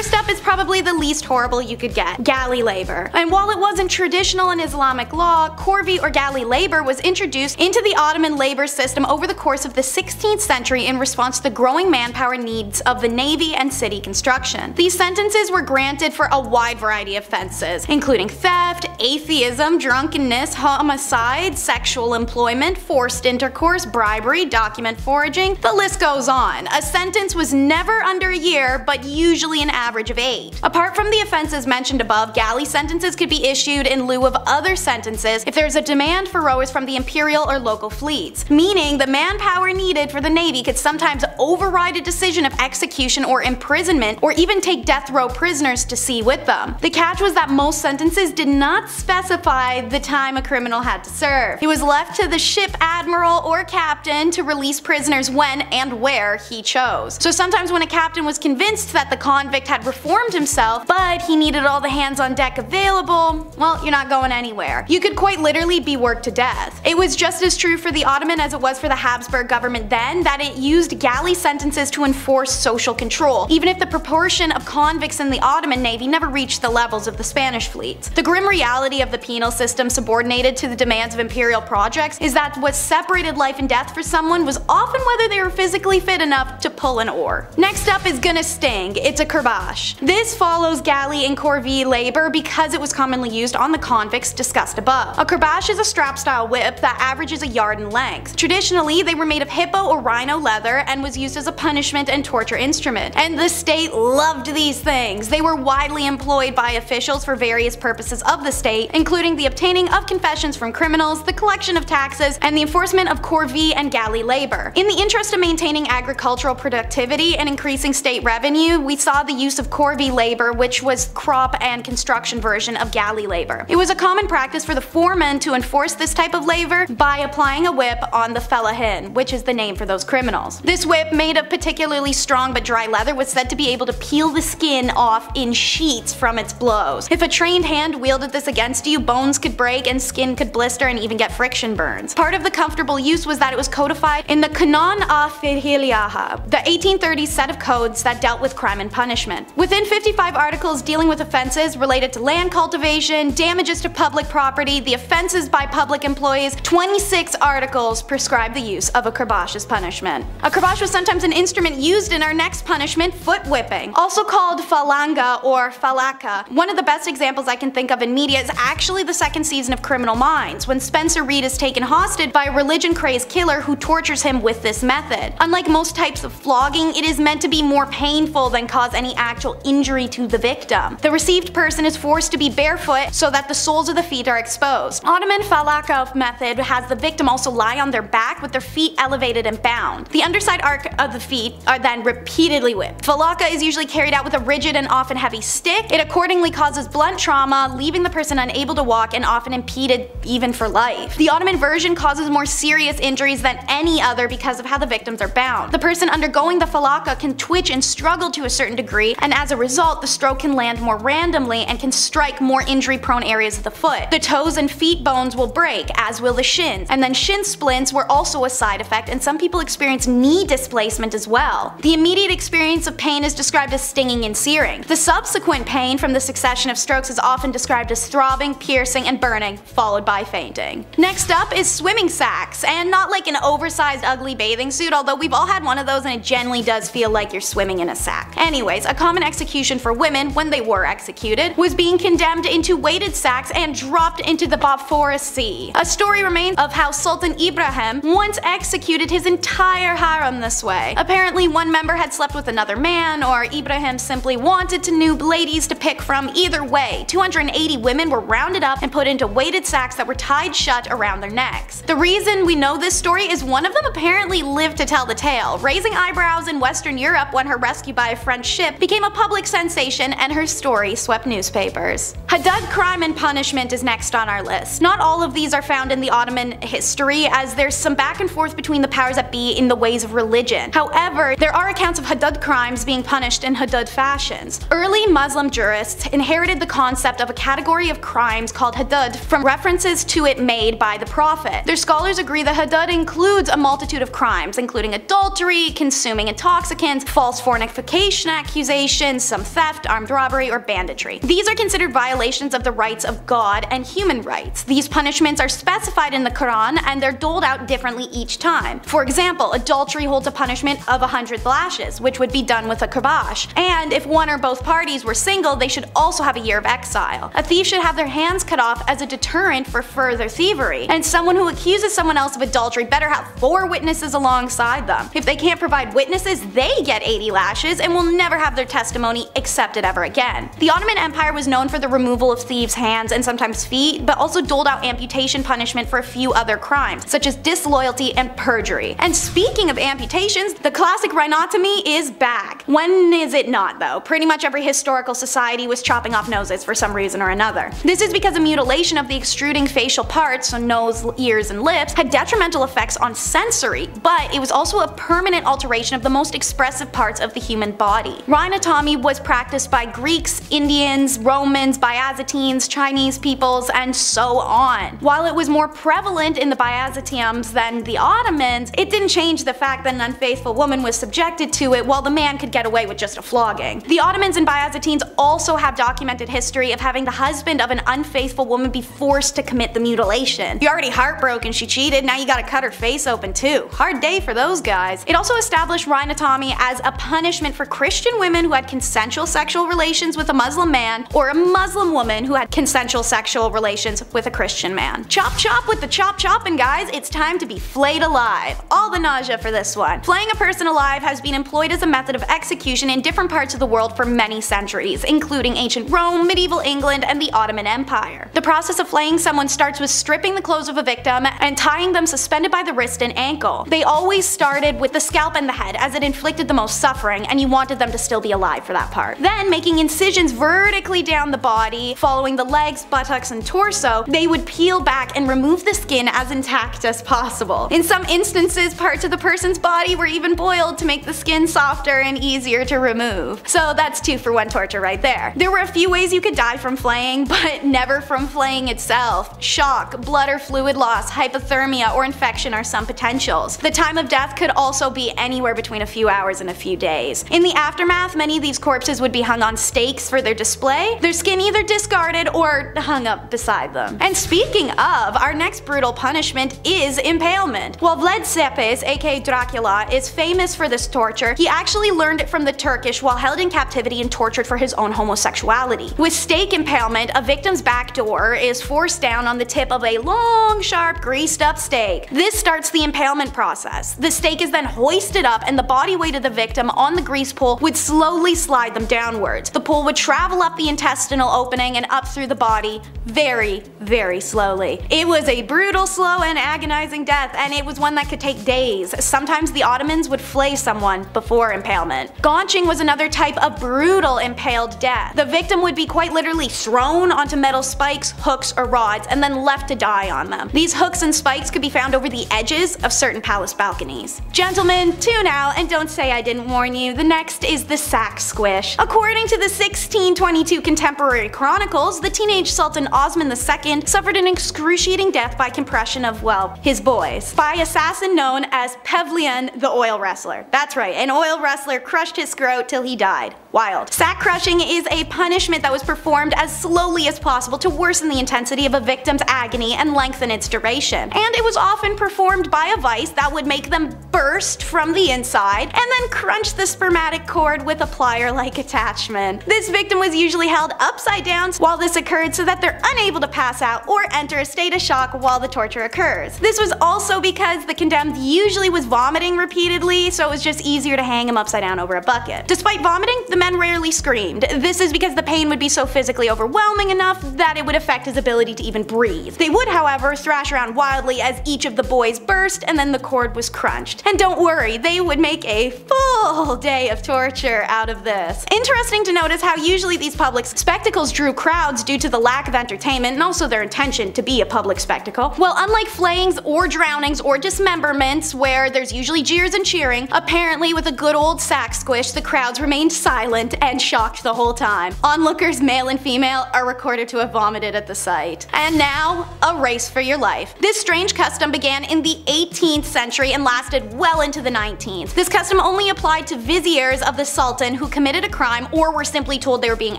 First up is probably the least horrible you could get, galley labor. And while it wasn't traditional in Islamic law, corvée or galley labor was introduced into the Ottoman labor system over the course of the 16th century in response to the growing manpower needs of the navy and city construction. These sentences were granted for a wide variety of offenses, including theft, atheism, drunkenness, homicide, sexual employment, forced intercourse, bribery, document forging, the list goes on. A sentence was never under a year, but usually an average of 8. Apart from the offenses mentioned above, galley sentences could be issued in lieu of other sentences if there's a demand for rowers from the imperial or local fleets, meaning the manpower needed for the navy could sometimes override a decision of execution or imprisonment, or even take death row prisoners to sea with them. The catch was that most sentences did not specify the time a criminal had to serve. It was left to the ship admiral or captain to release prisoners when and where he chose. So sometimes when a captain was convinced that the convict had reformed himself, but he needed all the hands on deck available, well, you're not going anywhere. You could quite literally be worked to death. It was just as true for the Ottoman as it was for the Habsburg government then, that it used galley sentences to enforce social control, even if the proportion of convicts in the Ottoman navy never reached the levels of the Spanish fleets. The grim reality of the penal system subordinated to the demands of imperial projects is that what separated life and death for someone was often whether they were physically fit enough to pull an oar. Next up is gonna sting. It's a curvash. This follows galley and corvée labor because it was commonly used on the convicts discussed above. A curvash is a strap-style whip that averages a yard in length. Traditionally, they were made of hippo or rhino leather and was used as a punishment and torture instrument. And the state loved these things. They were widely employed by officials for various purposes of the state, including the obtaining of confessions from criminals, the collection of taxes, and the enforcement of corvée and galley labor. In the interest of maintaining agricultural productivity and increasing state revenue, we saw the use of corvée labor, which was crop and construction version of galley labor. It was a common practice for the foreman to enforce this type of labor by applying a whip on the fellahin, which is the name for those criminals. This whip, made of particularly strong but dry leather, was said to be able to peel the skin off in sheets from its blows. If a trained hand wielded this against you, bones could break and skin could blister and even get friction burns. Part of the comfortable use was that it was codified in the Canon Afihiliaha, the 1830s set of codes that dealt with crime and punishment. Within 55 articles dealing with offenses related to land cultivation, damages to public property, the offenses by public employees, 26 articles prescribe the use of a curvash as punishment. A curvash was sometimes an instrument used in our next punishment, foot whipping, also called falanga or falaka. One of the best examples I can think of in media is actually the second season of Criminal Minds, when Spencer Reid is taken hostage by a religion-crazed killer who tortures him with this method. Unlike most types of flogging, it is meant to be more painful than cause any actual injury to the victim. The received person is forced to be barefoot so that the soles of the feet are exposed. Ottoman falaka method has the victim also lie on their back with their feet elevated and bound. The underside arc of the feet are then repeatedly whipped. Falaka is usually carried out with a rigid and often heavy stick. It accordingly causes blunt trauma, leaving the person unable to walk and often impeded even for life. The Ottoman version causes more serious injuries than any other because of how the victims are bound. The person undergoing the falaka can twitch and struggle to a certain degree, and as a result the stroke can land more randomly and can strike more injury-prone areas of the foot. The toes and feet bones will break, as will the shins, and then shin splints were also a side effect, and some people experience knee displacement as well. The immediate experience of pain is described as stinging and searing. The subsequent pain from the succession of strokes is often described as throbbing, piercing, and burning, followed by fainting. Next up is swimming sacks, and not like an oversized ugly bathing suit, although we've all had one of those and it generally does feel like you're swimming in a sack. Anyways, a common execution for women, when they were executed, was being condemned into weighted sacks and dropped into the Bosphorus Sea. A story remains of how Sultan Ibrahim once executed his entire harem this way. Apparently one member had slept with another man, or Ibrahim simply wanted to noob ladies to pick from. Either way, 280 women were rounded up and put into weighted sacks that were tied shut around their necks. The reason we know this story is one of them apparently lived to tell the tale, raising eyebrows in Western Europe when her rescue by a French ship became a public sensation and her story swept newspapers. Hadad crime and punishment is next on our list. Not all of these are found in the Ottoman history, as there's some back and forth between the powers that be in the ways of religion. However, there are accounts of Hadad crimes being punished in Hadad fashions. Early Muslim jurists inherited the concept of a category of crimes called Hadad from references to it made by the Prophet. Their scholars agree that Hadad includes a multitude of crimes, including adultery, consuming intoxicants, false fornication accusations, mutilation, some theft, armed robbery, or banditry. These are considered violations of the rights of God and human rights. These punishments are specified in the Quran and they're doled out differently each time. For example, adultery holds a punishment of 100 lashes, which would be done with a curvash, and if one or both parties were single, they should also have a year of exile. A thief should have their hands cut off as a deterrent for further thievery, and someone who accuses someone else of adultery better have 4 witnesses alongside them. If they can't provide witnesses, they get 80 lashes and will never have their testimony accepted ever again. The Ottoman Empire was known for the removal of thieves' hands and sometimes feet, but also doled out amputation punishment for a few other crimes, such as disloyalty and perjury. And speaking of amputations, the classic rhinotomy is back. When is it not though? Pretty much every historical society was chopping off noses for some reason or another. This is because a mutilation of the extruding facial parts, so nose, ears, and lips, had detrimental effects on sensory, but it was also a permanent alteration of the most expressive parts of the human body. Rhinotomy was practiced by Greeks, Indians, Romans, Byzantines, Chinese peoples, and so on. While it was more prevalent in the Byzantiums than the Ottomans, it didn't change the fact that an unfaithful woman was subjected to it while the man could get away with just a flogging. The Ottomans and Byzantines also have documented history of having the husband of an unfaithful woman be forced to commit the mutilation. You're already heartbroken she cheated, now you gotta cut her face open too. Hard day for those guys. It also established rhinotomy as a punishment for Christian women who had consensual sexual relations with a Muslim man, or a Muslim woman who had consensual sexual relations with a Christian man. Chop chop with the chop chopping, guys, it's time to be flayed alive. All the nausea for this one. Flaying a person alive has been employed as a method of execution in different parts of the world for many centuries, including ancient Rome, medieval England, and the Ottoman Empire. The process of flaying someone starts with stripping the clothes of a victim and tying them suspended by the wrist and ankle. They always started with the scalp and the head, as it inflicted the most suffering and you wanted them to still be alive for that part. Then, making incisions vertically down the body, following the legs, buttocks, and torso, they would peel back and remove the skin as intact as possible. In some instances, parts of the person's body were even boiled to make the skin softer and easier to remove. So that's 2 for 1 torture right there. There were a few ways you could die from flaying, but never from flaying itself. Shock, blood or fluid loss, hypothermia, or infection are some potentials. The time of death could also be anywhere between a few hours and a few days. In the aftermath, many of these corpses would be hung on stakes for their display, their skin either discarded or hung up beside them. And speaking of, our next brutal punishment is impalement. While Vlad Tepes, aka Dracula, is famous for this torture, he actually learned it from the Turkish while held in captivity and tortured for his own homosexuality. With stake impalement, a victim's back door is forced down on the tip of a long, sharp, greased up stake. This starts the impalement process. The stake is then hoisted up and the body weight of the victim on the grease pole would slowly slide them downwards. The pole would travel up the intestinal opening and up through the body very, very slowly. It was a brutal, slow, and agonizing death, and it was one that could take days. Sometimes the Ottomans would flay someone before impalement. Gaunching was another type of brutal impaled death. The victim would be quite literally thrown onto metal spikes, hooks, or rods, and then left to die on them. These hooks and spikes could be found over the edges of certain palace balconies. Gentlemen, tune out and don't say I didn't warn you. The next is the sack squish. According to the 1622 Contemporary Chronicles, the teenage Sultan Osman II suffered an excruciating death by compression of, well, his boys, by assassin known as Pevlian the oil wrestler. That's right, an oil wrestler crushed his scrot till he died. Wild. Sack crushing is a punishment that was performed as slowly as possible to worsen the intensity of a victim's agony and lengthen its duration. And it was often performed by a vice that would make them burst from the inside and then crunch the spermatic cord with a plier-like attachment. This victim was usually held upside down while this occurred so that they're unable to pass out or enter a state of shock while the torture occurs. This was also because the condemned usually was vomiting repeatedly, so it was just easier to hang him upside down over a bucket. Despite vomiting, the men rarely screamed. This is because the pain would be so physically overwhelming enough that it would affect his ability to even breathe. They would, however, thrash around wildly as each of the boys burst and then the cord was crunched. And don't worry, they would make a full day of torture out of this. Interesting to notice how usually these public spectacles drew crowds due to the lack of entertainment and also their intention to be a public spectacle. Well, unlike flayings or drownings or dismemberments where there's usually jeers and cheering, apparently with a good old sack squish the crowds remained silent and shocked the whole time. Onlookers, male and female, are recorded to have vomited at the sight. And now, a race for your life. This strange custom began in the 18th century and lasted well into the 19th. This custom only applied to viziers of the Sultan person who committed a crime or were simply told they were being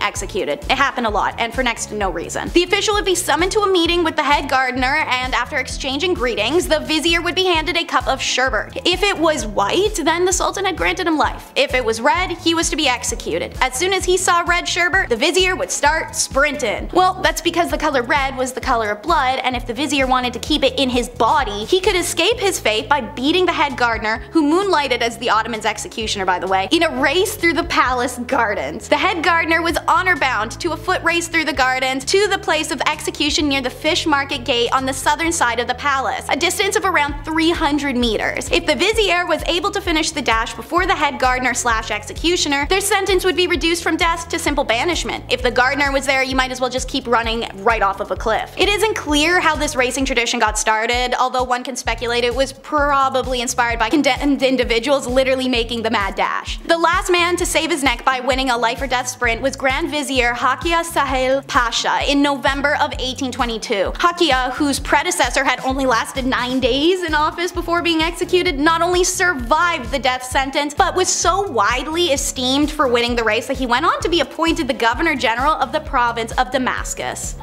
executed. It happened a lot, and for next to no reason. The official would be summoned to a meeting with the head gardener, and after exchanging greetings, the vizier would be handed a cup of sherbet. If it was white, then the sultan had granted him life. If it was red, he was to be executed. As soon as he saw red sherbet, the vizier would start sprinting. Well, that's because the color red was the color of blood, and if the vizier wanted to keep it in his body, he could escape his fate by beating the head gardener, who moonlighted as the Ottoman's executioner by the way, in a race through the palace gardens. The head gardener was honor bound to a foot race through the gardens to the place of execution near the fish market gate on the southern side of the palace, a distance of around 300 meters. If the vizier was able to finish the dash before the head gardener / executioner, their sentence would be reduced from death to simple banishment. If the gardener was there, you might as well just keep running right off of a cliff. It isn't clear how this racing tradition got started, although one can speculate it was probably inspired by condemned individuals literally making the mad dash. The last man to save his neck by winning a life or death sprint was Grand Vizier Hakia Sahel Pasha in November of 1822. Hakia, whose predecessor had only lasted 9 days in office before being executed, not only survived the death sentence, but was so widely esteemed for winning the race that he went on to be appointed the Governor General of the province of Damascus.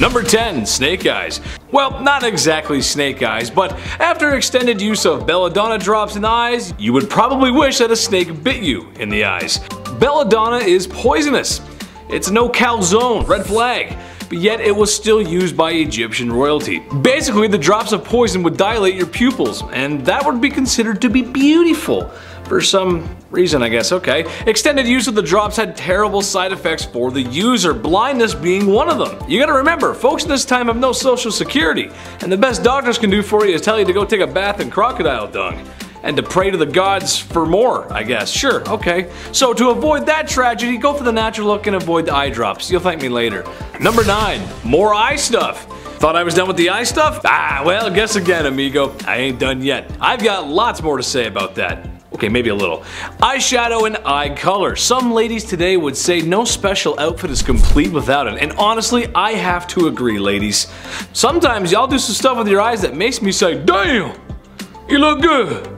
Number 10. Snake Eyes. Well, not exactly snake eyes, but after extended use of belladonna drops in the eyes, you would probably wish that a snake bit you in the eyes. Belladonna is poisonous. It's a no calzone, red flag. But yet it was still used by Egyptian royalty. Basically, the drops of poison would dilate your pupils, and that would be considered to be beautiful. For some reason, I guess, okay. Extended use of the drops had terrible side effects for the user, blindness being one of them. You gotta remember, folks in this time have no social security, and the best doctors can do for you is tell you to go take a bath in crocodile dung. And to pray to the gods for more, I guess. Sure, okay. So to avoid that tragedy, go for the natural look and avoid the eye drops. You'll thank me later. Number 9. More eye stuff. Thought I was done with the eye stuff? Ah, well, guess again, amigo. I ain't done yet. I've got lots more to say about that. Okay, maybe a little. Eyeshadow and eye color. Some ladies today would say no special outfit is complete without it, and honestly, I have to agree, ladies. Sometimes y'all do some stuff with your eyes that makes me say, damn, you look good.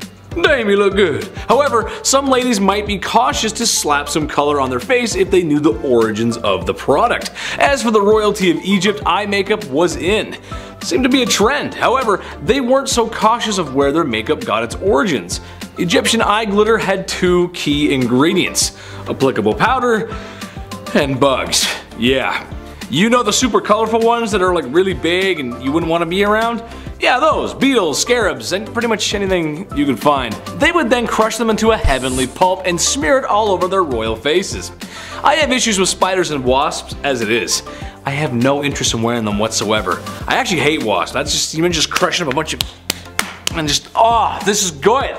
Damn, you look good. However, some ladies might be cautious to slap some color on their face if they knew the origins of the product. As for the royalty of Egypt, eye makeup was in. Seemed to be a trend. However, they weren't so cautious of where their makeup got its origins. Egyptian eye glitter had 2 key ingredients: applicable powder and bugs. Yeah. You know the super colorful ones that are like really big and you wouldn't want to be around? Yeah, those. Beetles, scarabs, and pretty much anything you could find. They would then crush them into a heavenly pulp and smear it all over their royal faces. I have issues with spiders and wasps as it is. I have no interest in wearing them whatsoever. I actually hate wasps. That's just, even just crushing up a bunch of, and just, oh, this is good.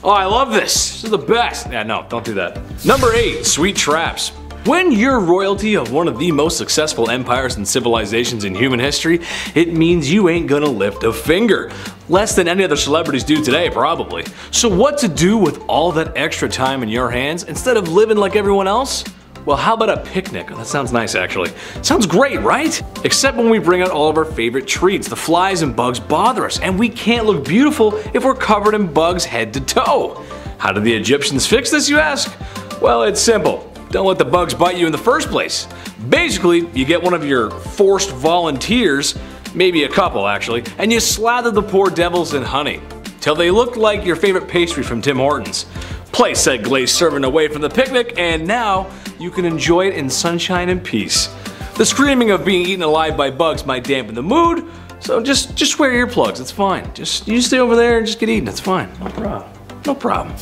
Oh, I love this. This is the best. Yeah, no, don't do that. Number 8, sweet traps. When you're royalty of one of the most successful empires and civilizations in human history, it means you ain't gonna lift a finger. Less than any other celebrities do today, probably. So what to do with all that extra time in your hands instead of living like everyone else? Well, how about a picnic? That sounds nice, actually. Sounds great, right? Except when we bring out all of our favorite treats, the flies and bugs bother us, and we can't look beautiful if we're covered in bugs head to toe. How did the Egyptians fix this, you ask? Well, it's simple. Don't let the bugs bite you in the first place. Basically, you get one of your forced volunteers, maybe a couple actually, and you slather the poor devils in honey, till they look like your favorite pastry from Tim Hortons. Place said glazed serving away from the picnic, and now you can enjoy it in sunshine and peace. The screaming of being eaten alive by bugs might dampen the mood, so just wear earplugs, it's fine. You stay over there and just get eaten, it's fine, no problem. No problem.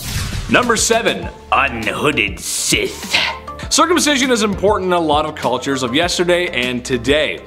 Number 7, Unhooded Sith. Circumcision is important in a lot of cultures of yesterday and today.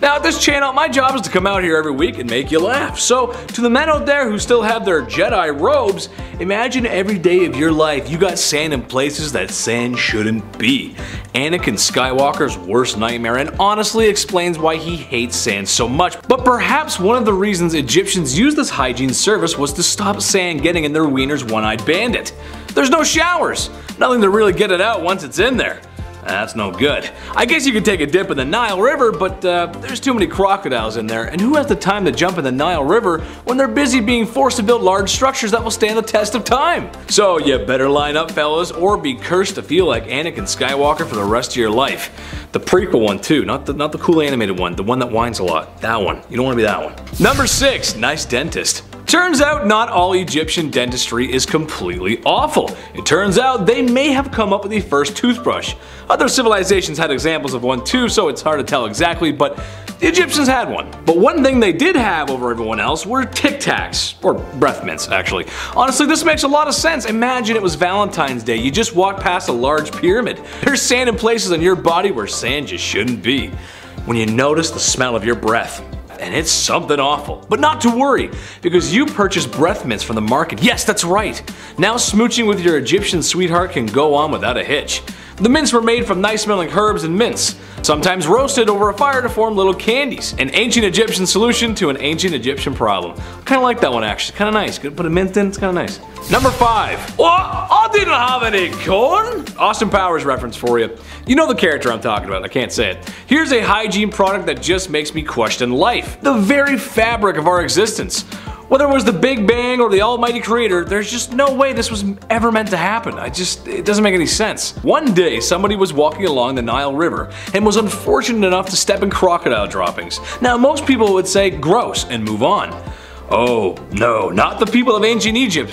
Now at this channel, my job is to come out here every week and make you laugh. So to the men out there who still have their Jedi robes, imagine every day of your life you got sand in places that sand shouldn't be. Anakin Skywalker's worst nightmare, and honestly explains why he hates sand so much. But perhaps one of the reasons Egyptians used this hygiene service was to stop sand getting in their wiener's one-eyed bandit. There's no showers, nothing to really get it out once it's in there. That's no good. I guess you could take a dip in the Nile River, but there's too many crocodiles in there, and who has the time to jump in the Nile River when they're busy being forced to build large structures that will stand the test of time? So you better line up, fellas, or be cursed to feel like Anakin Skywalker for the rest of your life. The prequel one too, not the cool animated one, the one that whines a lot. That one. You don't want to be that one. Number 6, nice dentist. Turns out not all Egyptian dentistry is completely awful. It turns out they may have come up with the first toothbrush. Other civilizations had examples of one too, so it's hard to tell exactly, but the Egyptians had one. But one thing they did have over everyone else were Tic Tacs, or breath mints actually. Honestly, this makes a lot of sense. Imagine it was Valentine's Day, you just walked past a large pyramid. There's sand in places on your body where sand just shouldn't be. When you notice the smell of your breath. And it's something awful. But not to worry, because you purchased breath mints from the market. Yes, that's right. Now smooching with your Egyptian sweetheart can go on without a hitch. The mints were made from nice smelling herbs and mints, sometimes roasted over a fire to form little candies. An ancient Egyptian solution to an ancient Egyptian problem. I kinda like that one actually, kinda nice. Could put a mint in, it's kinda nice. Number 5. What? I didn't have any corn! Austin Powers reference for you. You know the character I'm talking about, I can't say it. Here's a hygiene product that just makes me question life. The very fabric of our existence. Whether it was the Big Bang or the Almighty Creator, there's just no way this was ever meant to happen. It doesn't make any sense. One day, somebody was walking along the Nile River and was unfortunate enough to step in crocodile droppings. Now, most people would say gross and move on. Oh, no, not the people of ancient Egypt.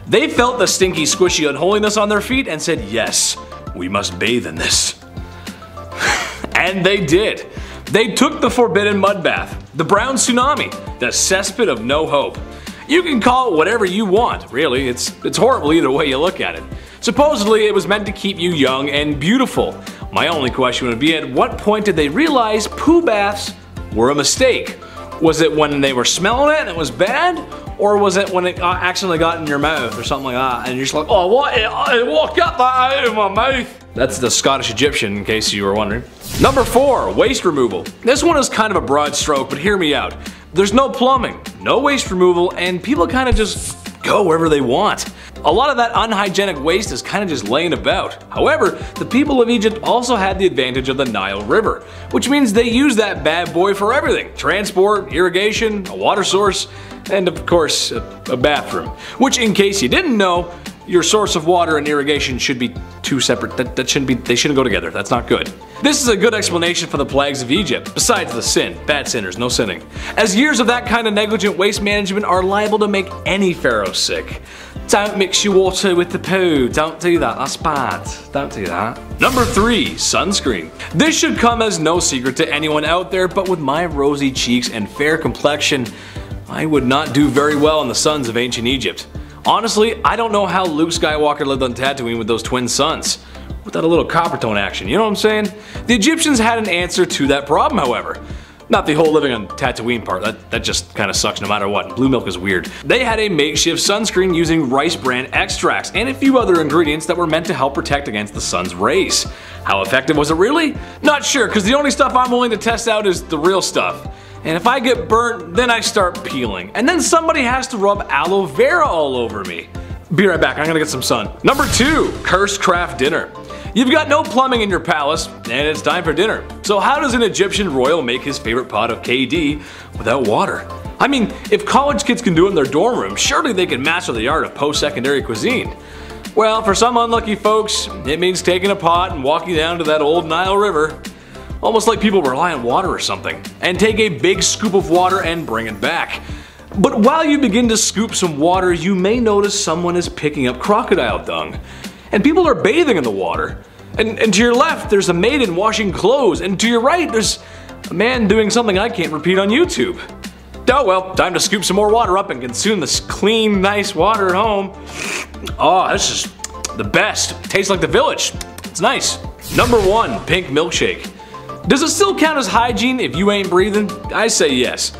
They felt the stinky, squishy unholiness on their feet and said, yes, we must bathe in this. And they did. They took the forbidden mud bath, the brown tsunami, the cesspit of no hope. You can call it whatever you want, really, it's horrible either way you look at it. Supposedly it was meant to keep you young and beautiful. My only question would be, at what point did they realize poo baths were a mistake? Was it when they were smelling it and it was bad? Or was it when it accidentally got in your mouth or something like that and you're just like, oh what, got that out of my mouth? That's the Scottish Egyptian, in case you were wondering. Number 4, waste removal. This one is kind of a broad stroke, but hear me out. There's no plumbing, no waste removal, and people kind of just go wherever they want. A lot of that unhygienic waste is kind of just laying about. However, the people of Egypt also had the advantage of the Nile River, which means they used that bad boy for everything. Transport, irrigation, a water source, and of course, a bathroom. Which, in case you didn't know, your source of water and irrigation should be two separate, they shouldn't go together, that's not good. This is a good explanation for the plagues of Egypt, besides the sin, bad sinners, no sinning. As years of that kind of negligent waste management are liable to make any pharaoh sick. Don't mix your water with the poo, don't do that, that's bad, don't do that. Number 3, sunscreen. This should come as no secret to anyone out there, but with my rosy cheeks and fair complexion, I would not do very well in the suns of ancient Egypt. Honestly, I don't know how Luke Skywalker lived on Tatooine with those twin suns. Without a little copper tone action, you know what I'm saying? The Egyptians had an answer to that problem, however. Not the whole living on Tatooine part, that just kinda sucks no matter what. Blue milk is weird. They had a makeshift sunscreen using rice bran extracts and a few other ingredients that were meant to help protect against the sun's rays. How effective was it really? Not sure, because the only stuff I'm willing to test out is the real stuff. And if I get burnt, then I start peeling. And then somebody has to rub aloe vera all over me. Be right back, I'm gonna get some sun. Number 2, cursed craft dinner. You've got no plumbing in your palace, and it's time for dinner. So how does an Egyptian royal make his favorite pot of KD without water? I mean, if college kids can do it in their dorm room, surely they can master the art of post-secondary cuisine. Well, for some unlucky folks, it means taking a pot and walking down to that old Nile River. Almost like people rely on water or something, and take a big scoop of water and bring it back. But while you begin to scoop some water, you may notice someone is picking up crocodile dung. And people are bathing in the water. And to your left, there's a maiden washing clothes, and to your right, there's a man doing something I can't repeat on YouTube. Oh well, time to scoop some more water up and consume this clean, nice water at home. Oh, this is the best. Tastes like the village. It's nice. Number 1, pink milkshake. Does it still count as hygiene if you ain't breathing? I say yes.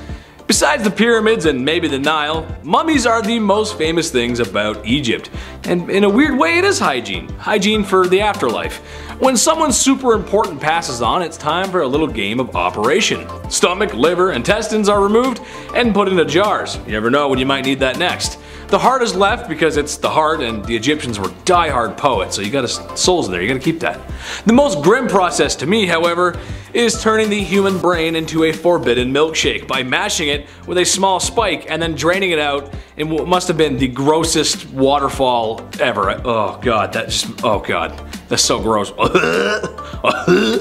Besides the pyramids and maybe the Nile, mummies are the most famous things about Egypt. And in a weird way, it is hygiene. Hygiene for the afterlife. When someone super important passes on, it's time for a little game of operation. Stomach, liver, intestines are removed and put into jars. You never know when you might need that next. The heart is left because it's the heart, and the Egyptians were die-hard poets, so you gotta, souls in there, you gotta keep that. The most grim process to me, however, is turning the human brain into a forbidden milkshake by mashing it with a small spike and then draining it out in what must have been the grossest waterfall ever. Oh god, that just, oh god, that's so gross.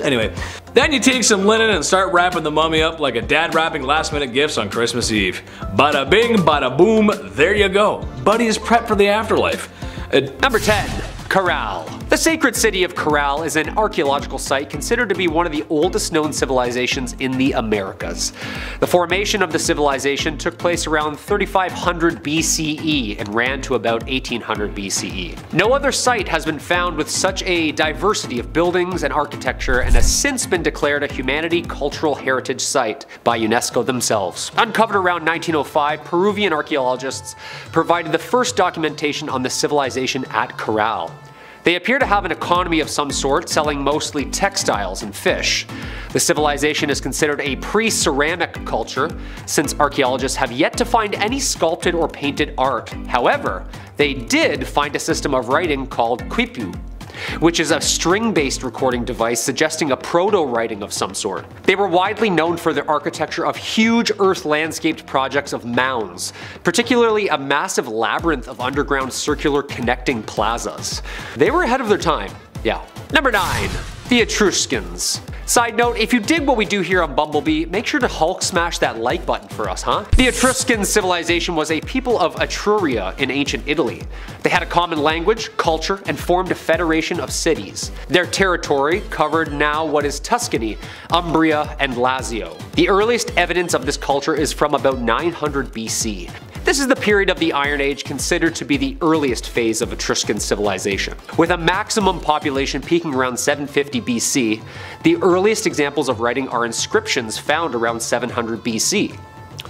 Anyway, then you take some linen and start wrapping the mummy up like a dad wrapping last minute gifts on Christmas Eve. Bada bing, bada boom, there you go. Buddy is prepped for the afterlife. Number 10. Corral. The sacred city of Corral is an archaeological site considered to be one of the oldest known civilizations in the Americas. The formation of the civilization took place around 3500 BCE and ran to about 1800 BCE. No other site has been found with such a diversity of buildings and architecture and has since been declared a Humanity Cultural Heritage Site by UNESCO themselves. Uncovered around 1905, Peruvian archaeologists provided the first documentation on the civilization at Corral. They appear to have an economy of some sort, selling mostly textiles and fish. The civilization is considered a pre-ceramic culture, since archaeologists have yet to find any sculpted or painted art. However, they did find a system of writing called quipu, which is a string-based recording device suggesting a proto-writing of some sort. They were widely known for their architecture of huge earth-landscaped projects of mounds, particularly a massive labyrinth of underground circular connecting plazas. They were ahead of their time, yeah. Number 9. The Etruscans. Side note, if you dig what we do here on Bumblebee, make sure to Hulk smash that like button for us, huh? The Etruscan civilization was a people of Etruria in ancient Italy. They had a common language, culture, and formed a federation of cities. Their territory covered now what is Tuscany, Umbria, and Lazio. The earliest evidence of this culture is from about 900 BC. This is the period of the Iron Age considered to be the earliest phase of Etruscan civilization. With a maximum population peaking around 750 BC, the earliest examples of writing are inscriptions found around 700 BC.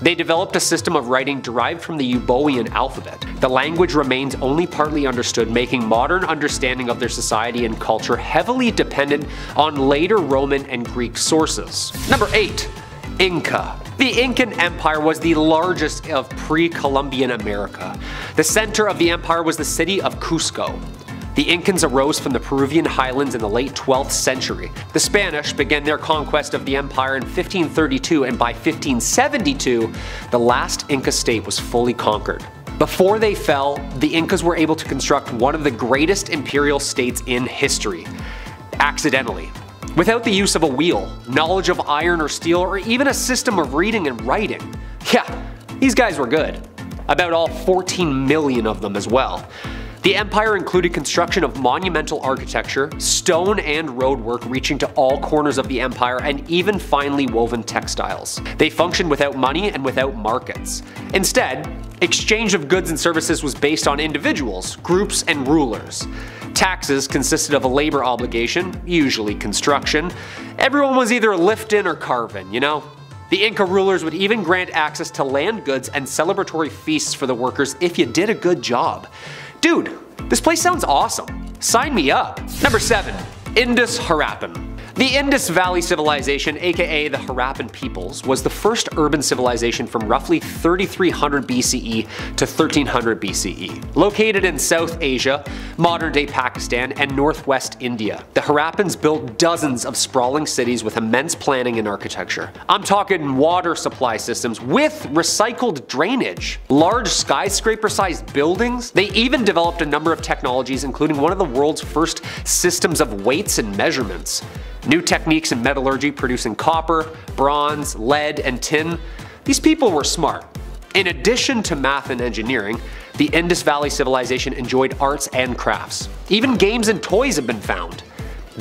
They developed a system of writing derived from the Euboean alphabet. The language remains only partly understood, making modern understanding of their society and culture heavily dependent on later Roman and Greek sources. Number 8. Inca. The Incan Empire was the largest of pre-Columbian America. The center of the empire was the city of Cusco. The Incans arose from the Peruvian highlands in the late 12th century. The Spanish began their conquest of the empire in 1532, and by 1572, the last Inca state was fully conquered. Before they fell, the Incas were able to construct one of the greatest imperial states in history, accidentally. Without the use of a wheel, knowledge of iron or steel, or even a system of reading and writing. Yeah, these guys were good. About all 14 million of them as well. The empire included construction of monumental architecture, stone and road work reaching to all corners of the empire, and even finely woven textiles. They functioned without money and without markets. Instead, exchange of goods and services was based on individuals, groups, and rulers. Taxes consisted of a labor obligation, usually construction. Everyone was either lifting or carving, you know? The Inca rulers would even grant access to land goods and celebratory feasts for the workers if you did a good job. Dude, this place sounds awesome. Sign me up. Number 7. Indus Harappan. The Indus Valley Civilization, aka the Harappan peoples, was the first urban civilization from roughly 3300 BCE to 1300 BCE. Located in South Asia, modern-day Pakistan, and northwest India, the Harappans built dozens of sprawling cities with immense planning and architecture. I'm talking water supply systems with recycled drainage, large skyscraper-sized buildings. They even developed a number of technologies, including one of the world's first systems of weights and measurements. New techniques in metallurgy producing copper, bronze, lead, and tin. These people were smart. In addition to math and engineering, the Indus Valley Civilization enjoyed arts and crafts. Even games and toys have been found.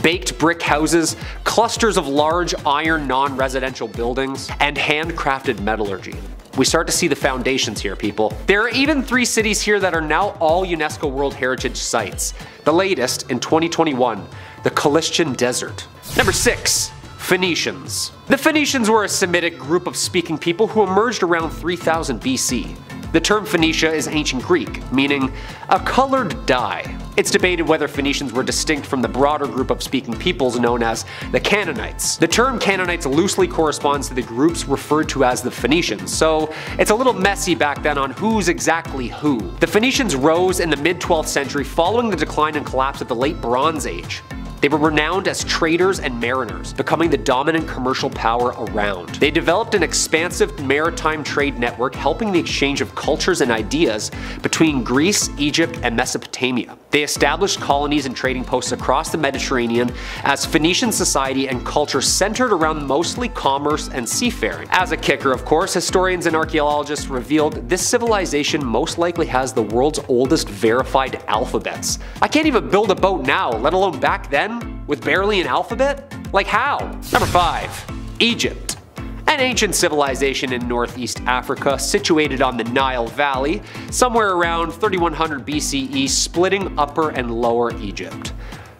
Baked brick houses, clusters of large iron non-residential buildings, and handcrafted metallurgy. We start to see the foundations here, people. There are even 3 cities here that are now all UNESCO World Heritage Sites. The latest, in 2021, the Cilician Desert. Number 6. Phoenicians. The Phoenicians were a Semitic group of speaking people who emerged around 3000 BC. The term Phoenicia is ancient Greek, meaning a colored dye. It's debated whether Phoenicians were distinct from the broader group of speaking peoples known as the Canaanites. The term Canaanites loosely corresponds to the groups referred to as the Phoenicians, so it's a little messy back then on who's exactly who. The Phoenicians rose in the mid-12th century following the decline and collapse of the late Bronze Age. They were renowned as traders and mariners, becoming the dominant commercial power around. They developed an expansive maritime trade network, helping the exchange of cultures and ideas between Greece, Egypt, and Mesopotamia. They established colonies and trading posts across the Mediterranean as Phoenician society and culture centered around mostly commerce and seafaring. As a kicker, of course, historians and archaeologists revealed this civilization most likely has the world's oldest verified alphabets. I can't even build a boat now, let alone back then, with barely an alphabet? Like how? Number 5. Egypt. An ancient civilization in northeast Africa, situated on the Nile Valley, somewhere around 3100 BCE, splitting Upper and Lower Egypt.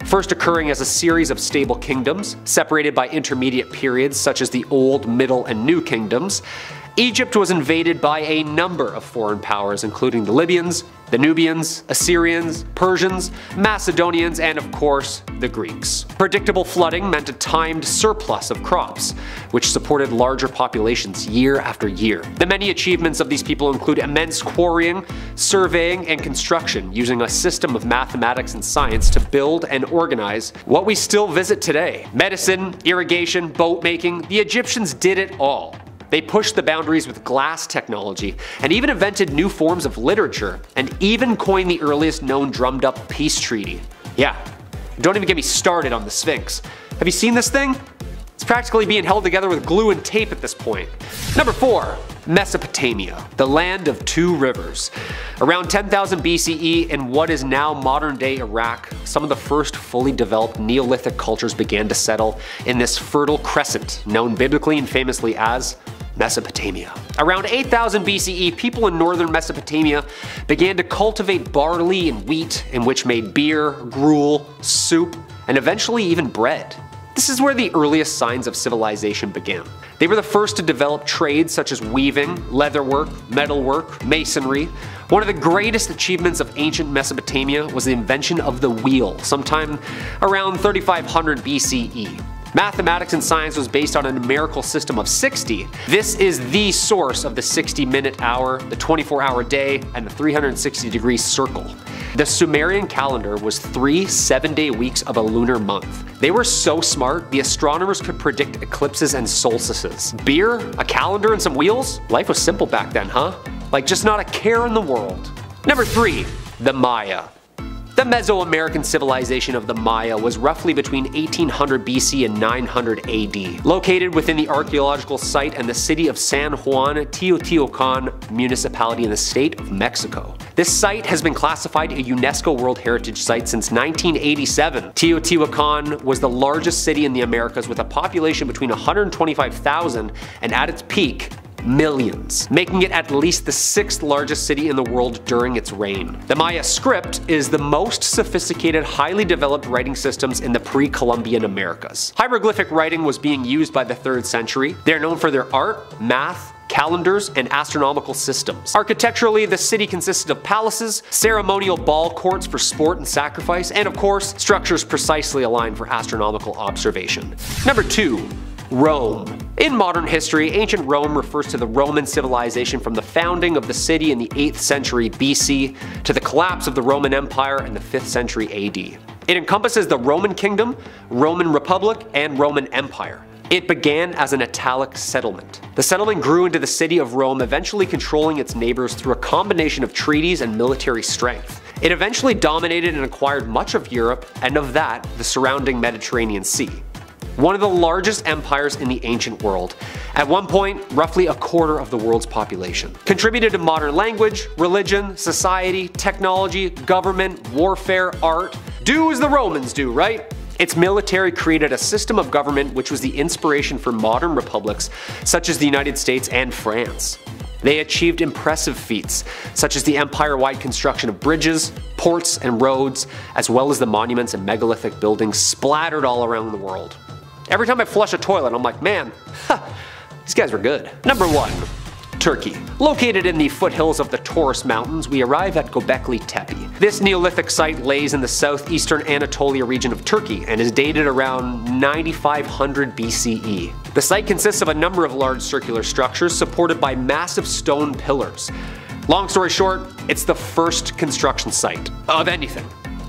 First occurring as a series of stable kingdoms, separated by intermediate periods such as the Old, Middle, and New Kingdoms, Egypt was invaded by a number of foreign powers, including the Libyans, the Nubians, Assyrians, Persians, Macedonians, and of course, the Greeks. Predictable flooding meant a timed surplus of crops, which supported larger populations year after year. The many achievements of these people include immense quarrying, surveying, and construction, using a system of mathematics and science to build and organize what we still visit today. Medicine, irrigation, boat making, the Egyptians did it all. They pushed the boundaries with glass technology, and even invented new forms of literature, and even coined the earliest known drummed up peace treaty. Yeah, don't even get me started on the Sphinx. Have you seen this thing? It's practically being held together with glue and tape at this point. Number 4. Mesopotamia, the land of two rivers. Around 10,000 BCE in what is now modern-day Iraq, some of the first fully developed Neolithic cultures began to settle in this fertile crescent, known biblically and famously as Mesopotamia. Around 8000 BCE, people in northern Mesopotamia began to cultivate barley and wheat, in which made beer, gruel, soup, and eventually even bread. This is where the earliest signs of civilization began. They were the first to develop trades such as weaving, leatherwork, metalwork, masonry. One of the greatest achievements of ancient Mesopotamia was the invention of the wheel, sometime around 3500 BCE. Mathematics and science was based on a numerical system of 60. This is the source of the 60-minute hour, the 24-hour day, and the 360-degree circle. The Sumerian calendar was 3 7-day weeks of a lunar month. They were so smart, the astronomers could predict eclipses and solstices. Beer, a calendar, and some wheels? Life was simple back then, huh? Like just not a care in the world. Number 3. The Maya. The Mesoamerican civilization of the Maya was roughly between 1800 BC and 900 AD. Located within the archaeological site and the city of San Juan Teotihuacan municipality in the state of Mexico. This site has been classified a UNESCO World Heritage Site since 1987. Teotihuacan was the largest city in the Americas with a population between 125,000 and at its peak, millions, making it at least the 6th largest city in the world during its reign. The Maya script is the most sophisticated, highly developed writing systems in the pre-Columbian Americas. Hieroglyphic writing was being used by the 3rd century. They are known for their art, math, calendars, and astronomical systems. Architecturally, the city consisted of palaces, ceremonial ball courts for sport and sacrifice, and of course, structures precisely aligned for astronomical observation. Number 2. Rome. In modern history, ancient Rome refers to the Roman civilization from the founding of the city in the 8th century BC to the collapse of the Roman Empire in the 5th century AD. It encompasses the Roman Kingdom, Roman Republic, and Roman Empire. It began as an Italic settlement. The settlement grew into the city of Rome, eventually controlling its neighbors through a combination of treaties and military strength. It eventually dominated and acquired much of Europe, and of that, the surrounding Mediterranean Sea. One of the largest empires in the ancient world. At one point, roughly a quarter of the world's population. Contributed to modern language, religion, society, technology, government, warfare, art. Do as the Romans do, right? Its military created a system of government which was the inspiration for modern republics such as the United States and France. They achieved impressive feats, such as the empire-wide construction of bridges, ports, and roads, as well as the monuments and megalithic buildings splattered all around the world. Every time I flush a toilet, I'm like, man, these guys were good. Number 1. Turkey. Located in the foothills of the Taurus Mountains, we arrive at Göbekli Tepe. This Neolithic site lays in the southeastern Anatolia region of Turkey and is dated around 9500 BCE. The site consists of a number of large circular structures supported by massive stone pillars. Long story short, it's the first construction site of anything,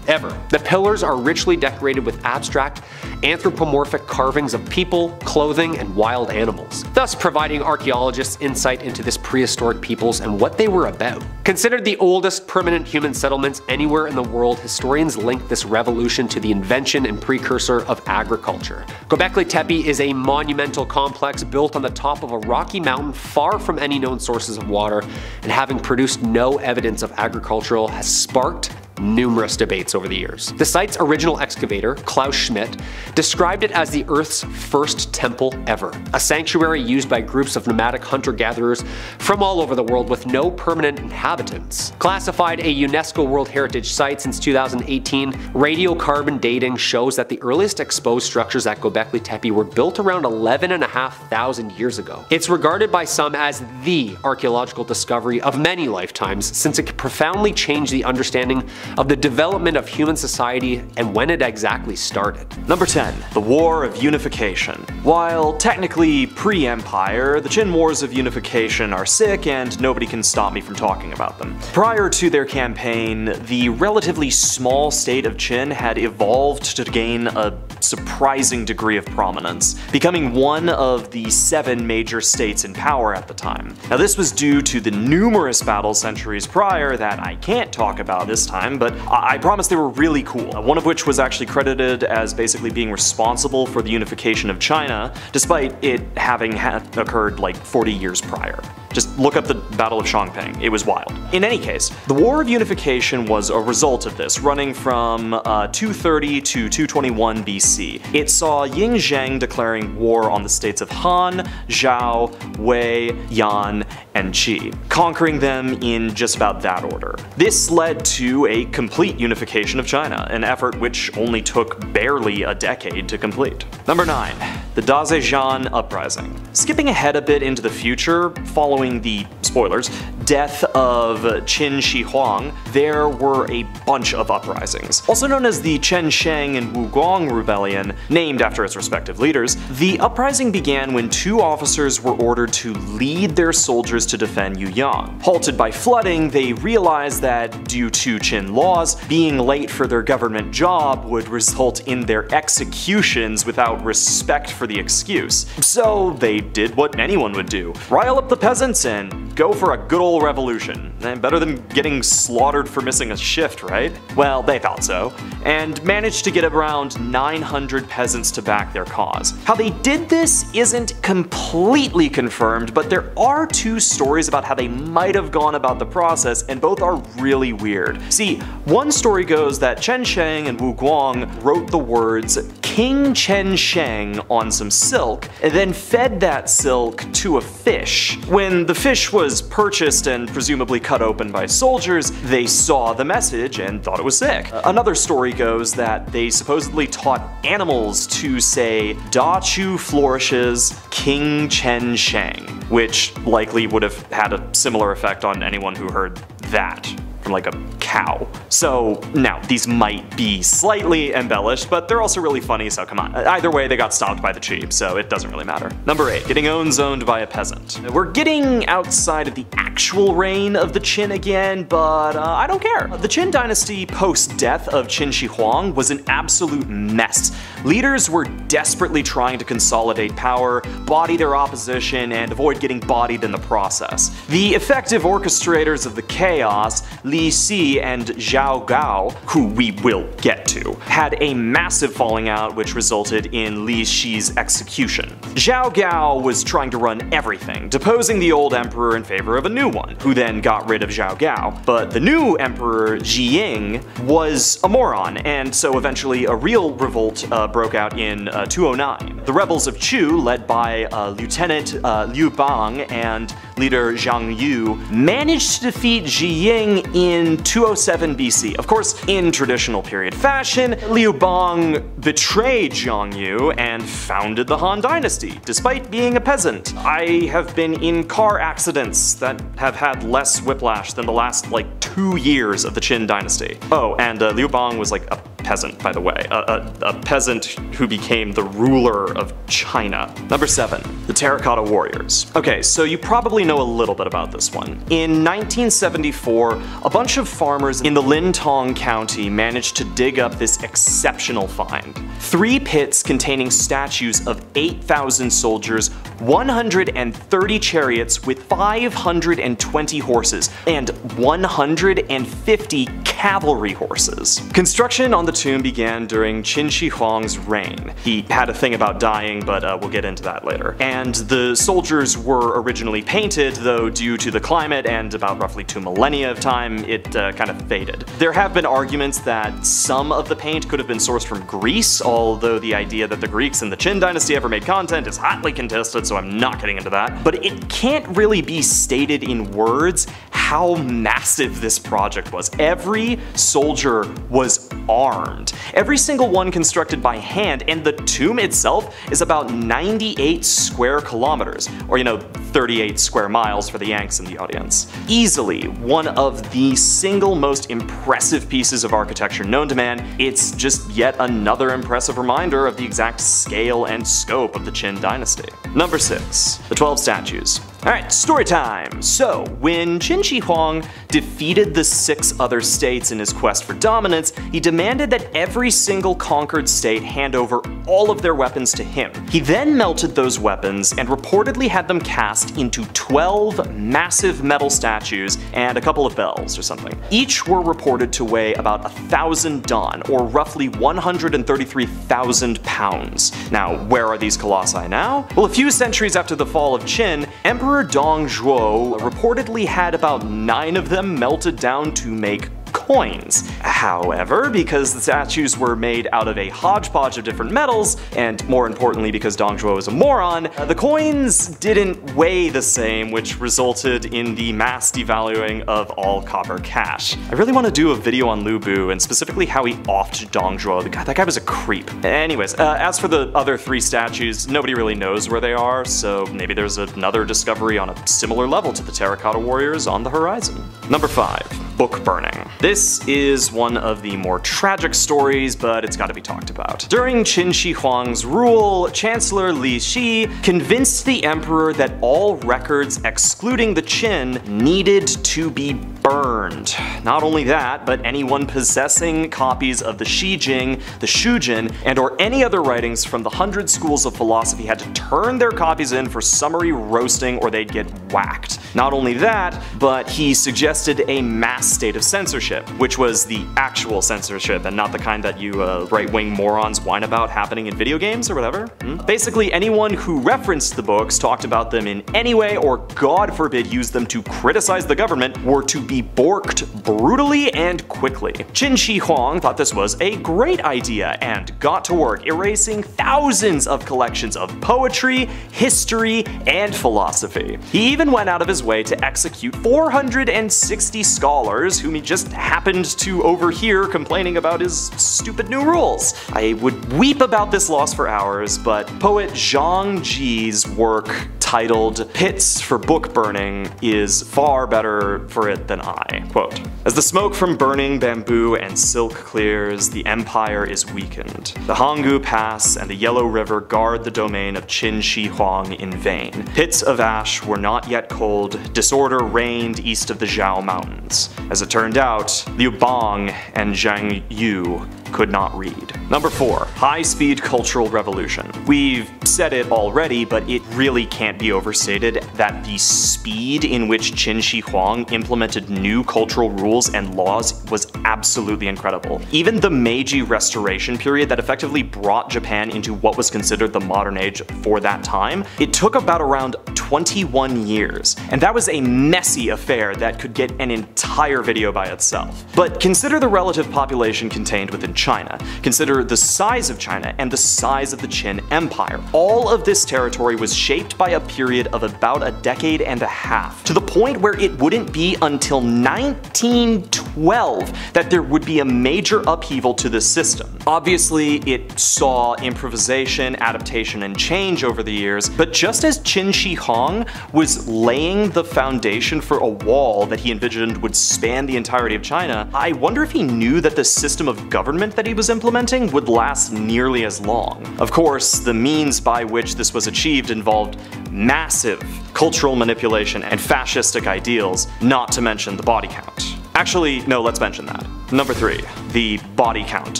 ever. The pillars are richly decorated with abstract, anthropomorphic carvings of people, clothing, and wild animals, thus providing archaeologists insight into this prehistoric peoples and what they were about. Considered the oldest permanent human settlements anywhere in the world, historians link this revolution to the invention and precursor of agriculture. Göbekli Tepe is a monumental complex built on the top of a rocky mountain far from any known sources of water, and having produced no evidence of agricultural has sparked numerous debates over the years. The site's original excavator, Klaus Schmidt, described it as the Earth's first temple ever, a sanctuary used by groups of nomadic hunter-gatherers from all over the world with no permanent inhabitants. Classified a UNESCO World Heritage Site since 2018, radiocarbon dating shows that the earliest exposed structures at Göbekli Tepe were built around 11,500 years ago. It's regarded by some as the archaeological discovery of many lifetimes, since it could profoundly change the understanding of the development of human society and when it exactly started. Number 10. The War of Unification. While technically pre-Empire, the Qin Wars of Unification are sick and nobody can stop me from talking about them. Prior to their campaign, the relatively small state of Qin had evolved to gain a surprising degree of prominence, becoming one of the 7 major states in power at the time. Now this was due to the numerous battles centuries prior that I can't talk about this time, but I promise they were really cool. One of which was actually credited as basically being responsible for the unification of China, despite it having occurred like 40 years prior. Just look up the Battle of Chongping, it was wild. In any case, the War of Unification was a result of this, running from 230 to 221 BC. It saw Ying Zheng declaring war on the states of Han, Zhao, Wei, Yan, and Qi, conquering them in just about that order. This led to a complete unification of China, an effort which only took barely a decade to complete. Number 9. The Dingzhi Uprising. Skipping ahead a bit into the future, following the, spoilers, death of Qin Shi Huang, there were a bunch of uprisings. Also known as the Chen Sheng and Wu Guang Rebellion, named after its respective leaders, the uprising began when 2 officers were ordered to lead their soldiers to defend Yueyang. Halted by flooding, they realized that due to Qin laws, being late for their government job would result in their executions without respect for the excuse. So they did what anyone would do. Rile up the peasants and go for a good old revolution. Better than getting slaughtered for missing a shift, right? Well, they thought so, and managed to get around 900 peasants to back their cause. How they did this isn't completely confirmed, but there are 2 stories about how they might have gone about the process, and both are really weird. See, one story goes that Chen Sheng and Wu Guang wrote the words King Chen Sheng on some silk, and then fed that silk to a fish. When the fish was purchased and presumably cut open by soldiers, they saw the message and thought it was sick. Another story goes that they supposedly taught animals to say Da Chu flourishes, King Chen Sheng, which likely would have had a similar effect on anyone who heard that from like a cow. So now, these might be slightly embellished, but they're also really funny, so come on. Either way, they got stopped by the Qi, so it doesn't really matter. Number 8, getting zoned by a peasant. We're getting outside of the actual reign of the Qin again, but I don't care. The Qin dynasty post-death of Qin Shi Huang was an absolute mess. Leaders were desperately trying to consolidate power, body their opposition, and avoid getting bodied in the process. The effective orchestrators of the chaos, Li Si and Zhao Gao, who we will get to, had a massive falling out which resulted in Li Shi's execution. Zhao Gao was trying to run everything, deposing the old emperor in favor of a new one, who then got rid of Zhao Gao. But the new emperor, Ji Ying, was a moron, and so eventually a real revolt broke out in 209. The rebels of Chu, led by Lieutenant Liu Bang and leader Zhang Yu, managed to defeat Ji Ying in 207 BC. Of course, in traditional period fashion, Liu Bang betrayed Zhang Yu and founded the Han Dynasty, despite being a peasant. I have been in car accidents that have had less whiplash than the last, like, 2 years of the Qin Dynasty. Oh, and Liu Bang was like a peasant, by the way. A peasant who became the ruler of China. Number 7. The Terracotta Warriors. Okay, so you probably know a little bit about this one. In 1974, a bunch of farmers in the Lintong County managed to dig up this exceptional find. 3 pits containing statues of 8,000 soldiers, 130 chariots with 520 horses, and 150 cavalry horses. Construction on the tomb began during Qin Shi Huang's reign. He had a thing about dying, but we'll get into that later. And the soldiers were originally painted, though due to the climate and about roughly 2 millennia of time, it kind of faded. There have been arguments that some of the paint could have been sourced from Greece, although the idea that the Greeks in the Qin Dynasty ever made content is hotly contested, so I'm not getting into that. But it can't really be stated in words how massive this project was. Every soldier was armed. Every single one constructed by hand, and the tomb itself is about 98 square kilometers, or 38 square miles for the Yanks in the audience. Easily one of the single most impressive pieces of architecture known to man. It's just yet another impressive reminder of the exact scale and scope of the Qin Dynasty. Number 6. The 12 statues. Alright, story time! So, when Qin Shi Huang defeated the 6 other states in his quest for dominance, he demanded that every single conquered state hand over all of their weapons to him. He then melted those weapons and reportedly had them cast into 12 massive metal statues and a couple of bells or something. Each were reported to weigh about 1,000 dan, or roughly 133,000 pounds. Now, where are these colossi now? Well, a few centuries after the fall of Qin, Emperor Dongzhuo reportedly had about 9 of them melted down to make coins. However, because the statues were made out of a hodgepodge of different metals, and more importantly because Dongzhuo is a moron, the coins didn't weigh the same, which resulted in the mass devaluing of all copper cash. I really want to do a video on Lu Bu, and specifically how he offed Dongzhuo. That guy was a creep. Anyways, as for the other 3 statues, nobody really knows where they are, so maybe there's another discovery on a similar level to the Terracotta Warriors on the horizon. Number 5. Book burning. This is one of the more tragic stories, but it's got to be talked about. During Qin Shi Huang's rule, Chancellor Li Shi convinced the emperor that all records excluding the Qin needed to be burned. Not only that, but anyone possessing copies of the Shi Jing, the Shu Jin, and or any other writings from the 100 schools of philosophy had to turn their copies in for summary roasting or they'd get whacked. Not only that, but he suggested a mass state of censorship, which was the actual censorship and not the kind that you right-wing morons whine about happening in video games or whatever. Basically, anyone who referenced the books, talked about them in any way, or God forbid used them to criticize the government, were to be borked brutally and quickly. Qin Shi Huang thought this was a great idea and got to work erasing thousands of collections of poetry, history, and philosophy. He even went out of his way to execute 460 scholars whom he just happened to overhear complaining about his stupid new rules. I would weep about this loss for hours, but poet Zhang Ji's work titled Pits for Book Burning is far better for it than I. Quote, "As the smoke from burning bamboo and silk clears, the empire is weakened. The Hanggu Pass and the Yellow River guard the domain of Qin Shi Huang in vain. Pits of ash were not yet cold, disorder reigned east of the Zhao Mountains. As it turned out, Liu Bang and Zhang Yu could not read." Number 4. High-speed cultural revolution. We've said it already, but it really can't be overstated that the speed in which Qin Shi Huang implemented new cultural rules and laws was absolutely incredible. Even the Meiji Restoration period that effectively brought Japan into what was considered the modern age for that time, it took about around 21 years, and that was a messy affair that could get an entire video by itself. But consider the relative population contained within China. Consider the size of China and the size of the Qin Empire. All of this territory was shaped by a period of about a decade and a half, to the point where it wouldn't be until 1912 that there would be a major upheaval to this system. Obviously, it saw improvisation, adaptation, and change over the years, but just as Qin Shi Huang was laying the foundation for a wall that he envisioned would span the entirety of China, I wonder if he knew that the system of government that he was implementing would last nearly as long. Of course, the means by which this was achieved involved massive cultural manipulation and fascistic ideals, not to mention the body count. Actually, no, let's mention that. Number 3, the body count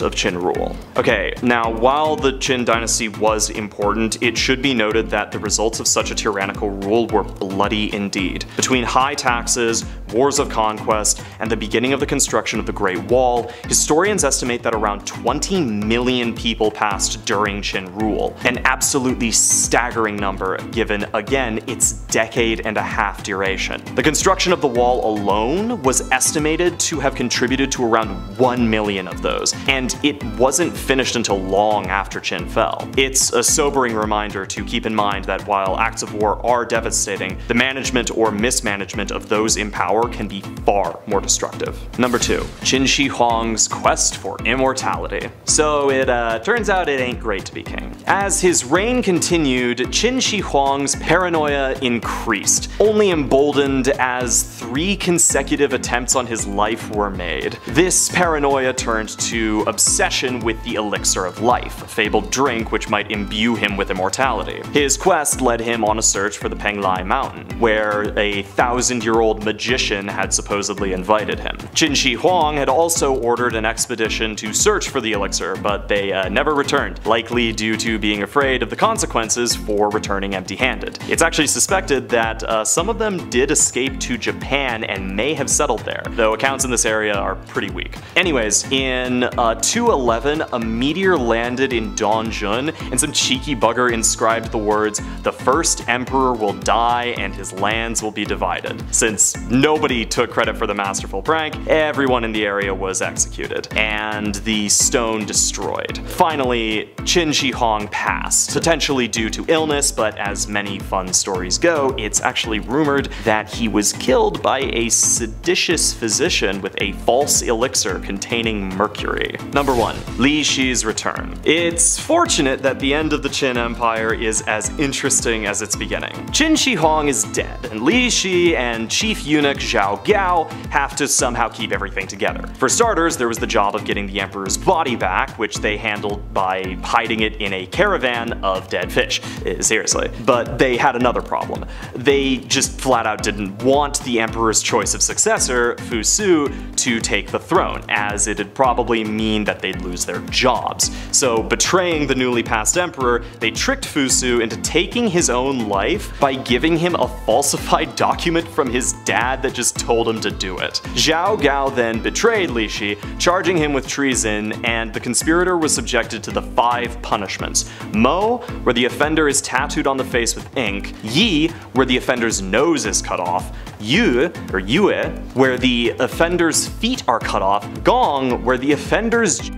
of Qin rule. Okay, now while the Qin dynasty was important, it should be noted that the results of such a tyrannical rule were bloody indeed. Between high taxes, wars of conquest, and the beginning of the construction of the Great Wall, historians estimate that around 20 million people passed during Qin rule. An absolutely staggering number given, again, its decade-and-a-half duration. The construction of the wall alone was estimated to have contributed to around 1 million of those, and it wasn't finished until long after Qin fell. It's a sobering reminder to keep in mind that while acts of war are devastating, the management or mismanagement of those in power can be far more destructive. Number 2, Qin Shi Huang's quest for immortality. So it turns out it ain't great to be king. As his reign continued, Qin Shi Huang's paranoia increased, only emboldened as 3 consecutive attempts on his life were made. This paranoia turned to obsession with the elixir of life, a fabled drink which might imbue him with immortality. His quest led him on a search for the Penglai Mountain, where a 1,000-year-old magician had supposedly invited him. Qin Shi Huang had also ordered an expedition to search for the elixir, but they never returned, likely due to being afraid of the consequences for returning empty-handed. It's actually suspected that some of them did escape to Japan and may have settled there, though accounts in this area are pretty weak. Anyways, in 211, a meteor landed in Dongjun, and some cheeky bugger inscribed the words, "The first emperor will die and his lands will be divided." Since nobody took credit for the masterful prank, everyone in the area was executed, and the stone destroyed. Finally, Qin Shi Huang passed, potentially due to illness, but as many fun stories go, it's actually rumored that he was killed by a seditious physician with a false elixir containing mercury. Number 1, Lixis Return. It's fortunate that the end of the Qin Empire is as interesting as its beginning. Qin Shi Huang is dead, and Li Shi and Chief Eunuch Zhao Gao have to somehow keep everything together. For starters, there was the job of getting the emperor's body back, which they handled by hiding it in a caravan of dead fish. Seriously. But they had another problem. They just flat out didn't want the emperor's choice of successor, Fu Su, to take the throne, as it'd probably mean that they'd lose their jobs. So betraying the newly passed emperor, they tricked Fu Su into taking his own life by giving him a falsified document from his dad that just told him to do it. Zhao Gao then betrayed Li Shi, charging him with treason, and the conspirator was subjected to the 5 punishments. Mo, where the offender is tattooed on the face with ink; Yi, where the offender's nose is cut off; Yue, where the offender's feet are cut off; Gong, where the offender's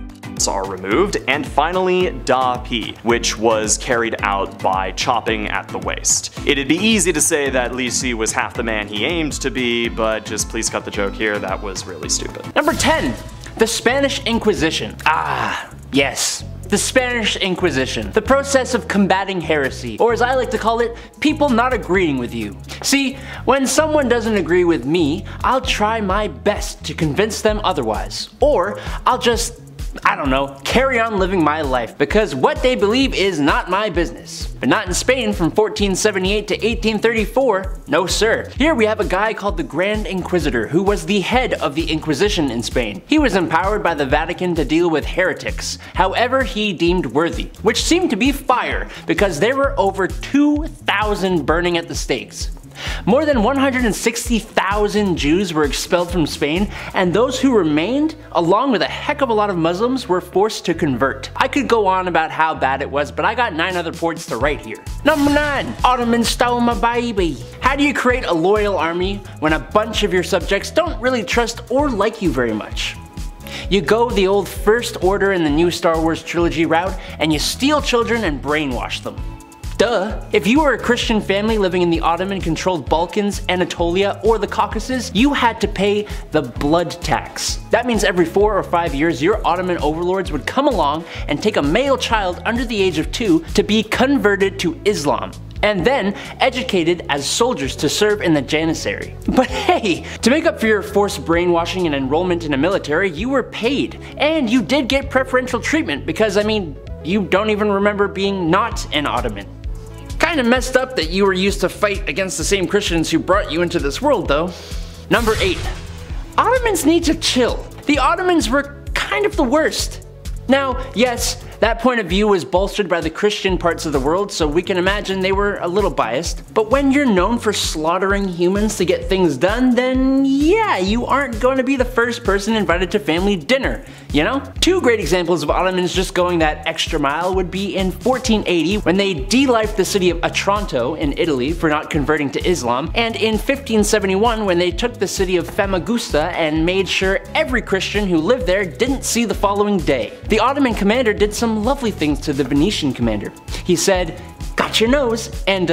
are removed; and finally Da Pi, which was carried out by chopping at the waist. It'd be easy to say that Li Si was half the man he aimed to be, but just please cut the joke here, that was really stupid. Number 10, the Spanish Inquisition. Yes. The Spanish Inquisition, the process of combating heresy, or as I like to call it, people not agreeing with you. See, when someone doesn't agree with me, I'll try my best to convince them otherwise. Or I'll just, I don't know, carry on living my life, because what they believe is not my business. But not in Spain from 1478 to 1834, no sir. Here we have a guy called the Grand Inquisitor, who was the head of the Inquisition in Spain. He was empowered by the Vatican to deal with heretics, however he deemed worthy, which seemed to be fire, because there were over 2,000 burning at the stakes. More than 160,000 Jews were expelled from Spain, and those who remained, along with a heck of a lot of Muslims, were forced to convert. I could go on about how bad it was, but I got 9 other points to write here. Number 9. Ottoman stole my baby. How do you create a loyal army when a bunch of your subjects don't really trust or like you very much? You go the old First Order in the new Star Wars trilogy route, and you steal children and brainwash them. Duh. If you were a Christian family living in the Ottoman-controlled Balkans, Anatolia, or the Caucasus, you had to pay the blood tax. That means every 4 or 5 years, your Ottoman overlords would come along and take a male child under the age of 2 to be converted to Islam, and then educated as soldiers to serve in the Janissary. But hey, to make up for your forced brainwashing and enrollment in the military, you were paid. And you did get preferential treatment because, I mean, you don't even remember being not an Ottoman. Kinda messed up that you were used to fight against the same Christians who brought you into this world though. Number 8. Ottomans need to chill. The Ottomans were kind of the worst. Now, yes, that point of view was bolstered by the Christian parts of the world, so we can imagine they were a little biased. But when you're known for slaughtering humans to get things done, then yeah, you aren't going to be the first person invited to family dinner, you know? 2 great examples of Ottomans just going that extra mile would be in 1480 when they de-lifed the city of Otranto in Italy for not converting to Islam, and in 1571 when they took the city of Famagusta and made sure every Christian who lived there didn't see the following day. The Ottoman commander did some lovely things to the Venetian commander. He said, "Got your nose," and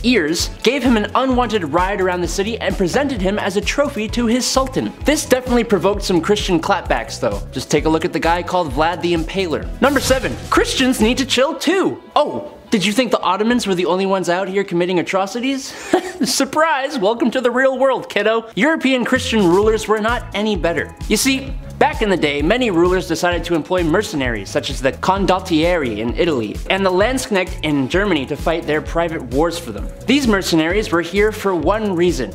ears, gave him an unwanted ride around the city and presented him as a trophy to his sultan. This definitely provoked some Christian clapbacks though. Just take a look at the guy called Vlad the Impaler. Number 7. Christians need to chill too. Oh, did you think the Ottomans were the only ones out here committing atrocities? Surprise! Welcome to the real world, kiddo. European Christian rulers were not any better. You see, back in the day, many rulers decided to employ mercenaries such as the condottieri in Italy and the Landsknecht in Germany to fight their private wars for them. These mercenaries were here for one reason: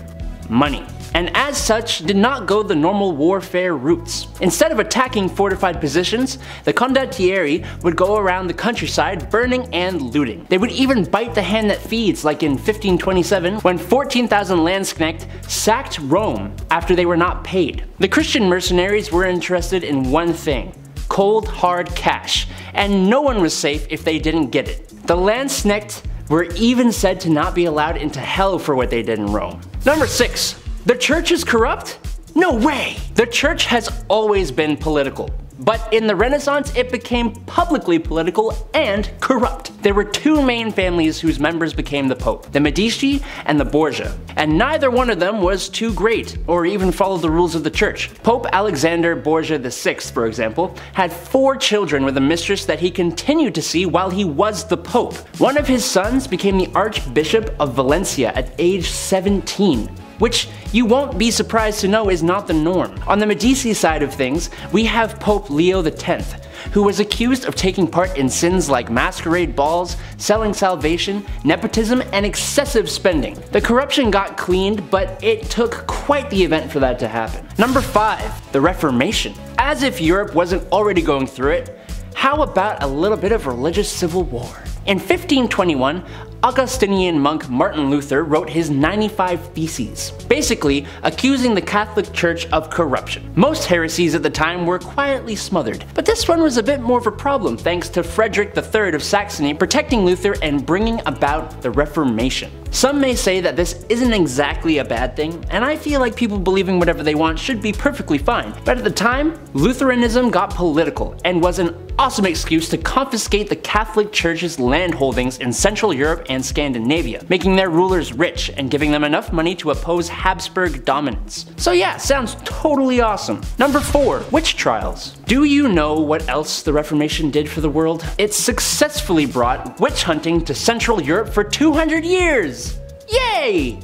money. And as such, did not go the normal warfare routes. Instead of attacking fortified positions, the condottieri would go around the countryside burning and looting. They would even bite the hand that feeds, like in 1527 when 14,000 Landsknecht sacked Rome after they were not paid. The Christian mercenaries were interested in one thing: cold hard cash, and no one was safe if they didn't get it. The Landsknecht were even said to not be allowed into hell for what they did in Rome. Number 6. The church is corrupt? No way! The church has always been political, but in the Renaissance it became publicly political and corrupt. There were 2 main families whose members became the Pope, the Medici and the Borgia, and neither one of them was too great or even followed the rules of the church. Pope Alexander Borgia VI, for example, had 4 children with a mistress that he continued to see while he was the Pope. One of his sons became the Archbishop of Valencia at age 17. Which you won't be surprised to know is not the norm. On the Medici side of things, we have Pope Leo X, who was accused of taking part in sins like masquerade balls, selling salvation, nepotism, and excessive spending. The corruption got cleaned, but it took quite the event for that to happen. Number 5. The Reformation. As if Europe wasn't already going through it, how about a little bit of religious civil war? In 1521, Augustinian monk Martin Luther wrote his 95 Theses, basically accusing the Catholic Church of corruption. Most heresies at the time were quietly smothered, but this one was a bit more of a problem thanks to Frederick III of Saxony protecting Luther and bringing about the Reformation. Some may say that this isn't exactly a bad thing, and I feel like people believing whatever they want should be perfectly fine, but at the time, Lutheranism got political and was an awesome excuse to confiscate the Catholic Church's land holdings in Central Europe and Scandinavia, making their rulers rich and giving them enough money to oppose Habsburg dominance. So yeah, sounds totally awesome. Number 4. Witch trials. Do you know what else the Reformation did for the world? It successfully brought witch hunting to Central Europe for 200 years! Yay!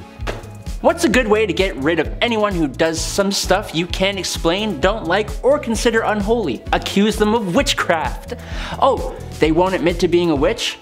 What's a good way to get rid of anyone who does some stuff you can't explain, don't like, or consider unholy? Accuse them of witchcraft. Oh, they won't admit to being a witch?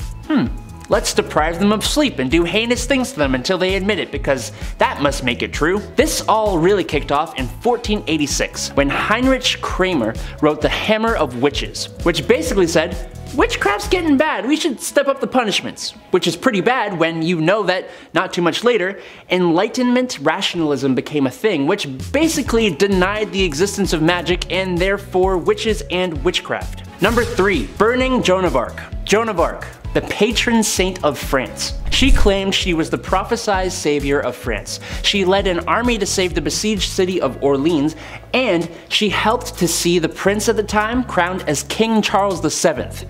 Let's deprive them of sleep and do heinous things to them until they admit it, because that must make it true. This all really kicked off in 1486, when Heinrich Kramer wrote The Hammer of Witches, which basically said, witchcraft's getting bad, we should step up the punishments. Which is pretty bad when you know that, not too much later, Enlightenment rationalism became a thing, which basically denied the existence of magic and therefore witches and witchcraft. Number 3. Burning Joan of Arc. Joan of Arc, the patron saint of France. She claimed she was the prophesied savior of France. She led an army to save the besieged city of Orleans, and she helped to see the prince at the time crowned as King Charles VII.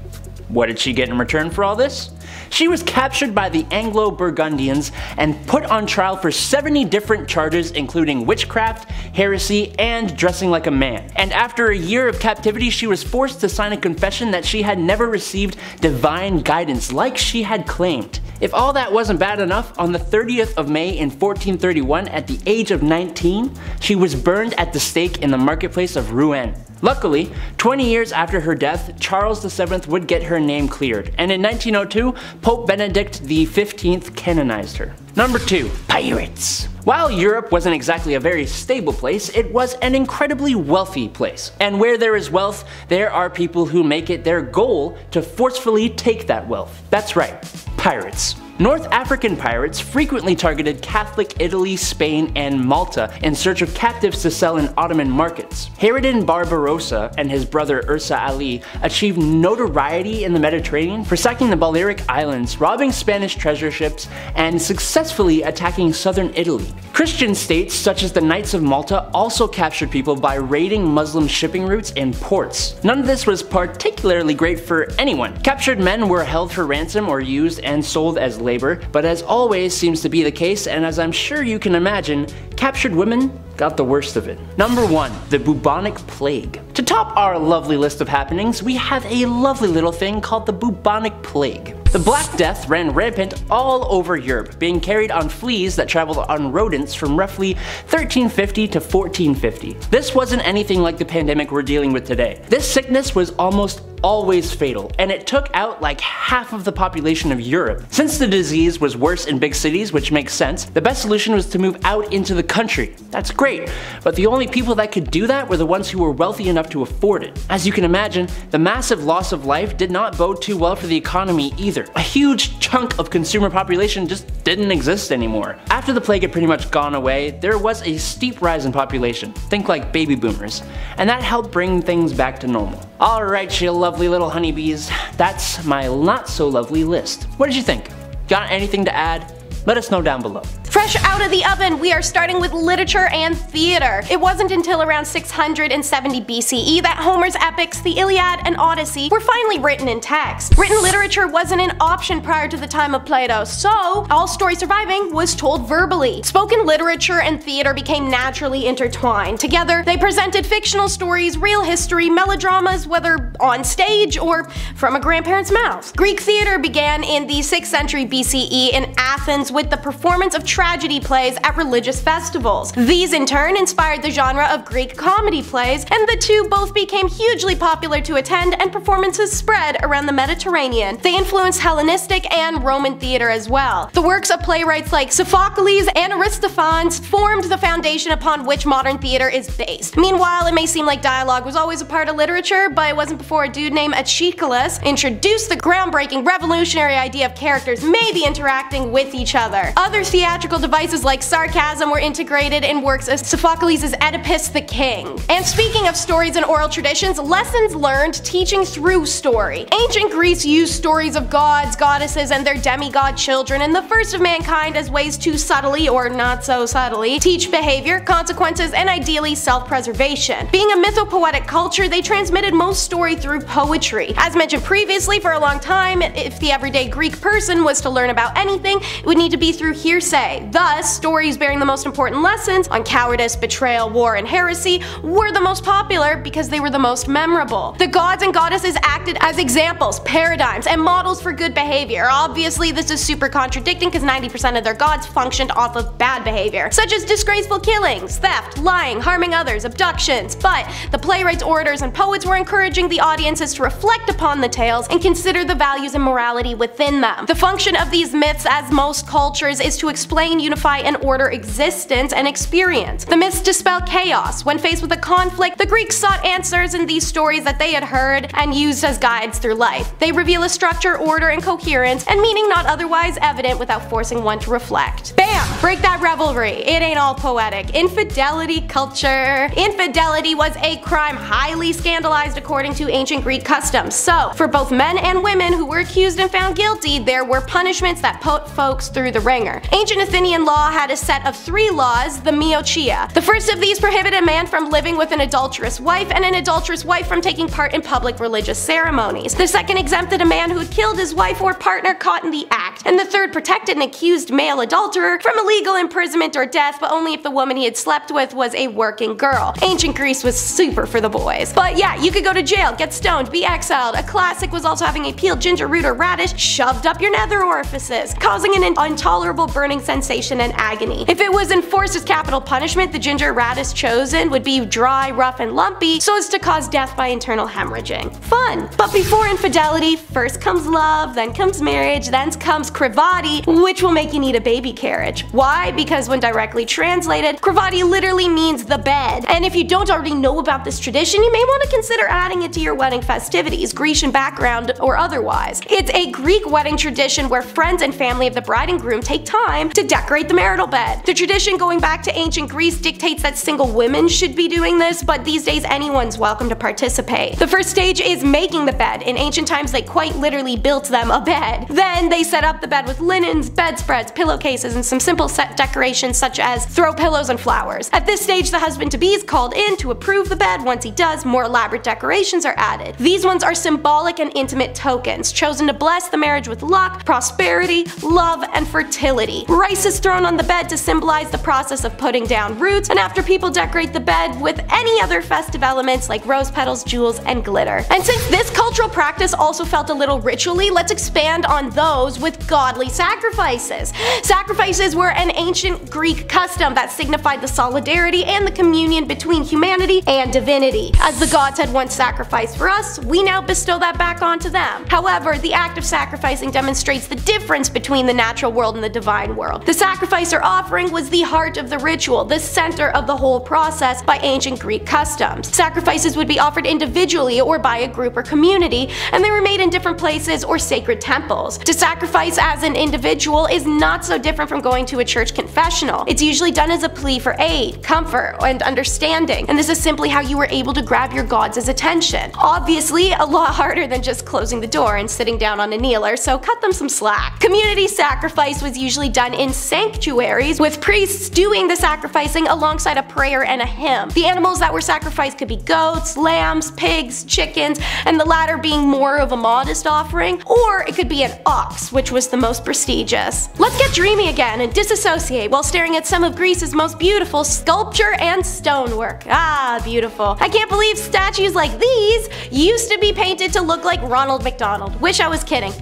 What did she get in return for all this? She was captured by the Anglo-Burgundians and put on trial for 70 different charges, including witchcraft, heresy, and dressing like a man. And after a year of captivity, she was forced to sign a confession that she had never received divine guidance like she had claimed. If all that wasn't bad enough, on the 30th of May in 1431, at the age of 19, she was burned at the stake in the marketplace of Rouen. Luckily, 20 years after her death, Charles VII would get her name cleared, and in 1902, Pope Benedict XV canonized her. Number 2. Pirates. While Europe wasn't exactly a very stable place, it was an incredibly wealthy place. And where there is wealth, there are people who make it their goal to forcefully take that wealth. That's right, pirates. North African pirates frequently targeted Catholic Italy, Spain, and Malta in search of captives to sell in Ottoman markets. Harridan Barbarossa and his brother Ursa Ali achieved notoriety in the Mediterranean for sacking the Balearic Islands, robbing Spanish treasure ships, and successfully attacking southern Italy. Christian states such as the Knights of Malta also captured people by raiding Muslim shipping routes and ports. None of this was particularly great for anyone. Captured men were held for ransom or used and sold as labor, but as always seems to be the case, and as I'm sure you can imagine, captured women got the worst of it. Number 1. The Bubonic Plague. To top our lovely list of happenings, we have a lovely little thing called the Bubonic Plague. The Black Death ran rampant all over Europe, being carried on fleas that traveled on rodents from roughly 1350 to 1450. This wasn't anything like the pandemic we're dealing with today. This sickness was almost always fatal, and it took out like half of the population of Europe. Since the disease was worse in big cities, which makes sense, the best solution was to move out into the country. That's great, but the only people that could do that were the ones who were wealthy enough to afford it. As you can imagine, the massive loss of life did not bode too well for the economy either. A huge chunk of consumer population just didn't exist anymore. After the plague had pretty much gone away, there was a steep rise in population, think like baby boomers, and that helped bring things back to normal. Alright, you lovely little honeybees, that's my not so lovely list. What did you think? Got anything to add? Let us know down below. Fresh out of the oven, we are starting with literature and theater. It wasn't until around 670 BCE that Homer's epics, the Iliad and Odyssey, were finally written in text. Written literature wasn't an option prior to the time of Plato, so all story surviving was told verbally. Spoken literature and theater became naturally intertwined. Together, they presented fictional stories, real history, melodramas, whether on stage or from a grandparent's mouth. Greek theater began in the 6th century BCE in Athens with the performance of tragedy plays at religious festivals. These in turn inspired the genre of Greek comedy plays, and the two both became hugely popular to attend, and performances spread around the Mediterranean. They influenced Hellenistic and Roman theater as well. The works of playwrights like Sophocles and Aristophanes formed the foundation upon which modern theater is based. Meanwhile, it may seem like dialogue was always a part of literature, but it wasn't before a dude named Aeschylus introduced the groundbreaking revolutionary idea of characters maybe interacting with each other. Other theatrical devices like sarcasm were integrated in works of Sophocles' Oedipus the King. And speaking of stories and oral traditions, lessons learned teaching through story. Ancient Greece used stories of gods, goddesses, and their demigod children and the first of mankind as ways to subtly, or not so subtly, teach behavior, consequences, and ideally self-preservation. Being a mythopoetic culture, they transmitted most story through poetry. As mentioned previously, for a long time, if the everyday Greek person was to learn about anything, it would need to be through hearsay. Thus, stories bearing the most important lessons on cowardice, betrayal, war, and heresy were the most popular because they were the most memorable. The gods and goddesses acted as examples, paradigms, and models for good behavior. Obviously, this is super contradicting because 90% of their gods functioned off of bad behavior, such as disgraceful killings, theft, lying, harming others, abductions, but the playwrights, orators, and poets were encouraging the audiences to reflect upon the tales and consider the values and morality within them. The function of these myths, as most cultures, is to explain harmony, unify, and order existence and experience. The myths dispel chaos. When faced with a conflict, the Greeks sought answers in these stories that they had heard and used as guides through life. They reveal a structure, order, and coherence, and meaning not otherwise evident without forcing one to reflect. Bam! Break that revelry. It ain't all poetic. Infidelity culture. Infidelity was a crime highly scandalized according to ancient Greek customs. So, for both men and women who were accused and found guilty, there were punishments that put folks through the ringer. Ancient Athenian law had a set of 3 laws, the Miochia. The first of these prohibited a man from living with an adulterous wife and an adulterous wife from taking part in public religious ceremonies. The second exempted a man who had killed his wife or partner caught in the act. And the third protected an accused male adulterer from illegal imprisonment or death, but only if the woman he had slept with was a working girl. Ancient Greece was super for the boys. But yeah, you could go to jail, get stoned, be exiled. A classic was also having a peeled ginger root or radish shoved up your nether orifices, causing an intolerable burning sensation and agony. If it was enforced as capital punishment, the ginger radish chosen would be dry, rough, and lumpy so as to cause death by internal hemorrhaging. Fun! But before infidelity, first comes love, then comes marriage, then comes krivati, which will make you need a baby carriage. Why? Because when directly translated, krivati literally means the bed. And if you don't already know about this tradition, you may want to consider adding it to your wedding festivities, Grecian background or otherwise. It's a Greek wedding tradition where friends and family of the bride and groom take time to decorate the marital bed. The tradition going back to ancient Greece dictates that single women should be doing this, but these days anyone's welcome to participate. The first stage is making the bed. In ancient times they quite literally built them a bed. Then they set up the bed with linens, bedspreads, pillowcases, and some simple set decorations such as throw pillows and flowers. At this stage the husband-to-be is called in to approve the bed. Once he does, more elaborate decorations are added. These ones are symbolic and intimate tokens, chosen to bless the marriage with luck, prosperity, love, and fertility. Rice is thrown on the bed to symbolize the process of putting down roots, and after people decorate the bed with any other festive elements like rose petals, jewels, and glitter. And since this cultural practice also felt a little ritually, let's expand on those with godly sacrifices. Sacrifices were an ancient Greek custom that signified the solidarity and the communion between humanity and divinity. As the gods had once sacrificed for us, we now bestow that back onto them. However, the act of sacrificing demonstrates the difference between the natural world and the divine world. The sacrifice or offering was the heart of the ritual, the center of the whole process by ancient Greek customs. Sacrifices would be offered individually or by a group or community, and they were made in different places or sacred temples. To sacrifice as an individual is not so different from going to a church confessional. It's usually done as a plea for aid, comfort, and understanding, and this is simply how you were able to grab your gods' attention. Obviously, a lot harder than just closing the door and sitting down on a kneeler, so cut them some slack. Community sacrifice was usually done in sanctuaries, with priests doing the sacrificing alongside a prayer and a hymn. The animals that were sacrificed could be goats, lambs, pigs, chickens, and the latter being more of a modest offering, or it could be an ox, which was the most prestigious. Let's get dreamy again and disassociate while staring at some of Greece's most beautiful sculpture and stonework. Ah, beautiful. I can't believe statues like these used to be painted to look like Ronald McDonald. Wish I was kidding.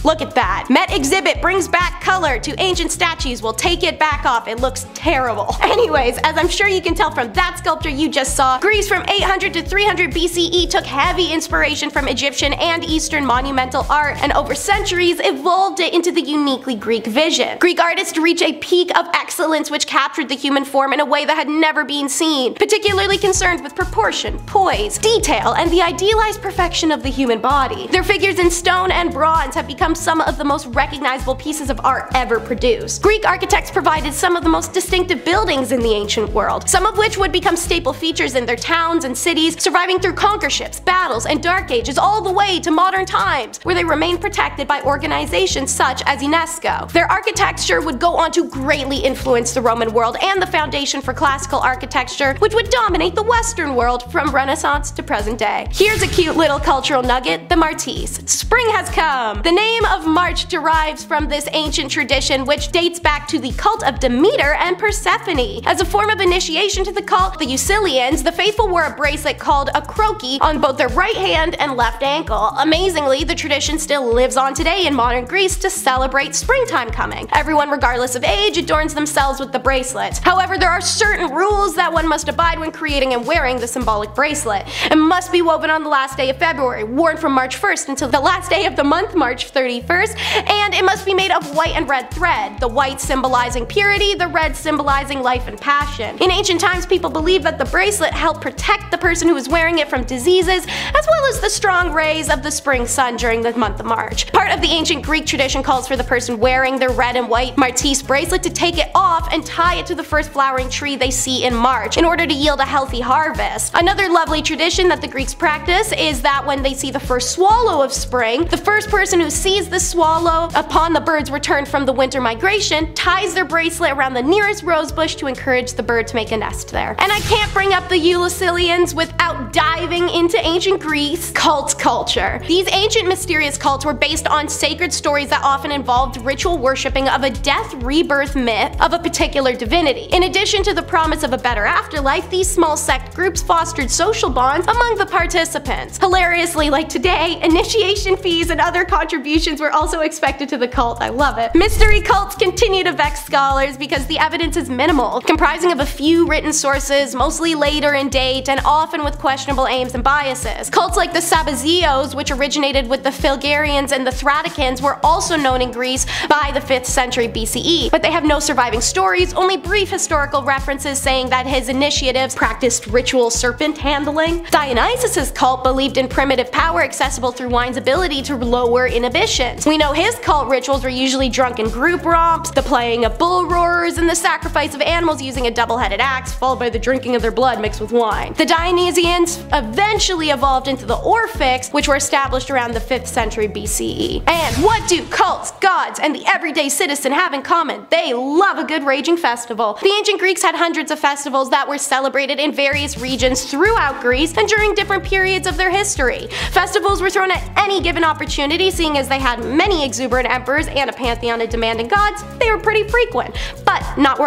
Look at that. Met exhibit brings back color to ancient statues. We'll take it back off. It looks terrible. Anyways, as I'm sure you can tell from that sculpture you just saw, Greece from 800 to 300 BCE took heavy inspiration from Egyptian and Eastern monumental art, and over centuries evolved it into the uniquely Greek vision. Greek artists reached a peak of excellence which captured the human form in a way that had never been seen, particularly concerned with proportion, poise, detail, and the idealized perfection of the human body. Their figures in stone and bronze have become some of the most recognizable pieces of art ever produced. Greek architects provided some of the most distinctive buildings in the ancient world, some of which would become staple features in their towns and cities, surviving through conquerships, battles, and dark ages all the way to modern times, where they remain protected by organizations such as UNESCO. Their architecture would go on to greatly influence the Roman world and the foundation for classical architecture, which would dominate the Western world from Renaissance to present day. Here's a cute little cultural nugget, the Martis. Spring has come! The name of March derives from this ancient tradition which dates back to the cult of Demeter and Persephone. As a form of initiation to the cult, the Usilians, the faithful wore a bracelet called a croki on both their right hand and left ankle. Amazingly, the tradition still lives on today in modern Greece to celebrate springtime coming. Everyone, regardless of age, adorns themselves with the bracelets. However, there are certain rules that one must abide when creating and wearing the symbolic bracelet. It must be woven on the last day of February, worn from March 1st until the last day of the month March 31st. 31st, and it must be made of white and red thread, the white symbolizing purity, the red symbolizing life and passion. In ancient times, people believed that the bracelet helped protect the person who was wearing it from diseases, as well as the strong rays of the spring sun during the month of March. Part of the ancient Greek tradition calls for the person wearing their red and white Martis bracelet to take it off and tie it to the first flowering tree they see in March in order to yield a healthy harvest. Another lovely tradition that the Greeks practice is that when they see the first swallow of spring, the first person who sees the swallow upon the bird's return from the winter migration ties their bracelet around the nearest rose bush to encourage the bird to make a nest there. And I can't bring up the Ulysilians without diving into ancient Greece cult culture. These ancient mysterious cults were based on sacred stories that often involved ritual worshipping of a death rebirth myth of a particular divinity. In addition to the promise of a better afterlife, these small sect groups fostered social bonds among the participants. Hilariously, like today, initiation fees and other contributions were also expected to the cult. I love it. Mystery cults continue to vex scholars because the evidence is minimal, comprising of a few written sources, mostly later in date, and often with questionable aims and biases. Cults like the Sabazios, which originated with the Philgarians and the Thraticans, were also known in Greece by the 5th century BCE, but they have no surviving stories, only brief historical references saying that his initiatives practiced ritual serpent handling. Dionysus's cult believed in primitive power accessible through wine's ability to lower inhibitions. We know his cult rituals were usually drunken group romps, the playing of bull roarers, and the sacrifice of animals using a double-headed axe, followed by the drinking of their blood mixed with wine. The Dionysians eventually evolved into the Orphics, which were established around the 5th century BCE. And what do cults, gods, and the everyday citizen have in common? They love a good raging festival. The ancient Greeks had hundreds of festivals that were celebrated in various regions throughout Greece and during different periods of their history. Festivals were thrown at any given opportunity, seeing as they had many exuberant emperors and a pantheon of demanding gods. They were pretty frequent, but not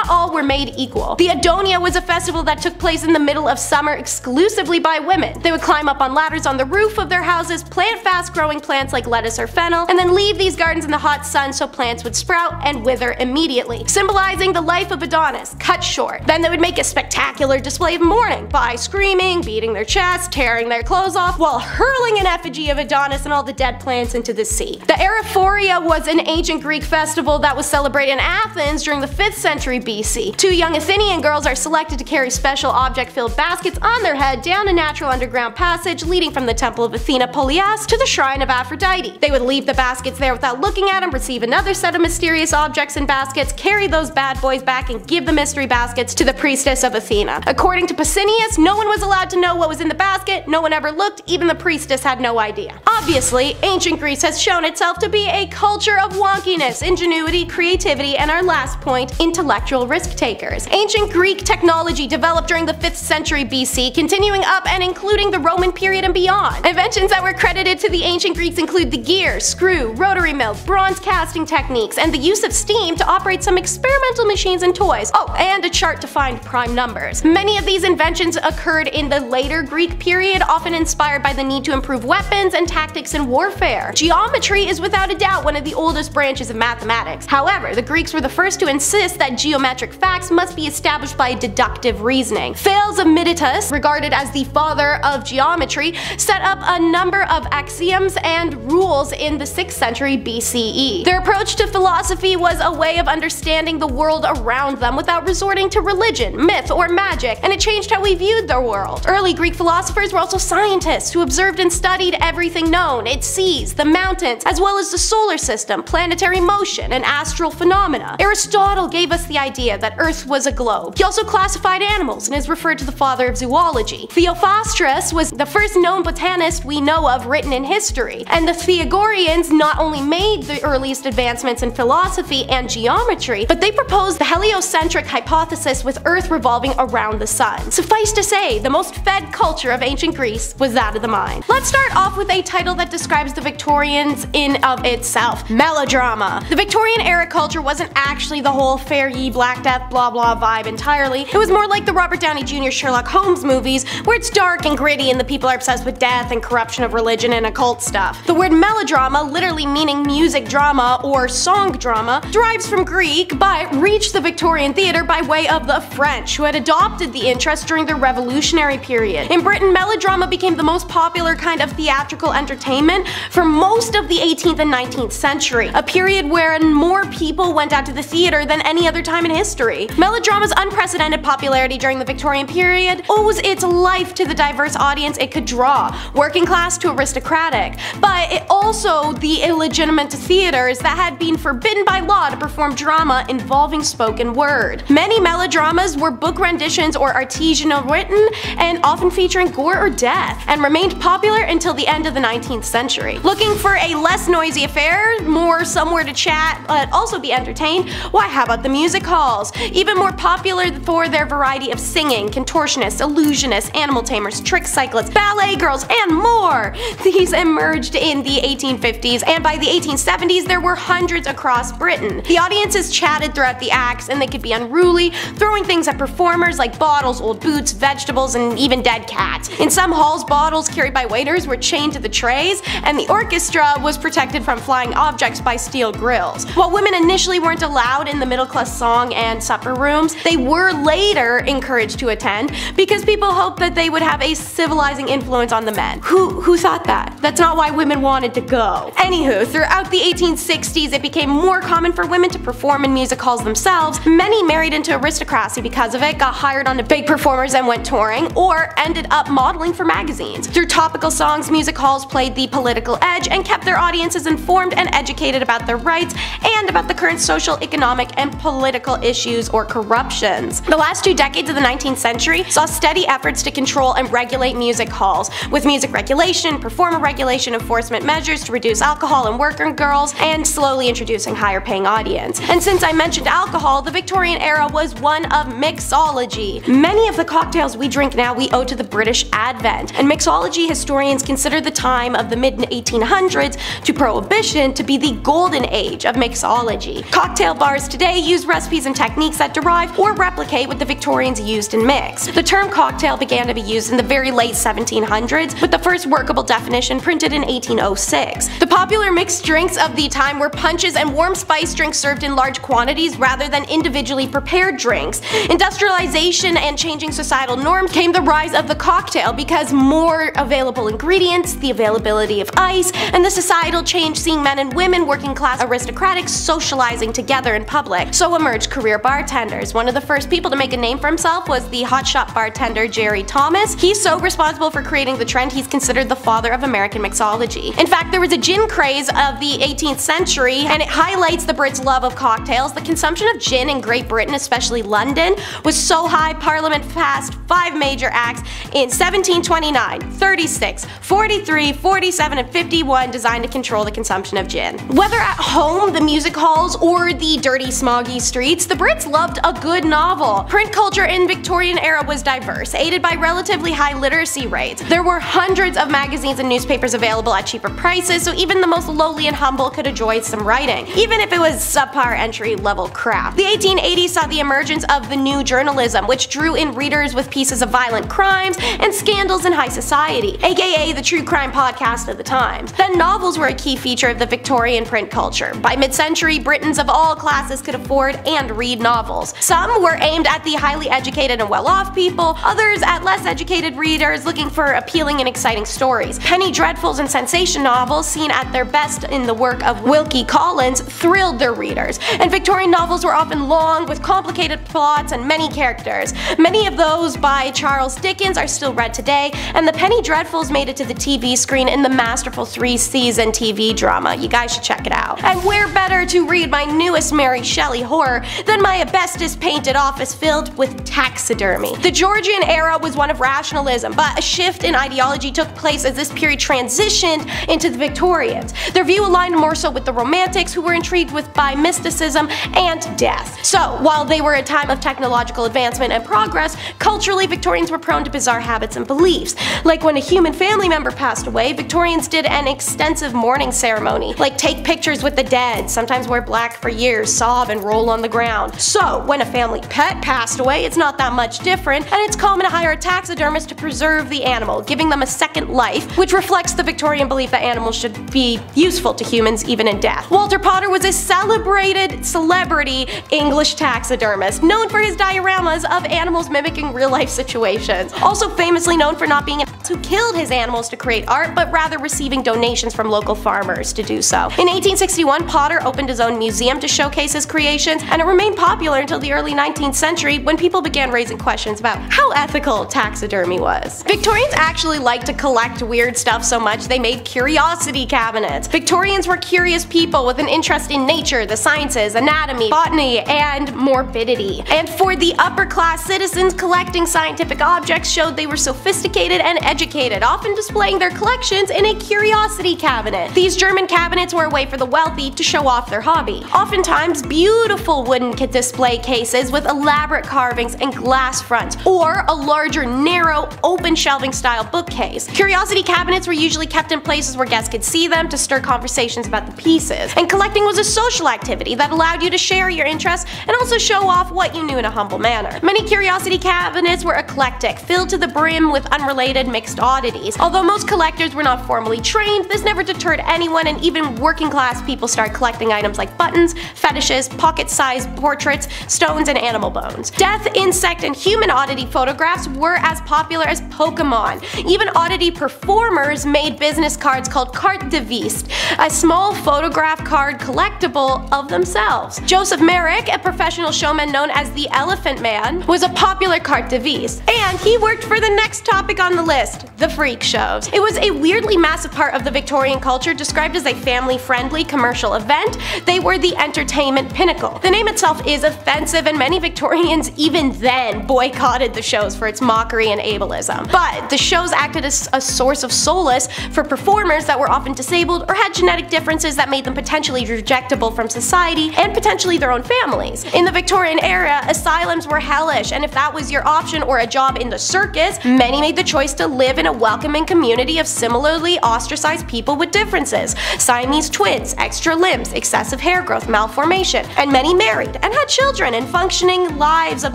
all were made equal. The Adonia was a festival that took place in the middle of summer exclusively by women. They would climb up on ladders on the roof of their houses, plant fast-growing plants like lettuce or fennel, and then leave these gardens in the hot sun so plants would sprout and wither immediately, symbolizing the life of Adonis, cut short. Then they would make a spectacular display of mourning by screaming, beating their chests, tearing their clothes off, while hurling an effigy of Adonis and all the dead plants into the sea. The Erophoria was an ancient Greek festival that was celebrated in Athens during the 5th century BC. Two young Athenian girls are selected to carry special object-filled baskets on their head down a natural underground passage leading from the temple of Athena Polias to the shrine of Aphrodite. They would leave the baskets there without looking at them, receive another set of mysterious objects in baskets, carry those bad boys back, and give the mystery baskets to the priestess of Athena. According to Pausanias, no one was allowed to know what was in the basket, no one ever looked, even the priestess had no idea. Obviously, ancient Greece has shown itself to be a culture of wonkiness, ingenuity, creativity, and our last point, intellectual risk takers. Ancient Greek technology developed during the 5th century BC, continuing up and including the Roman period and beyond. Inventions that were credited to the ancient Greeks include the gear, screw, rotary mill, bronze casting techniques, and the use of steam to operate some experimental machines and toys. Oh, and a chart to find prime numbers. Many of these inventions occurred in the later Greek period, often inspired by the need to improve weapons and tactics in warfare. Geometry is without a doubt one of the oldest branches of mathematics. However, the Greeks were the first to insist that geometric facts must be established by deductive reasoning. Thales of Miletus, regarded as the father of geometry, set up a number of axioms and rules in the 6th century BCE. Their approach to philosophy was a way of understanding the world around them without resorting to religion, myth, or magic, and it changed how we viewed the world. Early Greek philosophers were also scientists who observed and studied everything known, its seas, the mountains, as well as the solar system, planetary motion, and astral phenomena. Aristotle gave us the idea that Earth was a globe. He also classified animals and is referred to the father of zoology. Theophrastus was the first known botanist we know of written in history, and the Pythagoreans not only made the earliest advancements in philosophy and geometry, but they proposed the heliocentric hypothesis with Earth revolving around the sun. Suffice to say, the most fed culture of ancient Greece was that of the mind. Let's start off with a title that describes the Victorians in of itself: melodrama. The Victorian era culture wasn't actually the whole fair ye black death blah blah vibe entirely. It was more like the Robert Downey Jr. Sherlock Holmes movies, where it's dark and gritty and the people are obsessed with death and corruption of religion and occult stuff. The word melodrama, literally meaning music drama or song drama, derives from Greek, but reached the Victorian theatre by way of the French, who had adopted the interest during the Revolutionary period. In Britain, melodrama became the most popular kind of theatrical entertainment for most most of the 18th and 19th century, a period wherein more people went out to the theater than any other time in history. Melodrama's unprecedented popularity during the Victorian period owes its life to the diverse audience it could draw, working class to aristocratic, but it also the illegitimate theaters that had been forbidden by law to perform drama involving spoken word. Many melodramas were book renditions or artisanal written and often featuring gore or death, and remained popular until the end of the 19th century. Looking for a less noisy affair, more somewhere to chat but also be entertained? Why, how about the music halls? Even more popular for their variety of singing, contortionists, illusionists, animal tamers, trick cyclists, ballet girls, and more. These emerged in the 1850s, and by the 1870s there were hundreds across Britain. The audiences chatted throughout the acts, and they could be unruly, throwing things at performers like bottles, old boots, vegetables, and even dead cats. In some halls, bottles carried by waiters were chained to the trays, and the orchestra was protected from flying objects by steel grills. While women initially weren't allowed in the middle-class song and supper rooms, they were later encouraged to attend because people hoped that they would have a civilizing influence on the men. Who thought that? That's not why women wanted to go. Anywho, throughout the 1860s it became more common for women to perform in music halls themselves. Many married into aristocracy because of it, got hired on to big performers and went touring, or ended up modeling for magazines. Through topical songs, music halls played the political edge and kept their audiences informed and educated about their rights and about the current social, economic, and political issues or corruptions. The last 2 decades of the 19th century saw steady efforts to control and regulate music halls, with music regulation, performer regulation, enforcement measures to reduce alcohol and worker girls, and slowly introducing higher paying audience. And since I mentioned alcohol, the Victorian era was one of mixology. Many of the cocktails we drink now we owe to the British Advent, and mixology historians consider the time of the mid-1800s to Prohibition to be the golden age of mixology. Cocktail bars today use recipes and techniques that derive or replicate what the Victorians used in mix. The term cocktail began to be used in the very late 1700s, with the first workable definition printed in 1806. The popular mixed drinks of the time were punches and warm spice drinks served in large quantities rather than individually prepared drinks. Industrialization and changing societal norms came the rise of the cocktail because more available ingredients, the availability of ice, and the societal change seeing men and women, working class aristocrats, socializing together in public. So emerged career bartenders. One of the first people to make a name for himself was the hotshot bartender Jerry Thomas. He's so responsible for creating the trend he's considered the father of American mixology. In fact, there was a gin craze of the 18th century, and it highlights the Brits' love of cocktails. The consumption of gin in Great Britain, especially London, was so high Parliament passed 5 major acts in 1729, 36, 43, 47, and 51 designed to control the consumption of gin. Whether at home, the music halls, or the dirty, smoggy streets, the Brits loved a good novel. Print culture in Victorian era was diverse, aided by relatively high literacy rates. There were hundreds of magazines and newspapers available at cheaper prices, so even the most lowly and humble could enjoy some writing, even if it was subpar entry-level crap. The 1880s saw the emergence of the new journalism, which drew in readers with pieces of violent crimes and scandals in high society, aka the true crime podcast of the times. Then novels were a key feature of the Victorian print culture. By mid-century, Britons of all classes could afford and read novels. Some were aimed at the highly educated and well-off people, others at less educated readers looking for appealing and exciting stories. Penny dreadfuls and sensation novels, seen at their best in the work of Wilkie Collins, thrilled their readers, and Victorian novels were often long, with complicated plots and many characters. Many of those by Charles Dickens are still read today, and the Penny Dreadfuls made it to the TV screen in the masterful 3-season TV drama. You guys should check it out. And where better to read my newest Mary Shelley horror than my asbestos-painted office filled with taxidermy. The Georgian era was one of rationalism, but a shift in ideology took place as this period transitioned into the Victorians. Their view aligned more so with the Romantics, who were intrigued by mysticism and death. So, while they were a time of technological advancement and progress, culturally Victorians were prone to bizarre habits and beliefs. Like when a human family member passed away, Victorians did an extensive mourning ceremony, like take pictures with the dead, sometimes wear black for years, sob and roll on the ground. So when a family pet passed away, it's not that much different, and it's common to hire a taxidermist to preserve the animal, giving them a second life, which reflects the Victorian belief that animals should be useful to humans even in death. Walter Potter was a celebrated celebrity English taxidermist, known for his dioramas of animals mimicking real-life situations. Also famously known for not being an ass who killed his animals to create art, but rather receiving donations from local farmers to do so. In 1861, Potter opened his own museum to showcase his creations, and it remained popular until the early 19th century when people began raising questions about how ethical taxidermy was. Victorians actually liked to collect weird stuff so much they made curiosity cabinets. Victorians were curious people with an interest in nature, the sciences, anatomy, botany, and morbidity. And for the upper class citizens, collecting scientific objects showed they were sophisticated and educated, often displaying their collections in a curiosity cabinet. These German cabinets were a way for the wealthy to show off their hobby. Oftentimes beautiful wooden display cases with elaborate carvings and glass fronts, or a larger, narrow, open shelving style bookcase. Curiosity cabinets were usually kept in places where guests could see them to stir conversations about the pieces. And collecting was a social activity that allowed you to share your interests and also show off what you knew in a humble manner. Many curiosity cabinets were eclectic, filled to the brim with unrelated mixed oddities. Although most collectors were not formally trained, this never deterred anyone, and even working class people started collecting items like buttons, fetishes, pocket-sized portraits, stones, and animal bones. Death, insect, and human oddity photographs were as popular as Pokemon. Even oddity performers made business cards called carte de visite, a small photograph card collectible of themselves. Joseph Merrick, a professional showman known as the Elephant Man, was a popular carte de visite. And he worked for the next topic on the list, the freak shows. It was a weirdly massive part of the Victorian culture, described as a family-friendly commercial event. They were the entertainment pinnacle. The name itself is offensive, and many Victorians even then boycotted the shows for its mockery and ableism. But the shows acted as a source of solace for performers that were often disabled or had genetic differences that made them potentially rejectable from society and potentially their own families. In the Victorian era, asylums were hellish, and if that was your option or a job in the circus, many made the choice to live in a welcoming community of similarly ostracized people with differences. Siamese twins, extra limbs, excessive hair growth, malformation, and many married and had children and functioning lives of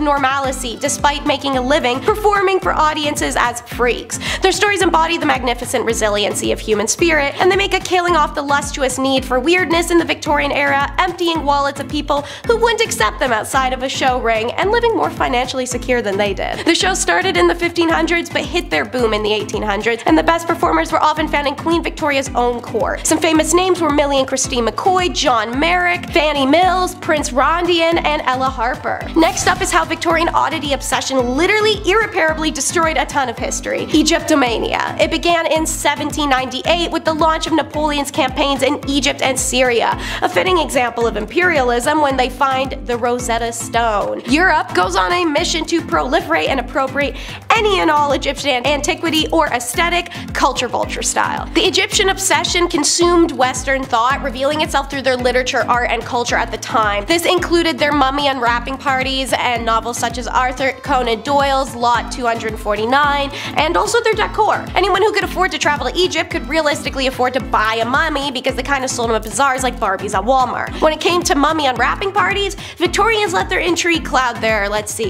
normalcy despite making a living performing for audiences as freaks. Their stories embody the magnificent resiliency of human spirit, and they make a killing off the lustrous need for weirdness in the Victorian era, emptying wallets of people who wouldn't accept them outside of a show ring and living more financially secure than they did. The show started in the 1500s but hit their boom in the 1800s, and the best performers were often found in Queen Victoria's own court. Some famous names were Millie and Christine McCoy, John Merrick, Fanny Mills, Prince Rondian, and Ella Harper. Next up is how Victorian oddity obsession literally irreparably destroyed a ton of history: Egyptomania. It began in 1798 with the launch of Napoleon's campaigns in Egypt and Syria, a fitting example of imperialism when they find the Rosetta Stone. Europe goes on a mission to proliferate and appropriate any and all Egyptian antiquity or aesthetic, culture vulture style. The Egyptian obsession consumed Western thought, revealing itself through their literature, art, and culture at the time. This included their mummy unwrapping parties and novels such as Arthur Conan Doyle's Lot 249, and also their decor. Anyone who could afford to travel to Egypt could realistically afford to buy a mummy because they kind of sold them at bazaars like Barbies at Walmart. When it came to mummy unwrapping parties, Victorians let their intrigue cloud their,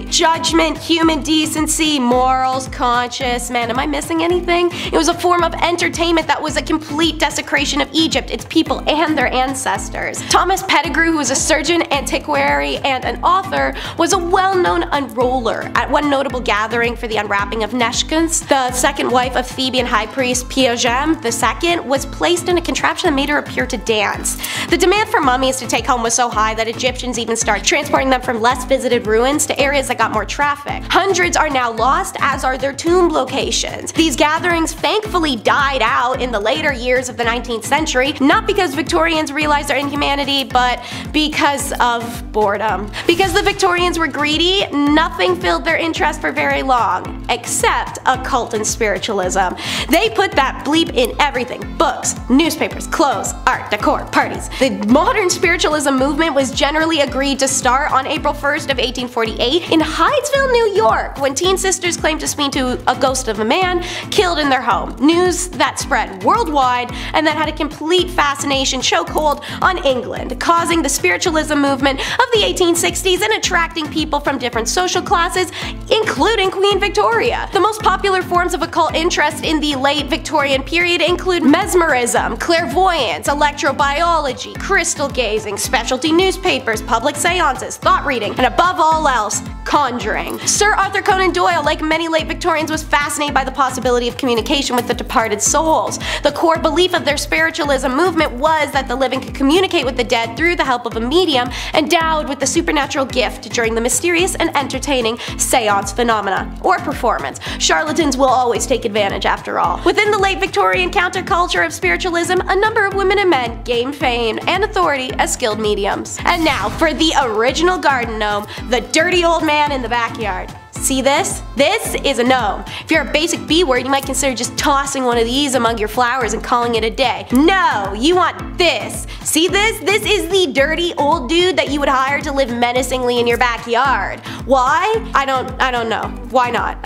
judgment, human decency, morals, conscience. Man, am I missing anything? It was a form of entertainment that was a complete desecration of Egypt, its people, and their ancestors. Thomas Pettigrew, who was a surgeon, antiquary, and an author, was a well-known unroller. At one notable gathering for the unwrapping of Neshkins, the second wife of Theban high priest Piagem II was placed in a contraption that made her appear to dance. The demand for mummies to take home was so high that Egyptians even started transporting them from less visited ruins to areas that got more traffic. Hundreds are now lost, as are their tomb locations. These gatherings thankfully died out in the later years of the 19th century, not because Victorians realized their inhumanity, but because of boredom. Because the Victorians were greedy, nothing filled their interest for very long, except occult and spiritualism. They put that bleep in everything: books, newspapers, clothes, art, decor, parties. The modern spiritualism movement was generally agreed to start on April 1st of 1848 in Hydesville, New York, when teen sisters claimed to speak to a ghost of a man killed in their home. News that spread worldwide and that had a complete fascination chokehold on England. England, causing the spiritualism movement of the 1860s and attracting people from different social classes, including Queen Victoria. The most popular forms of occult interest in the late Victorian period include mesmerism, clairvoyance, electrobiology, crystal gazing, specialty newspapers, public seances, thought reading, and above all else, conjuring. Sir Arthur Conan Doyle, like many late Victorians, was fascinated by the possibility of communication with the departed souls. The core belief of their spiritualism movement was that the living could communicate with the dead through the help of a medium endowed with the supernatural gift during the mysterious and entertaining seance phenomena, or performance. Charlatans will always take advantage after all. Within the late Victorian counterculture of spiritualism, a number of women and men gained fame and authority as skilled mediums. And now for the original garden gnome, the dirty old man in the backyard. See this? This is a gnome. If you're a basic B word, you might consider just tossing one of these among your flowers and calling it a day. No, you want this. See this? This is the dirty old dude that you would hire to live menacingly in your backyard. Why? I don't know. Why not?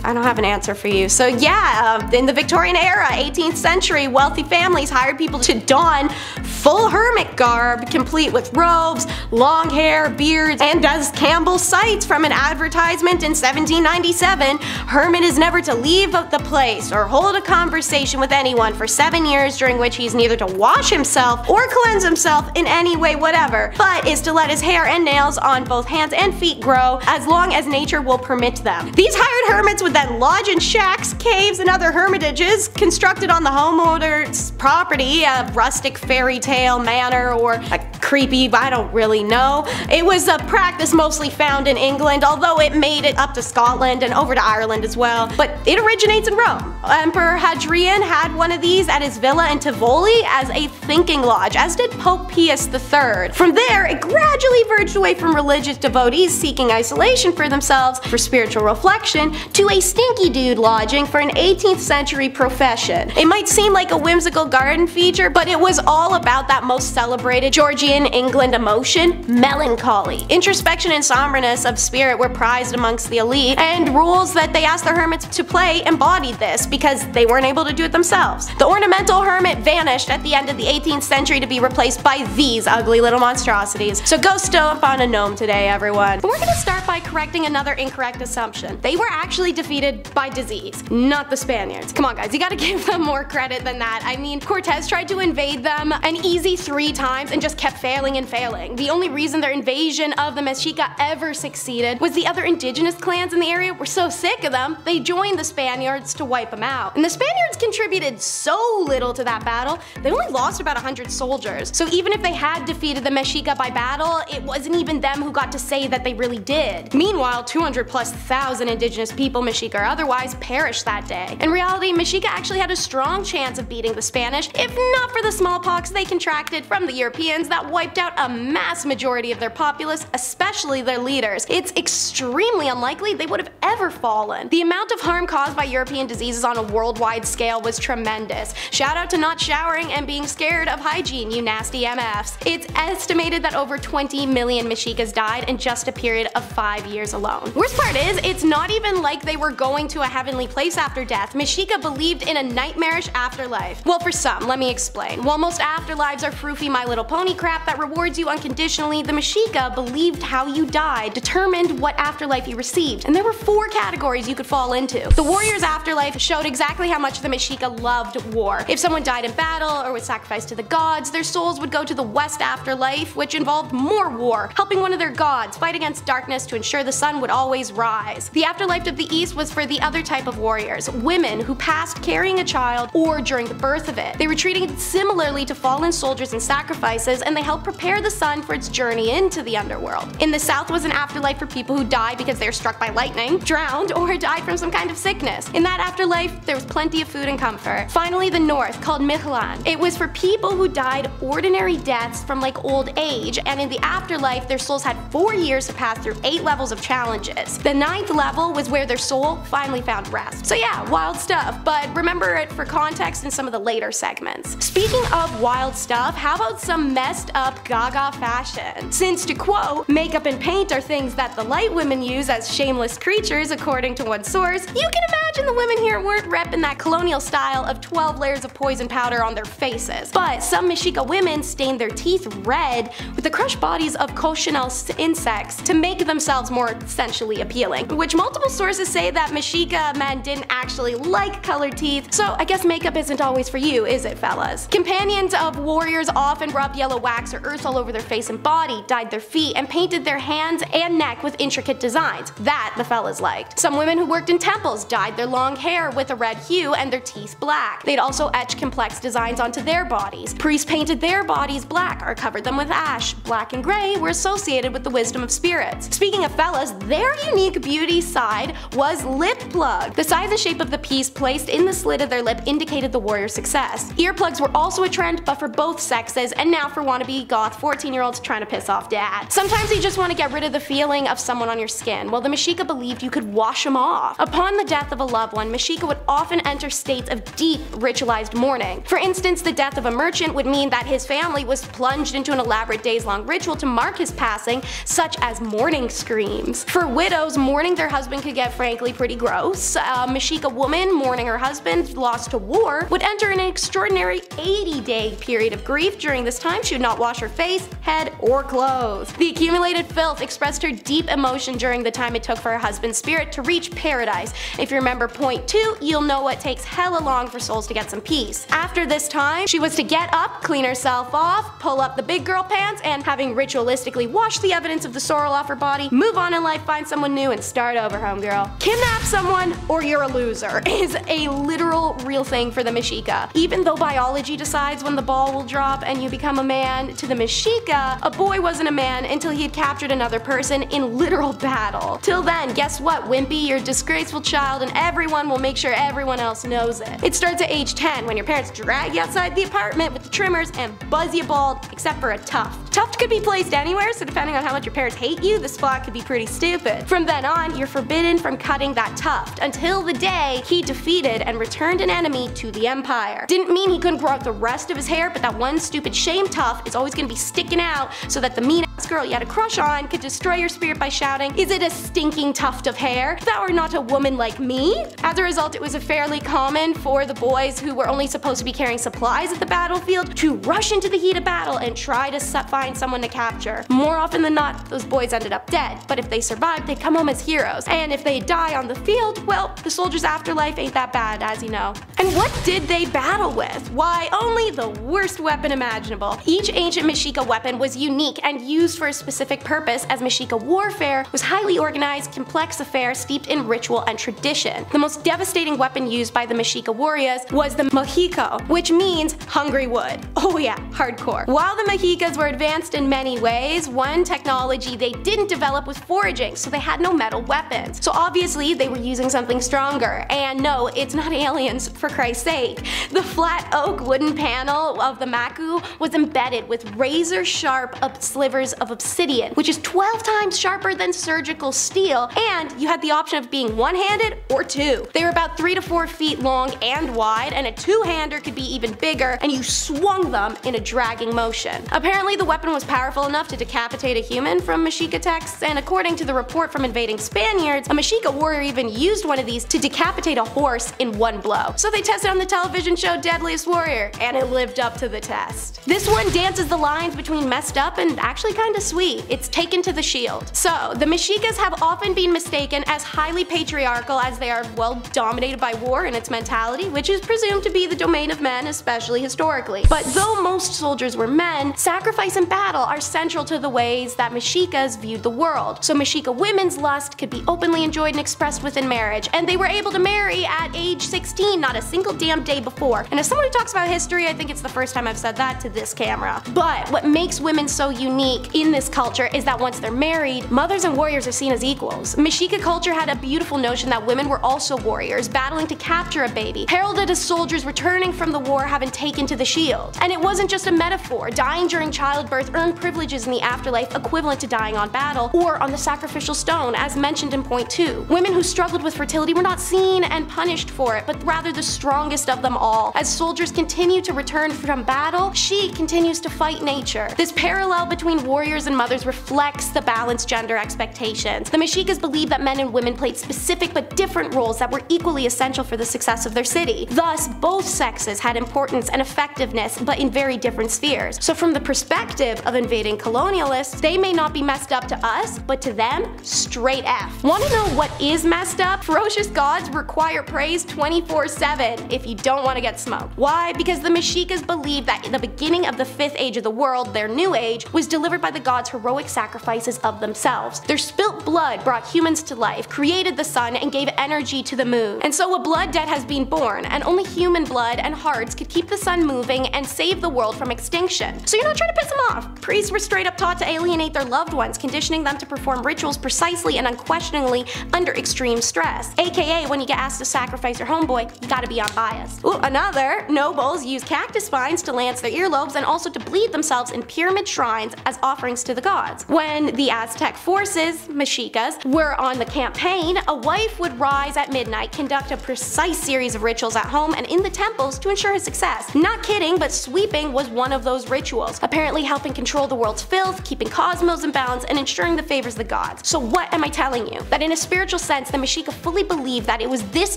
I don't have an answer for you. So yeah, in the Victorian era, 18th century, wealthy families hired people to don full hermit garb, complete with robes, long hair, beards, and as Campbell cites from an advertisement in 1797, hermit is never to leave the place or hold a conversation with anyone for 7 years, during which he's neither to wash himself or cleanse himself in any way whatever, but is to let his hair and nails on both hands and feet grow as long as nature will permit them. These hired hermits would then lodge in shacks, caves, and other hermitages constructed on the homeowner's property, a rustic fairy tale manor or a creepy, I don't really know. It was a practice mostly found in England, although it made it up to Scotland and over to Ireland as well, but it originates in Rome. Emperor Hadrian had one of these at his villa in Tivoli as a thinking lodge, as did Pope Pius III. From there, it gradually verged away from religious devotees seeking isolation for themselves for spiritual reflection to a stinky dude lodging for an 18th century profession. It might seem like a whimsical garden feature, but it was all about that most celebrated Georgian England emotion, melancholy. Introspection and somberness of spirit were prized amongst the elite, and rules that they asked their hermits to play embodied this because they weren't able to do it themselves. The ornamental hermit vanished at the end of the 18th century to be replaced by these ugly little monstrosities. So go stomp on a gnome today, everyone. But we're gonna start by correcting another incorrect assumption. They were actually defeated by disease, not the Spaniards. Come on guys, you gotta give them more credit than that. I mean, Cortez tried to invade them an easy 3 times and just kept failing and failing. The only reason their invasion of the Mexica ever succeeded was the other indigenous clans in the area were so sick of them, they joined the Spaniards to wipe them out. And the Spaniards contributed so little to that battle, they only lost about 100 soldiers. So even if they had defeated the Mexica by battle, it wasn't even them who got to say that they really did. Meanwhile, 200,000+ indigenous people, Mexica or otherwise, perished that day. In reality, Mexica actually had a strong chance of beating the Spanish, if not for the smallpox they contracted from the Europeans that wiped out a mass majority of their populace, especially their leaders. It's extremely unlikely they would have ever fallen. The amount of harm caused by European diseases on a worldwide scale was tremendous. Shout out to not showering and being scared of hygiene, you nasty MFs. It's estimated that over 20 million Mexicas died in just a period of 5 years alone. Worst part is, it's not even like they were going to a heavenly place after death. Mexica believed in a nightmarish afterlife. Well, for some, let me explain. While most afterlives are froofy My Little Pony crap that rewards you unconditionally, the Mexica believed how you died determined what afterlife you received, and there were 4 categories you could fall into. The warrior's afterlife showed exactly how much the Mexica loved war. If someone died in battle or was sacrificed to the gods, their souls would go to the west afterlife, which involved more war, helping one of their gods fight against darkness to ensure the sun would always rise. The afterlife of the east was for the other type of warriors, women who passed carrying a child or during the birth of it. They were treated similarly to fallen soldiers and sacrifices, and they helped prepare the sun for its journey into the underworld. In the south was an afterlife for people who died because they were struck by lightning, drowned, or died from some kind of sickness. In that afterlife, there was plenty of food and comfort. Finally, the north, called Mictlan. It was for people who died ordinary deaths from like old age, and in the afterlife, their souls had 4 years to pass through 8 levels of challenges. The 9th level was where their soul finally found rest. So yeah, wild stuff, but remember it for context in some of the later segments. Speaking of wild stuff, how about some messed up up gaga fashion. Since, to quote, makeup and paint are things that the light women use as shameless creatures according to one source, you can imagine the women here weren't repping that colonial style of 12 layers of poison powder on their faces. But some Mexica women stained their teeth red with the crushed bodies of cochineal insects to make themselves more sensually appealing, which multiple sources say that Mexica men didn't actually like colored teeth, so I guess makeup isn't always for you, is it, fellas? Companions of warriors often rubbed yellow wax or earth all over their face and body, dyed their feet, and painted their hands and neck with intricate designs. That the fellas liked. Some women who worked in temples dyed their long hair with a red hue and their teeth black. They'd also etch complex designs onto their bodies. Priests painted their bodies black or covered them with ash. Black and gray were associated with the wisdom of spirits. Speaking of fellas, their unique beauty side was lip plug. The size and shape of the piece placed in the slit of their lip indicated the warrior's success. Earplugs were also a trend, but for both sexes, and now for wannabe goth 14-year-olds trying to piss off dad. Sometimes you just want to get rid of the feeling of someone on your skin. Well, the Mexica believed you could wash them off. Upon the death of a loved one, Mexica would often enter states of deep ritualized mourning. For instance, the death of a merchant would mean that his family was plunged into an elaborate days-long ritual to mark his passing, such as mourning screams. For widows, mourning their husband could get frankly pretty gross. A Mexica woman mourning her husband lost to war would enter an extraordinary 80-day period of grief. During this time, she would not wash her face, head, or clothes. The accumulated filth expressed her deep emotion during the time it took for her husband's spirit to reach paradise. If you remember point 2, you'll know it takes hella long for souls to get some peace. After this time, she was to get up, clean herself off, pull up the big girl pants, and having ritualistically washed the evidence of the sorrow off her body, move on in life, find someone new, and start over, homegirl. Kidnap someone or you're a loser is a literal real thing for the Mexica. Even though biology decides when the ball will drop and you become a man, to the Mexica, a boy wasn't a man until he had captured another person in literal battle. Till then, guess what, wimpy? You're a disgraceful child and everyone will make sure everyone else knows it. It starts at age 10 when your parents drag you outside the apartment with the trimmers and buzz you bald, except for a tuft. Tuft could be placed anywhere, so depending on how much your parents hate you, the spot could be pretty stupid. From then on, you're forbidden from cutting that tuft until the day he defeated and returned an enemy to the empire. Didn't mean he couldn't grow out the rest of his hair, but that one stupid shame tuft is always gonna be sticking out so that the mean ass girl you had a crush on could destroy your spirit by shouting, "Is it a stinking tuft of hair? Thou art not a woman like me?" As a result, it was fairly common for the boys who were only supposed to be carrying supplies at the battlefield to rush into the heat of battle and try to find someone to capture. More often than not, those boys ended up dead, but if they survived, they'd come home as heroes. And if they die on the field, well, the soldier's afterlife ain't that bad, as you know. And what did they battle with? Why, only the worst weapon imaginable. Each ancient Mexica weapon was unique and used for a specific purpose, as Mexica warfare was highly organized, complex affair steeped in ritual and tradition. The most devastating weapon used by the Mexica warriors was the Mexico, which means hungry wood. Oh yeah, hardcore. While the Mexicas were advanced in many ways, one technology they didn't develop was foraging, so they had no metal weapons. So obviously they were using something stronger. And no, it's not aliens, for Christ's sake. The flat oak wooden panel of the Macu was embedded with razor sharp slivers of obsidian, which is 12 times sharper than surgical steel, and you had the option of being one-handed or two. They were about 3 to 4 feet long and wide, and a two-hander could be even bigger, and you swung them in a dragging motion. Apparently the weapon was powerful enough to decapitate a human from Mexica texts, and according to the report from invading Spaniards, a Mexica warrior even used one of these to decapitate a horse in one blow. So they tested on the television show Deadliest Warrior, and it lived up to the test. This one dances the lines between messed up and actually kinda sweet. It's taken to the shield. So, the Mexicas have often been mistaken as highly patriarchal, as they are, well, dominated by war and its mentality, which is presumed to be the domain of men, especially historically. But though most soldiers were men, sacrifice and battle are central to the ways that Mexicas viewed the world. So Mexica women's lust could be openly enjoyed and expressed within marriage, and they were able to marry at age 16, not a single damn day before. And as someone who talks about history, I think it's the first time I've said that to this camera. But what makes women so unique in this culture is that once they're married, mothers and warriors are seen as equals. Mexica culture had a beautiful notion that women were also warriors, battling to capture a baby, heralded as soldiers returning from the war having taken to the shield. And it wasn't just a metaphor. Dying during childbirth earned privileges in the afterlife equivalent to dying on battle or on the sacrificial stone, as mentioned in point 2. Women who struggled with fertility were not seen and punished for it, but rather the strongest of them all. As soldiers continue to return from battle, she continues to fight white nature. This parallel between warriors and mothers reflects the balanced gender expectations. The Mexicas believed that men and women played specific but different roles that were equally essential for the success of their city. Thus, both sexes had importance and effectiveness, but in very different spheres. So from the perspective of invading colonialists, they may not be messed up to us, but to them, straight F. Wanna know what is messed up? Ferocious gods require praise 24/7 if you don't want to get smoked. Why? Because the Mexicas believed that in the beginning of the 5th age of the world, their new age, was delivered by the gods' heroic sacrifices of themselves. Their spilt blood brought humans to life, created the sun, and gave energy to the moon. And so a blood debt has been born, and only human blood and hearts could keep the sun moving and save the world from extinction. So you're not trying to piss them off. Priests were straight up taught to alienate their loved ones, conditioning them to perform rituals precisely and unquestioningly under extreme stress. AKA, when you get asked to sacrifice your homeboy, you gotta be unbiased. Ooh, another, nobles used cactus spines to lance their earlobes and also to bleed themselves in pyramid shrines as offerings to the gods. When the Aztec forces, Mexicas, were on the campaign, a wife would rise at midnight, conduct a precise series of rituals at home and in the temples to ensure his success. Not kidding, but sweeping was one of those rituals, apparently helping control the world's filth, keeping cosmos in balance, and ensuring the favors of the gods. So what am I telling you? That in a spiritual sense, the Mexica fully believed that it was this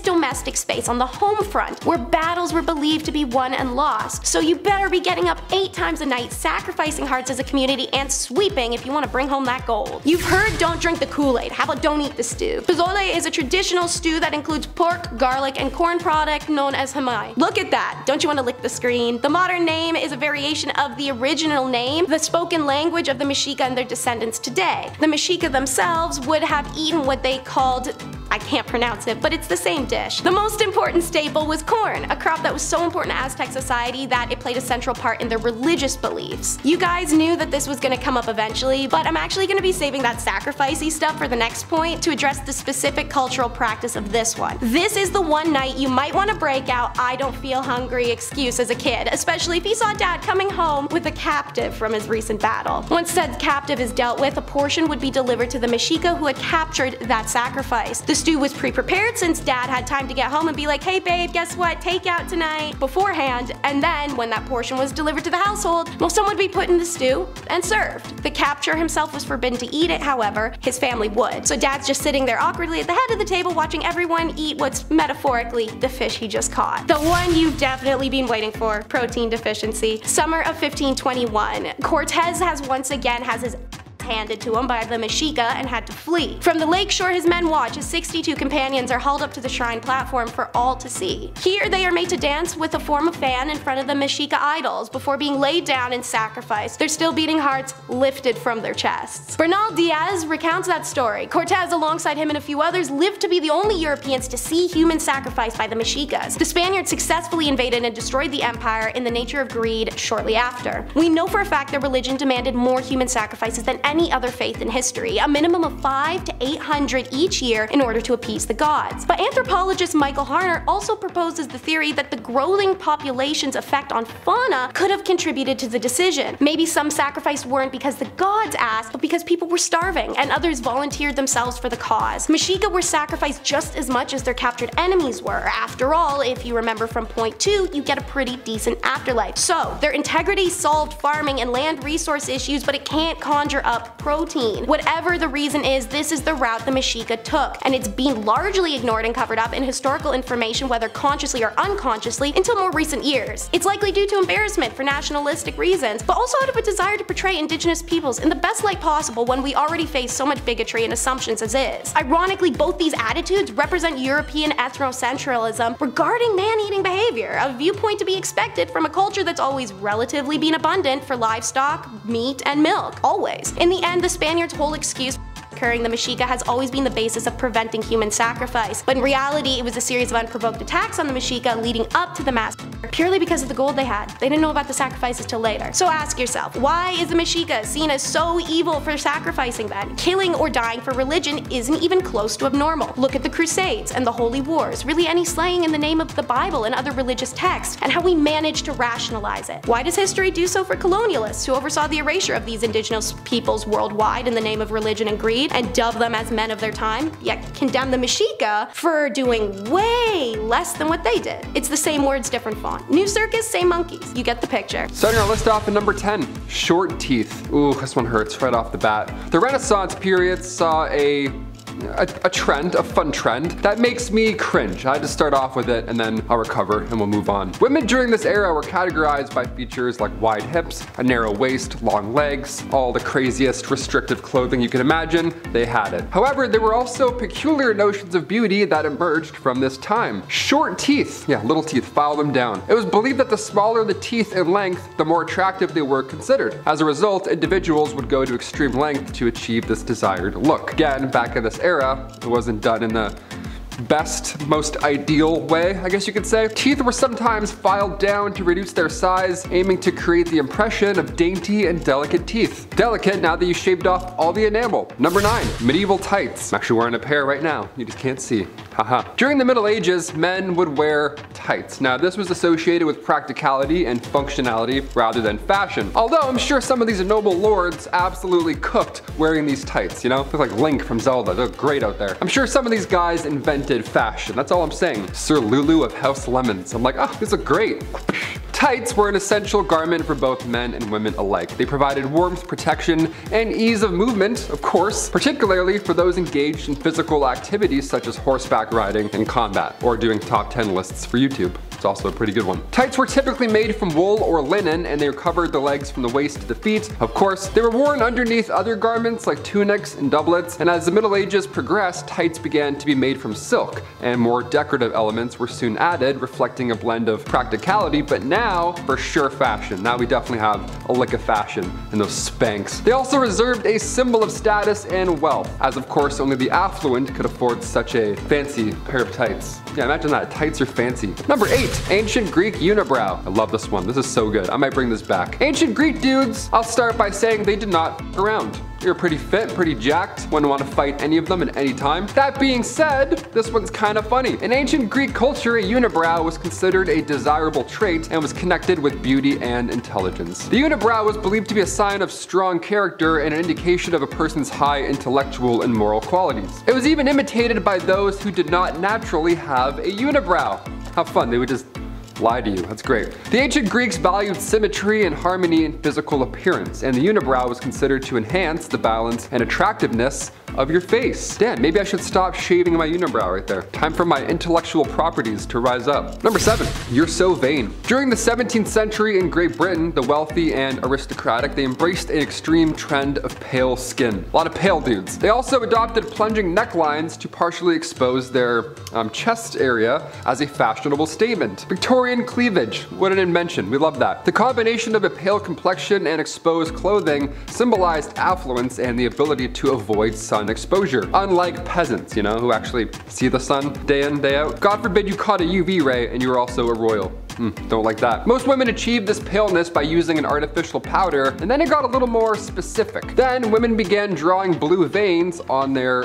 domestic space on the home front where battles were believed to be won and lost. So you better be getting up 8 times a night, sacrificing hearts as a community, and sweeping if you want to bring home that gold. You've heard don't drink the Kool-Aid, how about don't eat the stew? Pozole is a traditional stew that includes pork, garlic, and corn product known as hamay. Look at that, don't you want to lick the screen? The modern name is a variation of the original name, the spoken language of the Mexica and their descendants today. The Mexica themselves would have eaten what they called, I can't pronounce it, but it's the same dish. The most important staple was corn, a crop that was so important to Aztec society that it played a central part in their religious beliefs. You guys knew that this was gonna come up eventually, but I'm actually gonna be saving that sacrificey stuff for the next point to address the specific cultural practice of this one. This is the one night you might want to break out "I don't feel hungry" excuse as a kid, especially if you saw dad coming home with a captive from his recent battle. Once said captive is dealt with, a portion would be delivered to the Mexica who had captured that sacrifice. The stew was pre-prepared since dad had time to get home and be like, "Hey babe, guess what? Takeout tonight," beforehand, and then when that portion was delivered to the household, well, someone would be put in the stew and served. The capturer himself was forbidden to eat it, however, his family would. So dad's just sitting there awkwardly at the head of the table watching everyone eat what's metaphorically the fish he just caught. The one you've definitely been waiting for, protein deficiency. Summer of 1521. Cortez has once again his handed to him by the Mexica and had to flee. From the lakeshore his men watch as 62 companions are hauled up to the shrine platform for all to see. Here they are made to dance with a form of fan in front of the Mexica idols before being laid down and sacrificed, their still beating hearts lifted from their chests. Bernal Diaz recounts that story. Cortez alongside him and a few others lived to be the only Europeans to see human sacrifice by the Mexicas. The Spaniards successfully invaded and destroyed the empire in the nature of greed shortly after. We know for a fact their religion demanded more human sacrifices than any other faith in history, a minimum of 500 to 800 each year in order to appease the gods. But anthropologist Michael Harner also proposes the theory that the growing population's effect on fauna could have contributed to the decision. Maybe some sacrificed weren't because the gods asked, but because people were starving, and others volunteered themselves for the cause. Mexica were sacrificed just as much as their captured enemies were. After all, if you remember from point 2, you get a pretty decent afterlife. So, their integrity solved farming and land resource issues, but it can't conjure up protein. Whatever the reason is, this is the route the Mexica took, and it's been largely ignored and covered up in historical information, whether consciously or unconsciously, until more recent years. It's likely due to embarrassment for nationalistic reasons, but also out of a desire to portray indigenous peoples in the best light possible when we already face so much bigotry and assumptions as is. Ironically, both these attitudes represent European ethnocentralism regarding man-eating behavior, a viewpoint to be expected from a culture that's always relatively been abundant for livestock, meat, and milk, always. In the end, the Spaniards' whole excuse occurring the Mexica has always been the basis of preventing human sacrifice, but in reality it was a series of unprovoked attacks on the Mexica leading up to the massacre, purely because of the gold they had. They didn't know about the sacrifices till later. So ask yourself, why is the Mexica seen as so evil for sacrificing then? Killing or dying for religion isn't even close to abnormal. Look at the Crusades and the Holy Wars, really any slaying in the name of the Bible and other religious texts, and how we managed to rationalize it. Why does history do so for colonialists who oversaw the erasure of these indigenous peoples worldwide in the name of religion and greed? breed and dub them as men of their time, yet condemn the Mexica for doing way less than what they did. It's the same words, different font. New circus, same monkeys. You get the picture. Starting our list off at number 10, short teeth. Ooh, this one hurts right off the bat. The Renaissance period saw a fun trend that makes me cringe. I had to start off with it and then I'll recover and we'll move on. Women during this era were categorized by features like wide hips, a narrow waist, long legs, all the craziest restrictive clothing you can imagine, they had it. However, there were also peculiar notions of beauty that emerged from this time. Short teeth, yeah, little teeth, file them down. It was believed that the smaller the teeth in length, the more attractive they were considered. As a result, individuals would go to extreme length to achieve this desired look. Again, back in this era, it wasn't done in the best, most ideal way, I guess you could say. Teeth were sometimes filed down to reduce their size, aiming to create the impression of dainty and delicate teeth. Delicate now that you shaved off all the enamel. Number 9, medieval tights. I'm actually wearing a pair right now. You just can't see. Haha. During the Middle Ages, men would wear tights. Now, this was associated with practicality and functionality rather than fashion. Although I'm sure some of these noble lords absolutely cooked wearing these tights, you know? Look like Link from Zelda. They look great out there. I'm sure some of these guys invented fashion. That's all I'm saying. Sir Lulu of House Lemons. I'm like, oh, these look great. Tights were an essential garment for both men and women alike. They provided warmth, protection, and ease of movement, of course, particularly for those engaged in physical activities such as horseback riding and combat, or doing top 10 lists for YouTube. It's also a pretty good one. Tights were typically made from wool or linen, and they covered the legs from the waist to the feet. Of course, they were worn underneath other garments like tunics and doublets, and as the Middle Ages progressed, tights began to be made from silk, and more decorative elements were soon added, reflecting a blend of practicality, but now for sure fashion. Now we definitely have a lick of fashion in those Spanx. They also reserved a symbol of status and wealth, as of course only the affluent could afford such a fancy pair of tights. Yeah, imagine that, tights are fancy. Number 8, ancient Greek unibrow. I love this one, this is so good. I might bring this back. Ancient Greek dudes, I'll start by saying they did not f around. You're pretty fit, pretty jacked, wouldn't want to fight any of them at any time. That being said, this one's kind of funny. In ancient Greek culture, a unibrow was considered a desirable trait and was connected with beauty and intelligence. The unibrow was believed to be a sign of strong character and an indication of a person's high intellectual and moral qualities. It was even imitated by those who did not naturally have a unibrow. How fun, they would just lie to you. That's great. The ancient Greeks valued symmetry and harmony in physical appearance, and the unibrow was considered to enhance the balance and attractiveness of your face. Damn, maybe I should stop shaving my unibrow right there. Time for my intellectual properties to rise up. Number 7, you're so vain. During the 17th century in Great Britain, the wealthy and aristocratic, they embraced an extreme trend of pale skin. A lot of pale dudes. They also adopted plunging necklines to partially expose their chest area as a fashionable statement. Victorian cleavage, what an invention, we love that. The combination of a pale complexion and exposed clothing symbolized affluence and the ability to avoid sun exposure, unlike peasants, you know, who actually see the sun day in, day out. God forbid you caught a UV ray and you were also a royal. Don't like that. Most women achieved this paleness by using an artificial powder, and then it got a little more specific. Then women began drawing blue veins on their,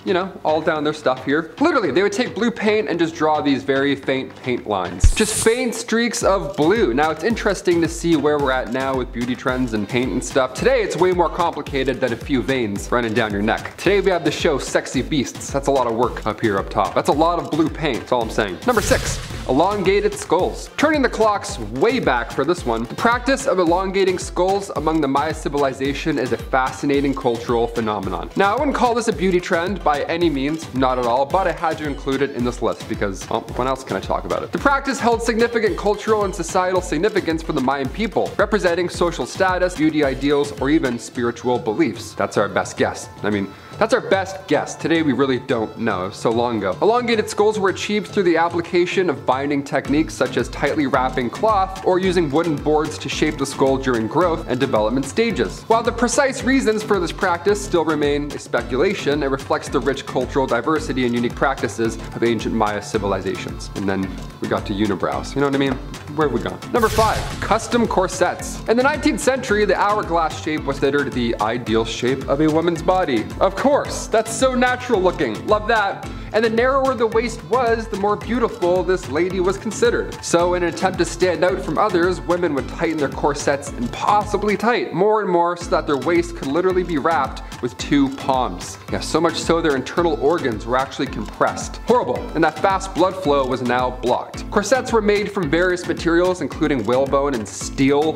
you know, all down their stuff here. Literally, they would take blue paint and just draw these very faint paint lines. Just faint streaks of blue. Now it's interesting to see where we're at now with beauty trends and paint and stuff. Today it's way more complicated than a few veins running down your neck. Today we have the show Sexy Beasts. That's a lot of work up here up top. That's a lot of blue paint, that's all I'm saying. Number 6, elongated skulls. Turning the clocks way back for this one, the practice of elongating skulls among the Maya civilization is a fascinating cultural phenomenon. Now I wouldn't call this a beauty trend by any means, not at all, but I had to include it in this list because, well, when else can I talk about it? The practice held significant cultural and societal significance for the Mayan people, representing social status, beauty ideals, or even spiritual beliefs. That's our best guess. I mean, that's our best guess. Today we really don't know, so long ago. Elongated skulls were achieved through the application of binding techniques such as tightly wrapping cloth or using wooden boards to shape the skull during growth and development stages. While the precise reasons for this practice still remain a speculation, it reflects the rich cultural diversity and unique practices of ancient Maya civilizations. And then we got to unibrows, you know what I mean? Where have we gone? Number 5, custom corsets. In the 19th century, the hourglass shape was considered the ideal shape of a woman's body. Of course, that's so natural looking. Love that. and the narrower the waist was, the more beautiful this lady was considered. So in an attempt to stand out from others, women would tighten their corsets impossibly tight, more and more, so that their waist could literally be wrapped with 2 palms. Yeah, so much so their internal organs were actually compressed. Horrible, and that fast blood flow was now blocked. Corsets were made from various materials, including whalebone and steel,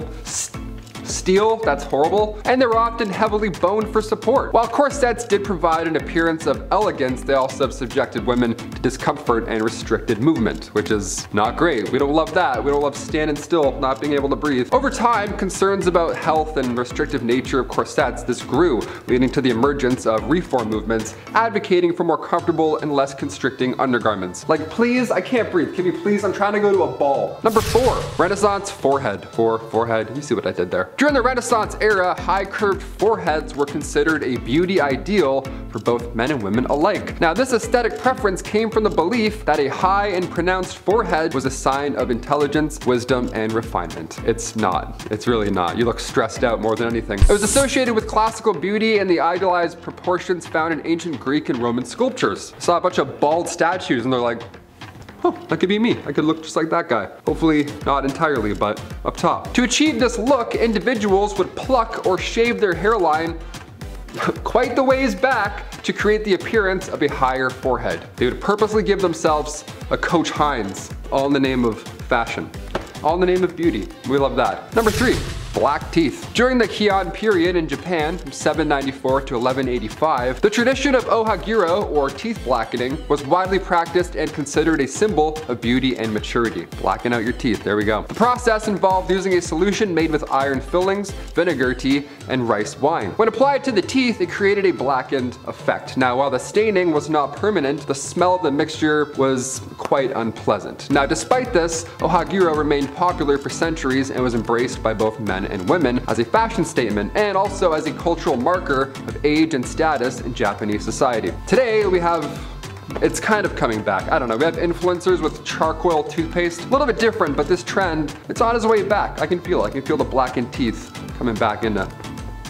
that's horrible, and they were often heavily boned for support. While corsets did provide an appearance of elegance, they also subjected women to discomfort and restricted movement, which is not great. We don't love that. We don't love standing still, not being able to breathe. Over time, concerns about health and restrictive nature of corsets, this grew, leading to the emergence of reform movements advocating for more comfortable and less constricting undergarments. Like, please, I can't breathe. Can you please? I'm trying to go to a ball. Number 4, Renaissance forehead. Forehead. You see what I did there. During the Renaissance era, high curved foreheads were considered a beauty ideal for both men and women alike. Now, this aesthetic preference came from the belief that a high and pronounced forehead was a sign of intelligence, wisdom, and refinement. It's not. It's really not. You look stressed out more than anything. It was associated with classical beauty and the idealized proportions found in ancient Greek and Roman sculptures. I saw a bunch of bald statues and they're like, oh, that could be me. I could look just like that guy. Hopefully not entirely, but up top. To achieve this look, individuals would pluck or shave their hairline quite the ways back to create the appearance of a higher forehead. They would purposely give themselves a Coach Hines, all in the name of fashion. All in the name of beauty. We love that. Number 3. Black teeth. During the Heian period in Japan from 794 to 1185, the tradition of ohaguro, or teeth blackening, was widely practiced and considered a symbol of beauty and maturity. Blacken out your teeth, there we go. The process involved using a solution made with iron fillings, vinegar tea, and rice wine. When applied to the teeth, it created a blackened effect. Now, while the staining was not permanent, the smell of the mixture was quite unpleasant. Now, despite this, ohaguro remained popular for centuries and was embraced by both men and women as a fashion statement and also as a cultural marker of age and status in Japanese society. Today we have, it's kind of coming back. I don't know, we have influencers with charcoal toothpaste. A little bit different, but this trend, it's on its way back. I can feel it. I can feel the blackened teeth coming back into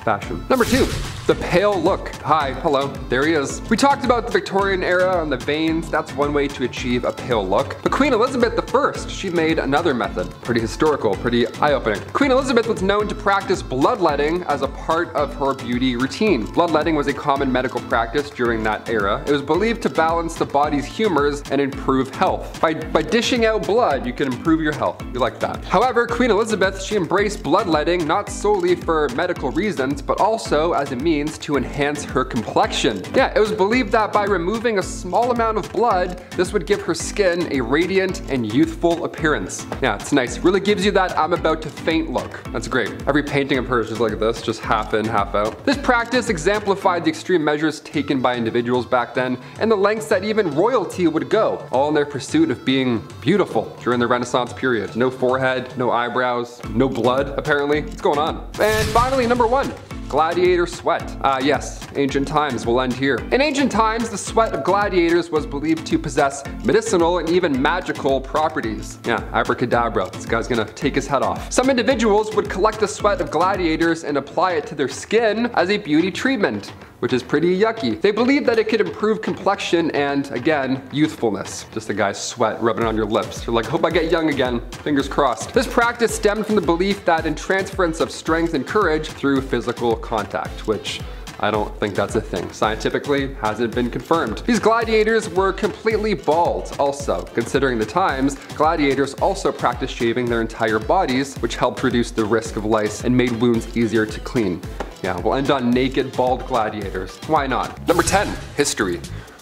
fashion. Number 2. The pale look. Hi, hello, there he is. We talked about the Victorian era and the veins. That's one way to achieve a pale look. But Queen Elizabeth I, she made another method. Pretty historical, pretty eye-opening. Queen Elizabeth was known to practice bloodletting as a part of her beauty routine. Bloodletting was a common medical practice during that era. It was believed to balance the body's humors and improve health. By dishing out blood, you can improve your health. You like that. However, Queen Elizabeth, she embraced bloodletting not solely for medical reasons, but also as a means to enhance her complexion. Yeah, it was believed that by removing a small amount of blood, this would give her skin a radiant and youthful appearance. Yeah, it's nice. It really gives you that I'm about to faint look. That's great. Every painting of her is just like this, just half in, half out. This practice exemplified the extreme measures taken by individuals back then and the lengths that even royalty would go, all in their pursuit of being beautiful during the Renaissance period. No forehead, no eyebrows, no blood, apparently. What's going on? And finally, number 1. Gladiator sweat. Yes, ancient times will end here. In ancient times, the sweat of gladiators was believed to possess medicinal and even magical properties. Yeah, abracadabra, this guy's gonna take his head off. Some individuals would collect the sweat of gladiators and apply it to their skin as a beauty treatment, which is pretty yucky. They believed that it could improve complexion and, again, youthfulness. Just a guy's sweat rubbing on your lips. You're like, hope I get young again. Fingers crossed. This practice stemmed from the belief that in transference of strength and courage through physical contact, which I don't think that's a thing. Scientifically, hasn't been confirmed. These gladiators were completely bald also. Considering the times, gladiators also practiced shaving their entire bodies, which helped reduce the risk of lice and made wounds easier to clean. Yeah, we'll end on naked, bald gladiators. Why not? Number 10, history.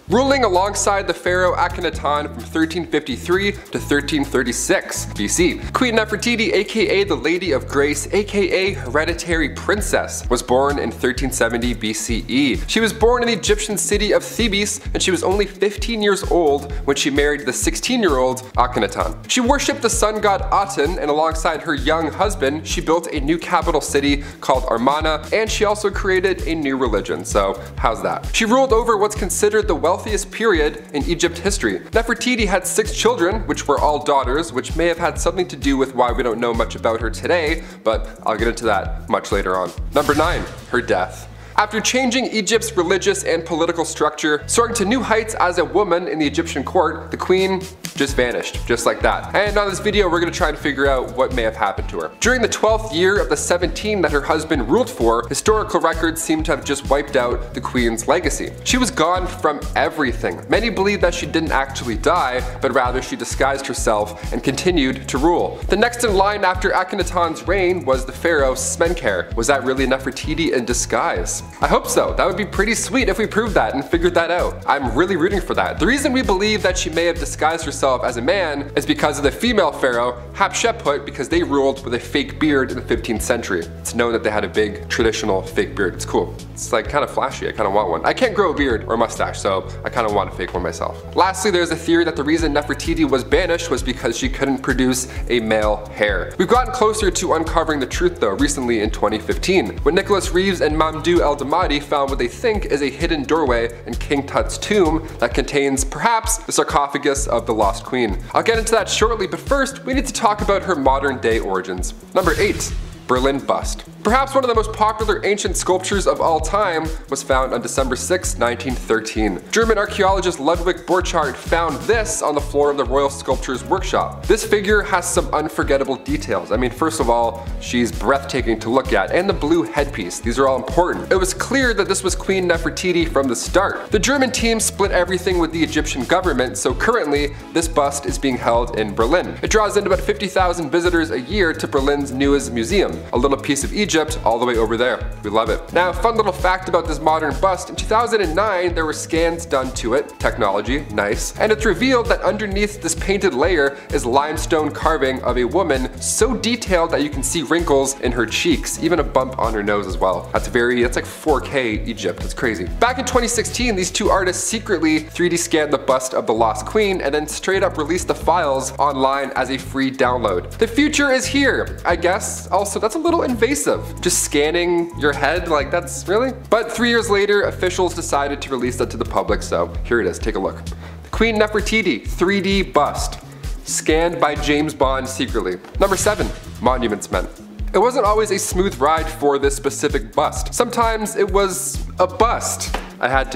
Ruling alongside the pharaoh Akhenaten from 1353 to 1336 BC. Queen Nefertiti, aka the Lady of Grace, aka Hereditary Princess, was born in 1370 BCE. She was born in the Egyptian city of Thebes, and she was only 15 years old when she married the 16-year-old Akhenaten. She worshipped the sun god Aten, and alongside her young husband, she built a new capital city called Amarna, and she also created a new religion, so how's that? She ruled over what's considered the wealthiest period in Egypt history. Nefertiti had 6 children, which were all daughters, which may have had something to do with why we don't know much about her today, but I'll get into that much later on. Number 9, her death. After changing Egypt's religious and political structure, soaring to new heights as a woman in the Egyptian court, the queen just vanished, just like that. And on this video, we're going to try and figure out what may have happened to her. During the 12th year of the 17 that her husband ruled for, historical records seem to have just wiped out the queen's legacy. She was gone from everything. Many believe that she didn't actually die, but rather she disguised herself and continued to rule. The next in line after Akhenaton's reign was the pharaoh Smenkhare. Was that really Nefertiti in disguise? I hope so. That would be pretty sweet if we proved that and figured that out. I'm really rooting for that. The reason we believe that she may have disguised herself as a man is because of the female pharaoh Hatshepsut, because they ruled with a fake beard in the 15th century. It's known that they had a big traditional fake beard. It's cool. It's like kind of flashy. I kind of want one. I can't grow a beard or a mustache, so I kind of want a fake one myself. Lastly, there's a theory that the reason Nefertiti was banished was because she couldn't produce a male heir. We've gotten closer to uncovering the truth though recently in 2015, when Nicholas Reeves and Mamdouh El-Damadi found what they think is a hidden doorway in King Tut's tomb that contains perhaps the sarcophagus of the lost queen. I'll get into that shortly, but first we need to talk about her modern day origins. Number 8. Berlin bust. Perhaps one of the most popular ancient sculptures of all time was found on December 6, 1913. German archaeologist Ludwig Borchardt found this on the floor of the Royal Sculptures Workshop. This figure has some unforgettable details. I mean, first of all, she's breathtaking to look at, and the blue headpiece. These are all important. It was clear that this was Queen Nefertiti from the start. The German team split everything with the Egyptian government, so currently this bust is being held in Berlin. It draws in about 50,000 visitors a year to Berlin's newest museum, a little piece of Egypt all the way over there. We love it. Now, fun little fact about this modern bust, in 2009 there were scans done to it, technology, nice, and it's revealed that underneath this painted layer is limestone carving of a woman so detailed that you can see wrinkles in her cheeks, even a bump on her nose as well. That's like 4K Egypt, it's crazy. Back in 2016, these two artists secretly 3D scanned the bust of the lost queen and then straight up released the files online as a free download. The future is here, I guess. Also, that's a little invasive. Just scanning your head, like that's really? But 3 years later, officials decided to release that to the public, so here it is, take a look. The Queen Nefertiti 3D bust, scanned by James Bond secretly. Number 7, Monuments Men. It wasn't always a smooth ride for this specific bust. Sometimes it was a bust. I had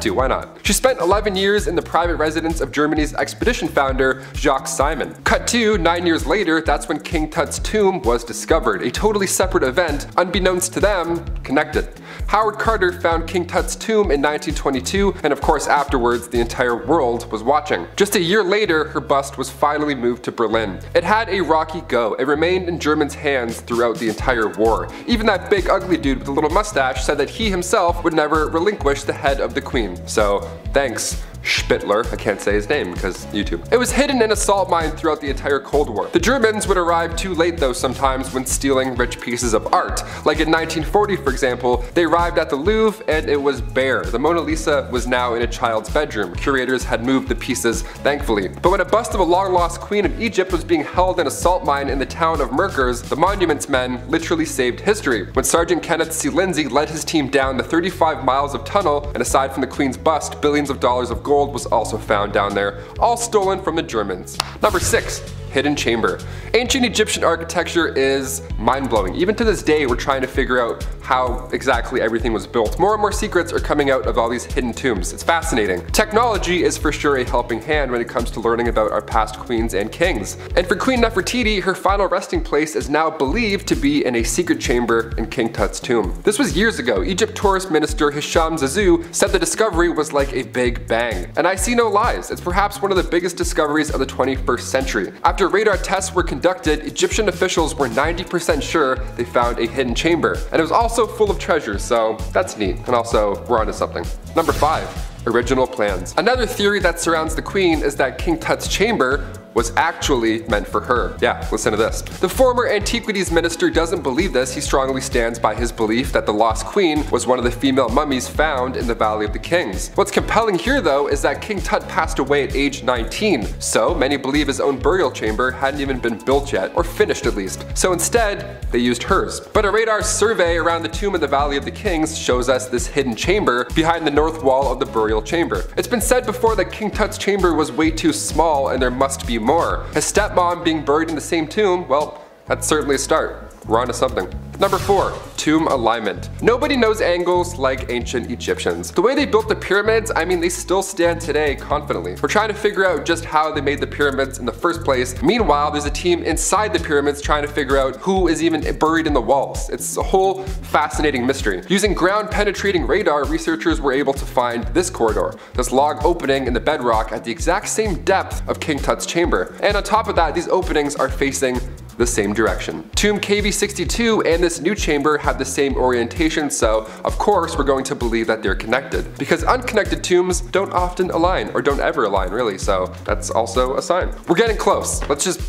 to, why not? She spent 11 years in the private residence of Germany's expedition founder, Jacques Simon. Cut to 9 years later, that's when King Tut's tomb was discovered, a totally separate event, unbeknownst to them, connected. Howard Carter found King Tut's tomb in 1922, and of course afterwards the entire world was watching. Just a year later, her bust was finally moved to Berlin. It had a rocky go. It remained in Germans' hands throughout the entire war. Even that big ugly dude with a little mustache said that he himself would never relinquish the head of the queen. So thanks, Spittler. I can't say his name because YouTube. It was hidden in a salt mine throughout the entire Cold War. The Germans would arrive too late though sometimes when stealing rich pieces of art. Like in 1940 for example, they arrived at the Louvre and it was bare. The Mona Lisa was now in a child's bedroom. Curators had moved the pieces thankfully. But when a bust of a long lost queen of Egypt was being held in a salt mine in the town of Merkers, the Monuments Men literally saved history. When Sergeant Kenneth C. Lindsay led his team down the 35 miles of tunnel, and aside from the queen's bust, billions of dollars of gold was also found down there, all stolen from the Germans. Number 6. Hidden chamber. Ancient Egyptian architecture is mind-blowing. Even to this day, we're trying to figure out how exactly everything was built. More and more secrets are coming out of all these hidden tombs. It's fascinating. Technology is for sure a helping hand when it comes to learning about our past queens and kings. And for Queen Nefertiti, her final resting place is now believed to be in a secret chamber in King Tut's tomb. This was years ago. Egypt Tourist Minister Hisham Zazou said the discovery was like a big bang. And I see no lies. It's perhaps one of the biggest discoveries of the 21st century. After radar tests were conducted, Egyptian officials were 90% sure they found a hidden chamber. And it was also full of treasures, so that's neat. And also, we're onto something. Number 5. Original plans. Another theory that surrounds the queen is that King Tut's chamber was actually meant for her. Yeah, listen to this. The former Antiquities Minister doesn't believe this. He strongly stands by his belief that the lost queen was one of the female mummies found in the Valley of the Kings. What's compelling here though is that King Tut passed away at age 19, so many believe his own burial chamber hadn't even been built yet, or finished at least. So instead, they used hers. But a radar survey around the tomb in the Valley of the Kings shows us this hidden chamber behind the north wall of the burial chamber. It's been said before that King Tut's chamber was way too small and there must be more. His stepmom being buried in the same tomb, well, that's certainly a start. We're onto something. Number 4. Tomb alignment. Nobody knows angles like ancient Egyptians. The way they built the pyramids, I mean, they still stand today confidently. We're trying to figure out just how they made the pyramids in the first place. Meanwhile, there's a team inside the pyramids trying to figure out who is even buried in the walls. It's a whole fascinating mystery. Using ground-penetrating radar, researchers were able to find this corridor, this log opening in the bedrock at the exact same depth of King Tut's chamber. And on top of that, these openings are facing the same direction. Tomb KV62 and this new chamber have the same orientation, so of course we're going to believe that they're connected. Because unconnected tombs don't often align, or don't ever align really, so that's also a sign. We're getting close. Let's just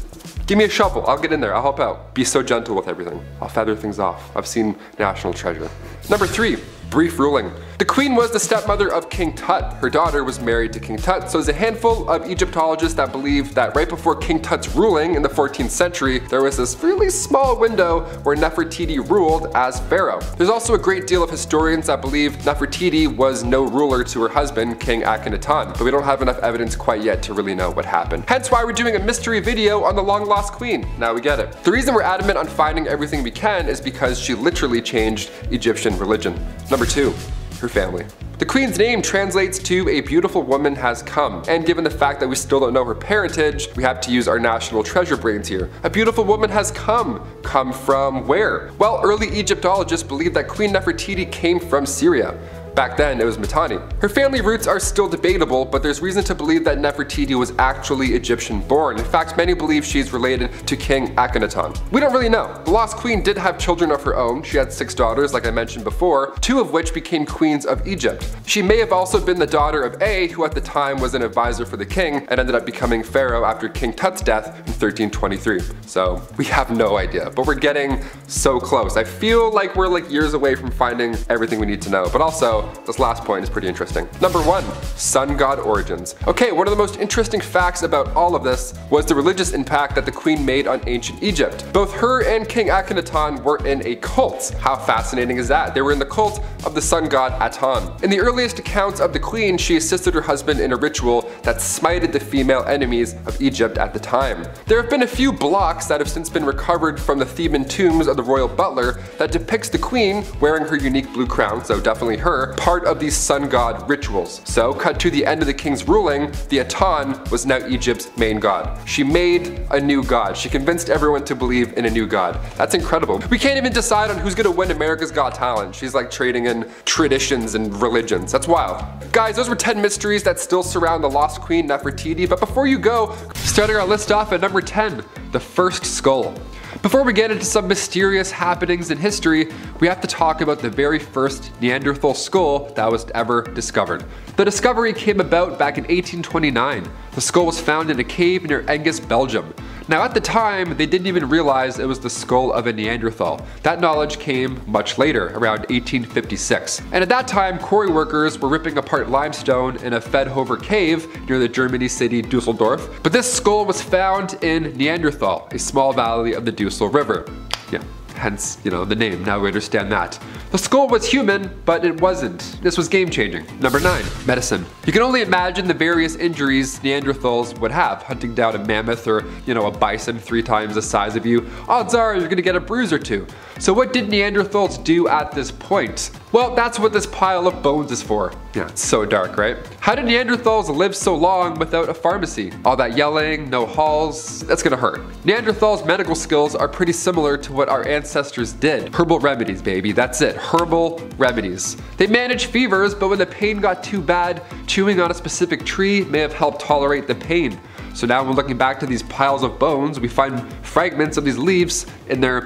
give me a shovel, I'll get in there, I'll help out. Be so gentle with everything. I'll feather things off. I've seen National Treasure. Number 3. Brief ruling. The queen was the stepmother of King Tut. Her daughter was married to King Tut, so there's a handful of Egyptologists that believe that right before King Tut's ruling in the 14th century, there was this really small window where Nefertiti ruled as pharaoh. There's also a great deal of historians that believe Nefertiti was no ruler to her husband, King Akhenaten, but we don't have enough evidence quite yet to really know what happened. Hence why we're doing a mystery video on the long lost queen. Now we get it. The reason we're adamant on finding everything we can is because she literally changed Egyptian religion. Number 2. Her family. The queen's name translates to a beautiful woman has come, and given the fact that we still don't know her parentage, we have to use our national treasure brains here. A beautiful woman has come. Come from where? Well, early Egyptologists believed that Queen Nefertiti came from Syria. Back then, it was Mitanni. Her family roots are still debatable, but there's reason to believe that Nefertiti was actually Egyptian born. In fact, many believe she's related to King Akhenaten. We don't really know. The lost queen did have children of her own. She had 6 daughters, like I mentioned before, 2 of which became queens of Egypt. She may have also been the daughter of A, who at the time was an advisor for the king, and ended up becoming pharaoh after King Tut's death in 1323. So, we have no idea, but we're getting so close. I feel like we're like years away from finding everything we need to know, but also, this last point is pretty interesting. Number 1. Sun God origins. Okay, one of the most interesting facts about all of this was the religious impact that the queen made on ancient Egypt. Both her and King Akhenaten were in a cult. How fascinating is that? They were in the cult of the sun god Aton. In the earliest accounts of the queen, she assisted her husband in a ritual that smited the female enemies of Egypt at the time. There have been a few blocks that have since been recovered from the Theban tombs of the royal butler that depicts the queen wearing her unique blue crown, so definitely her, part of these sun god rituals. So, cut to the end of the king's ruling, the Aton was now Egypt's main god. She made a new god. She convinced everyone to believe in a new god. That's incredible. We can't even decide on who's gonna win America's Got Talent. She's like trading in traditions and religions. That's wild. Guys, those were 10 mysteries that still surround the lost queen Nefertiti, but before you go, starting our list off at number 10, the first skull. Before we get into some mysterious happenings in history, we have to talk about the very first Neanderthal skull that was ever discovered. The discovery came about back in 1829. The skull was found in a cave near Angus, Belgium. Now at the time, they didn't even realize it was the skull of a Neanderthal. That knowledge came much later, around 1856. And at that time, quarry workers were ripping apart limestone in a Fedhover cave near the Germany city Dusseldorf. But this skull was found in Neanderthal, a small valley of the Dussel River. Yeah. Hence, the name, now we understand that. The skull was human, but it wasn't. This was game changing. Number 9, medicine. You can only imagine the various injuries Neanderthals would have, hunting down a mammoth or, a bison 3 times the size of you. Odds are you're gonna get a bruise or 2. So what did Neanderthals do at this point? Well, that's what this pile of bones is for. Yeah, it's so dark, right? How did Neanderthals live so long without a pharmacy? All that yelling, no halls, that's gonna hurt. Neanderthals' medical skills are pretty similar to what our ancestors did. Herbal remedies, baby, that's it, herbal remedies. They managed fevers, but when the pain got too bad, chewing on a specific tree may have helped tolerate the pain. So now when looking back to these piles of bones, we find fragments of these leaves in their,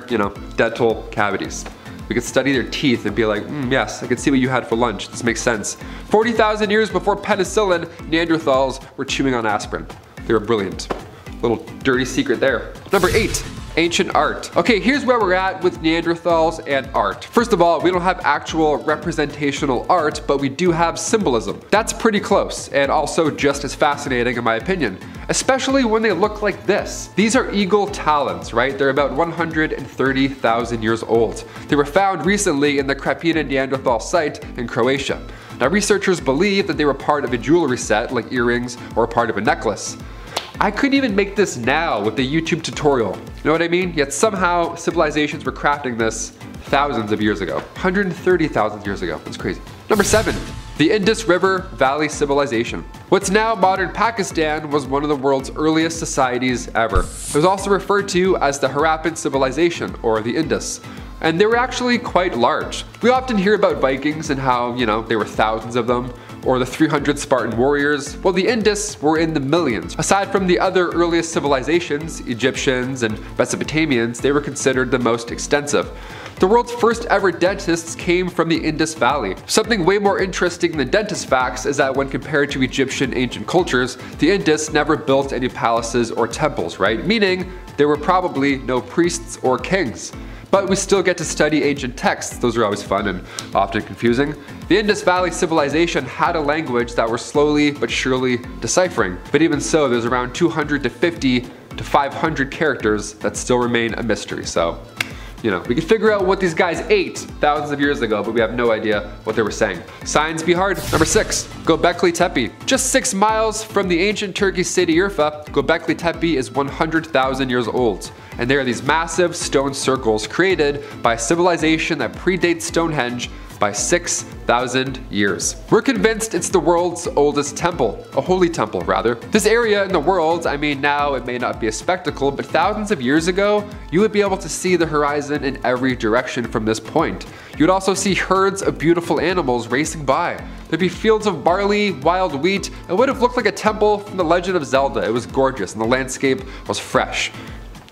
dental cavities. We could study their teeth and be like, yes, I can see what you had for lunch. This makes sense. 40,000 years before penicillin, Neanderthals were chewing on aspirin. They were brilliant. Little dirty secret there. Number 8. Ancient art. Okay, here's where we're at with Neanderthals and art. First of all, we don't have actual representational art, but we do have symbolism. That's pretty close, and also just as fascinating in my opinion, especially when they look like this. These are eagle talons, right? They're about 130,000 years old. They were found recently in the Krapina Neanderthal site in Croatia. Now researchers believe that they were part of a jewelry set, like earrings, or part of a necklace. I couldn't even make this now with the YouTube tutorial. You know what I mean? Yet somehow civilizations were crafting this thousands of years ago. 130,000 years ago. That's crazy. Number 7. The Indus River Valley Civilization. What's now modern Pakistan was one of the world's earliest societies ever. It was also referred to as the Harappan Civilization, or the Indus. And they were actually quite large. We often hear about Vikings and how, there were thousands of them, or the 300 Spartan warriors. Well, the Indus were in the millions. Aside from the other earliest civilizations, Egyptians and Mesopotamians, they were considered the most extensive. The world's first ever dentists came from the Indus Valley. Something way more interesting than dentist facts is that when compared to Egyptian ancient cultures, the Indus never built any palaces or temples, right? Meaning, there were probably no priests or kings. But we still get to study ancient texts. Those are always fun and often confusing. The Indus Valley Civilization had a language that we're slowly but surely deciphering. But even so, there's around 250 to 500 characters that still remain a mystery. So, we can figure out what these guys ate thousands of years ago, but we have no idea what they were saying. Signs be hard. Number 6. Göbekli Tepe. Just 6 miles from the ancient Turkish city Urfa, Göbekli Tepe is 100,000 years old. And they are these massive stone circles created by a civilization that predates Stonehenge by 6,000 years. We're convinced it's the world's oldest temple, a holy temple rather. This area in the world, now it may not be a spectacle, but thousands of years ago, you would be able to see the horizon in every direction from this point. You would also see herds of beautiful animals racing by. There'd be fields of barley, wild wheat. It would have looked like a temple from The Legend of Zelda. It was gorgeous and the landscape was fresh.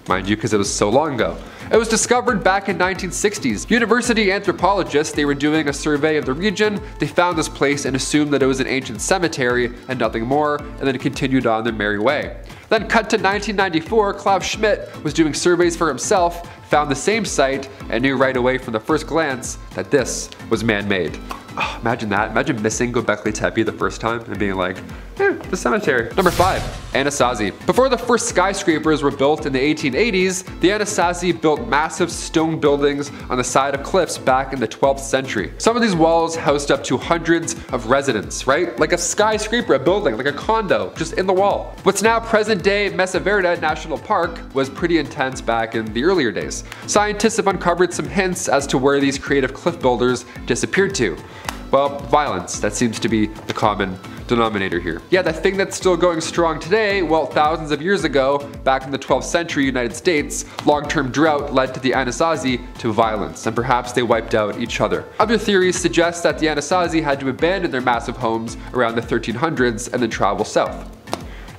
Mind you, because it was so long ago. It was discovered back in 1960s. University anthropologists, they were doing a survey of the region, they found this place and assumed that it was an ancient cemetery and nothing more, and then continued on their merry way. Then cut to 1994, Klaus Schmidt was doing surveys for himself, found the same site, and knew right away from the first glance that this was man-made. Oh, imagine that. Imagine missing Göbekli Tepe the first time and being like, the cemetery. Number 5. Anasazi. Before the first skyscrapers were built in the 1880s, the Anasazi built massive stone buildings on the side of cliffs back in the 12th century. Some of these walls housed up to hundreds of residents, right? Like a skyscraper, a building, like a condo, just in the wall. What's now present-day Mesa Verde National Park was pretty intense back in the earlier days. Scientists have uncovered some hints as to where these creative cliff builders disappeared to. Well, violence. That seems to be the common denominator here. Yeah, the thing that's still going strong today, well, thousands of years ago, back in the 12th century United States, long-term drought led to the Anasazi to violence, and perhaps they wiped out each other. Other theories suggest that the Anasazi had to abandon their massive homes around the 1300s and then travel south.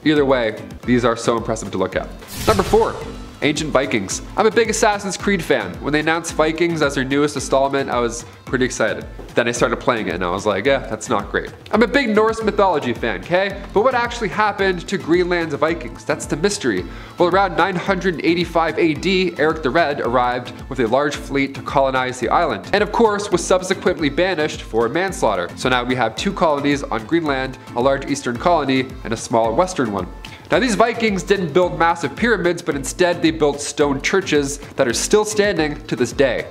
Either way, these are so impressive to look at. Number 4. Ancient Vikings. I'm a big Assassin's Creed fan. When they announced Vikings as their newest installment, I was pretty excited. Then I started playing it and I was like, that's not great. I'm a big Norse mythology fan, okay? But what actually happened to Greenland's Vikings? That's the mystery. Well, around 985 AD, Eric the Red arrived with a large fleet to colonize the island, and of course was subsequently banished for manslaughter. So now we have 2 colonies on Greenland, a large eastern colony and a small western one. Now these Vikings didn't build massive pyramids, but instead they built stone churches that are still standing to this day.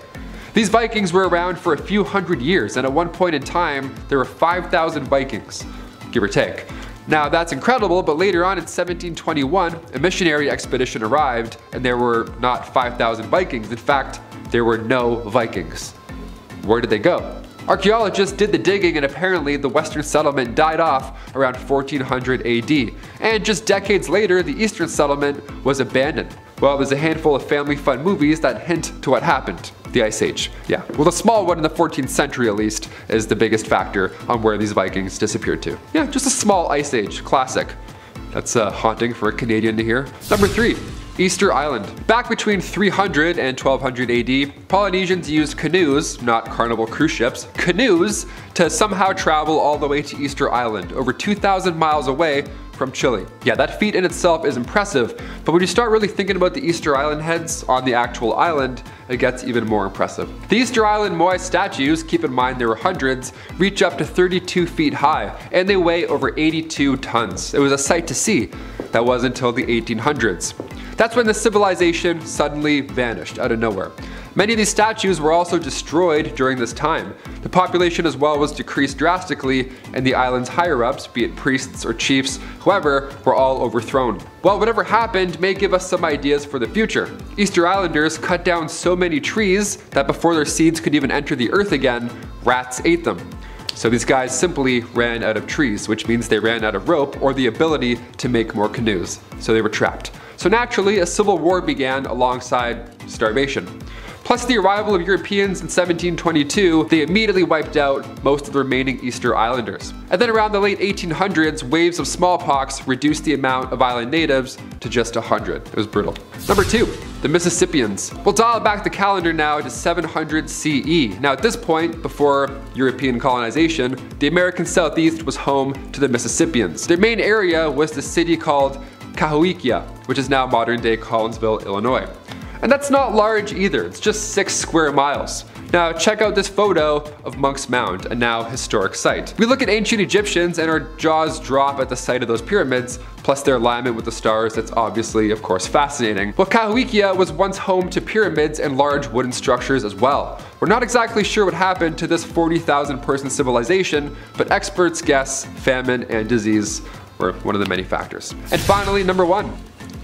These Vikings were around for a few hundred years, and at one point in time there were 5,000 Vikings, give or take. Now that's incredible, but later on in 1721 a missionary expedition arrived and there were not 5,000 Vikings. In fact, there were no Vikings. Where did they go? Archaeologists did the digging and apparently the western settlement died off around 1400 AD. And just decades later, the eastern settlement was abandoned. Well, there's a handful of family fun movies that hint to what happened. The Ice Age. Yeah, well the small one in the 14th century at least is the biggest factor on where these Vikings disappeared to. Yeah, just a small Ice Age classic. That's haunting for a Canadian to hear. Number 3. Easter Island. Back between 300 and 1200 AD, Polynesians used canoes, not Carnival cruise ships, canoes to somehow travel all the way to Easter Island, over 2,000 miles away from Chile. Yeah, that feat in itself is impressive, but when you start really thinking about the Easter Island heads on the actual island, it gets even more impressive. The Easter Island Moai statues, keep in mind there were hundreds, reach up to 32 feet high, and they weigh over 82 tons. It was a sight to see. That was until the 1800s. That's when the civilization suddenly vanished out of nowhere. Many of these statues were also destroyed during this time. The population as well was decreased drastically, and the island's higher-ups, be it priests or chiefs, whoever, were all overthrown. Well, whatever happened may give us some ideas for the future. Easter Islanders cut down so many trees that before their seeds could even enter the earth again, rats ate them. So these guys simply ran out of trees, which means they ran out of rope or the ability to make more canoes. So they were trapped. So naturally, a civil war began alongside starvation. Plus the arrival of Europeans in 1722, they immediately wiped out most of the remaining Easter Islanders. And then around the late 1800s, waves of smallpox reduced the amount of island natives to just 100. It was brutal. Number 2, the Mississippians. We'll dial back the calendar now to 700 CE. Now at this point, before European colonization, the American Southeast was home to the Mississippians. Their main area was the city called Cahokia, which is now modern-day Collinsville, Illinois. And that's not large either, it's just 6 square miles. Now check out this photo of Monk's Mound, a now historic site. We look at ancient Egyptians and our jaws drop at the sight of those pyramids, plus their alignment with the stars. That's obviously, of course, fascinating. Well, Cahokia was once home to pyramids and large wooden structures as well. We're not exactly sure what happened to this 40,000 person civilization, but experts guess famine and disease were one of the many factors. And finally, number 1.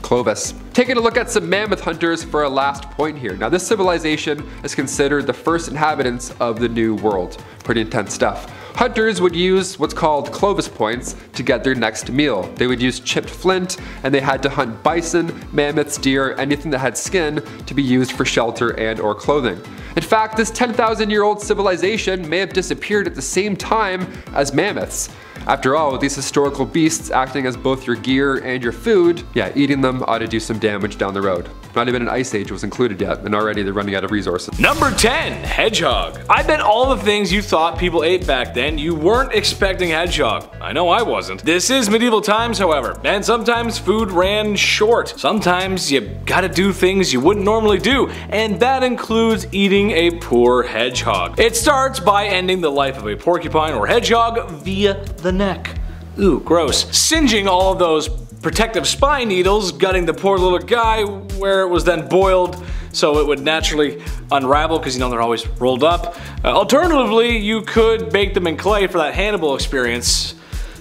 Clovis. Taking a look at some mammoth hunters for our last point here. Now this civilization is considered the first inhabitants of the New World. Pretty intense stuff. Hunters would use what's called Clovis points to get their next meal. They would use chipped flint, and they had to hunt bison, mammoths, deer, anything that had skin to be used for shelter and or clothing. In fact, this 10,000-year-old civilization may have disappeared at the same time as mammoths. After all, with these historical beasts acting as both your gear and your food, yeah, eating them ought to do some damage down the road. Not even an ice age was included yet, and already they're running out of resources. Number 10, hedgehog. I bet all the things you thought people ate back then, you weren't expecting hedgehog. I know I wasn't. This is medieval times, however, and sometimes food ran short. Sometimes you gotta do things you wouldn't normally do, and that includes eating a poor hedgehog. It starts by ending the life of a porcupine or hedgehog via the neck. Ooh, gross. Singeing all of those protective spine needles, gutting the poor little guy where it was then boiled so it would naturally unravel because you know they're always rolled up. Alternatively, you could bake them in clay for that Hannibal experience.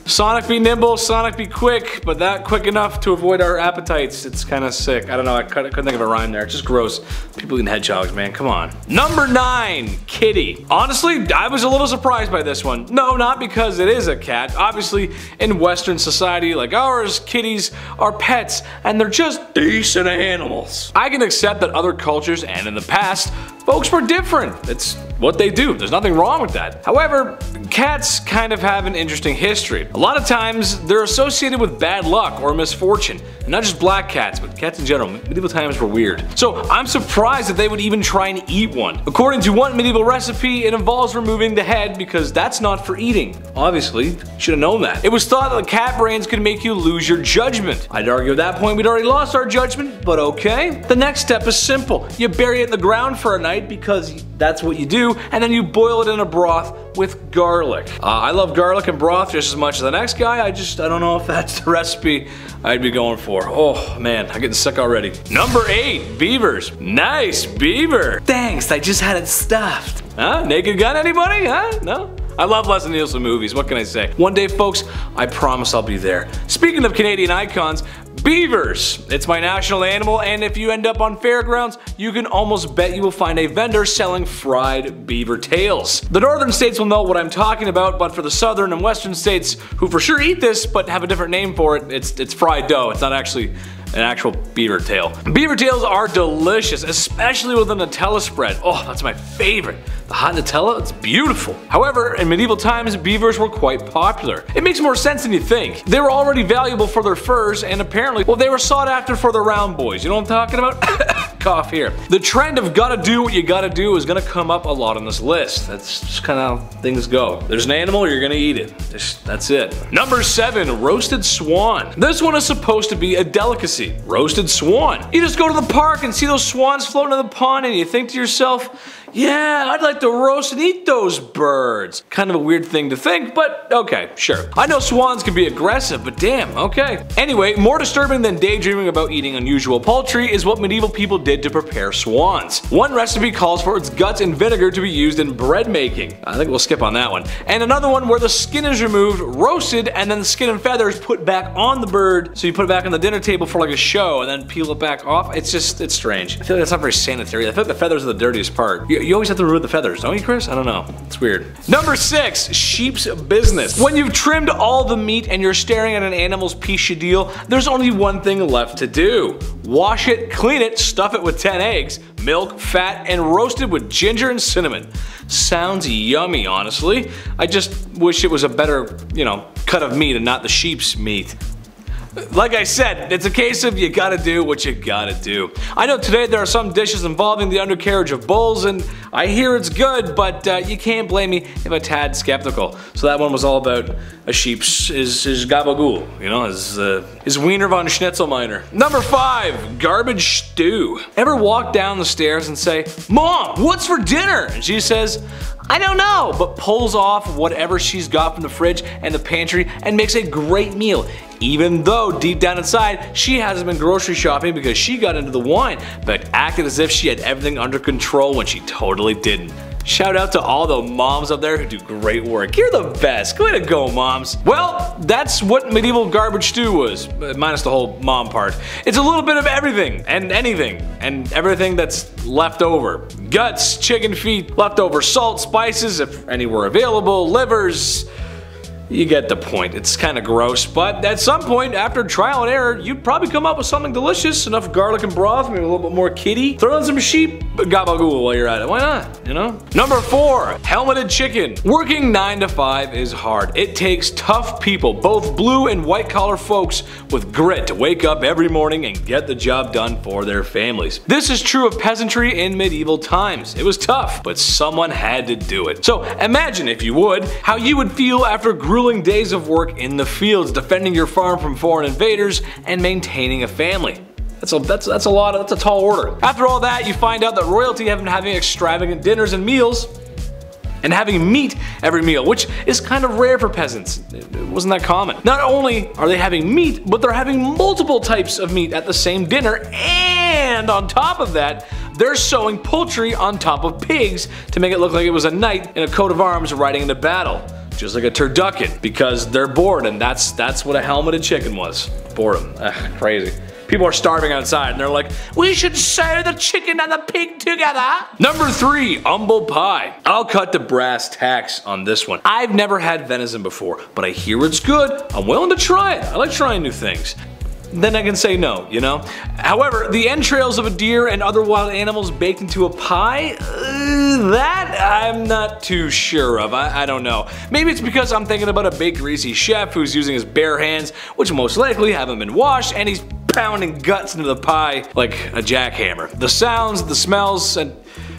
Sonic be nimble, Sonic be quick, but that quick enough to avoid our appetites. It's kind of sick. I don't know, I couldn't think of a rhyme there. It's just gross. People eating hedgehogs, man, come on. Number 9, kitty. Honestly, I was a little surprised by this one. No, not because it is a cat. Obviously, in Western society like ours, kitties are pets, and they're just decent animals. I can accept that other cultures and in the past, folks were different. It's what they do. There's nothing wrong with that. However, cats kind of have an interesting history. A lot of times, they're associated with bad luck or misfortune. And not just black cats, but cats in general. Medieval times were weird. So I'm surprised that they would even try and eat one. According to one medieval recipe, it involves removing the head because that's not for eating. Obviously, should have known that. It was thought that the cat brains could make you lose your judgment. I'd argue at that point we'd already lost our judgment, but okay. The next step is simple. You bury it in the ground for a night because that's what you do, and then you boil it in a broth with garlic. I love garlic and broth just as much as the next guy. I don't know if that's the recipe I'd be going for. Oh man, I'm getting sick already. Number 8, beavers. Nice beaver. Thanks, I just had it stuffed. Huh? Naked Gun, anybody? Huh? No? I love Leslie Nielsen movies, what can I say? One day, folks, I promise I'll be there. Speaking of Canadian icons, beavers. It's my national animal, and if you end up on fairgrounds, you can almost bet you will find a vendor selling fried beaver tails. The northern states will know what I'm talking about, but for the southern and western states, who for sure eat this but have a different name for it, it's fried dough. It's not actually an actual beaver tail. Beaver tails are delicious, especially with a Nutella spread. Oh, that's my favorite. The hot Nutella, it's beautiful. However, in medieval times, beavers were quite popular. It makes more sense than you think. They were already valuable for their furs, and apparently, well, they were sought after for the round boys. You know what I'm talking about? Cough here. The trend of gotta do what you gotta do is gonna come up a lot on this list. That's just kind of how things go. There's an animal, you're gonna eat it. That's it. Number 7, roasted swan. This one is supposed to be a delicacy. Roasted swan. You just go to the park and see those swans floating in the pond and you think to yourself, Yeah, I'd like to roast and eat those birds. Kind of a weird thing to think, but okay, sure. I know swans can be aggressive, but damn, okay. Anyway, more disturbing than daydreaming about eating unusual poultry is what medieval people did to prepare swans. One recipe calls for its guts and vinegar to be used in bread making. I think we'll skip on that one. And another one where the skin is removed, roasted, and then the skin and feathers put back on the bird. So you put it back on the dinner table for like a show and then peel it back off. It's strange. I feel like that's not very sanitary. I feel like the feathers are the dirtiest part. You always have to remove the feathers, don't you, Chris? I don't know. It's weird. Number 6, sheep's business. When you've trimmed all the meat and you're staring at an animal's piece of deal, there's only one thing left to do. Wash it, clean it, stuff it with 10 eggs, milk, fat, and roast it with ginger and cinnamon. Sounds yummy, honestly. I just wish it was a better, cut of meat and not the sheep's meat. Like I said, it's a case of you gotta do what you gotta do. I know today there are some dishes involving the undercarriage of bulls, and I hear it's good, but you can't blame me if a tad skeptical. So that one was all about a sheep's his gabagool, his Wiener von Schnitzelminer. Number 5, garbage stew. Ever walk down the stairs and say, "Mom, what's for dinner?" And she says, "I don't know," but pulls off whatever she's got from the fridge and the pantry and makes a great meal, even though deep down inside she hasn't been grocery shopping because she got into the wine, but acted as if she had everything under control when she totally didn't. Shout out to all the moms out there who do great work. You're the best. Way to go, moms. Well, that's what medieval garbage stew was, minus the whole mom part. It's a little bit of everything and anything and everything that's left over. Guts, chicken feet, leftover salt, spices if any were available, livers. You get the point. It's kind of gross, but at some point, after trial and error, you'd probably come up with something delicious. Enough garlic and broth, maybe a little bit more kitty. Throw in some sheep gabagool while you're at it. Why not, Number 4, helmeted chicken. Working 9 to 5 is hard. It takes tough people, both blue and white collar folks with grit to wake up every morning and get the job done for their families. This is true of peasantry in medieval times. It was tough, but someone had to do it. So imagine, if you would, how you would feel after grueling days of work in the fields, defending your farm from foreign invaders and maintaining a family. That's a tall order. After all that, you find out that royalty have been having extravagant dinners and meals and having meat every meal, which is kind of rare for peasants. It wasn't that common. Not only are they having meat, but they're having multiple types of meat at the same dinner, and on top of that, they're sewing poultry on top of pigs to make it look like it was a knight in a coat of arms riding into battle. Just like a turducken, because they're bored, and that's what a helmeted chicken was. Boredom. Crazy. People are starving outside and they're like, "We should sew the chicken and the pig together." Number 3, humble pie. I'll cut the brass tacks on this one. I've never had venison before, but I hear it's good. I'm willing to try it. I like trying new things. Then I can say no, However, the entrails of a deer and other wild animals baked into a pie, that I'm not too sure of. I don't know. Maybe it's because I'm thinking about a big greasy chef who's using his bare hands, which most likely haven't been washed, and he's pounding guts into the pie like a jackhammer. The sounds, the smells, and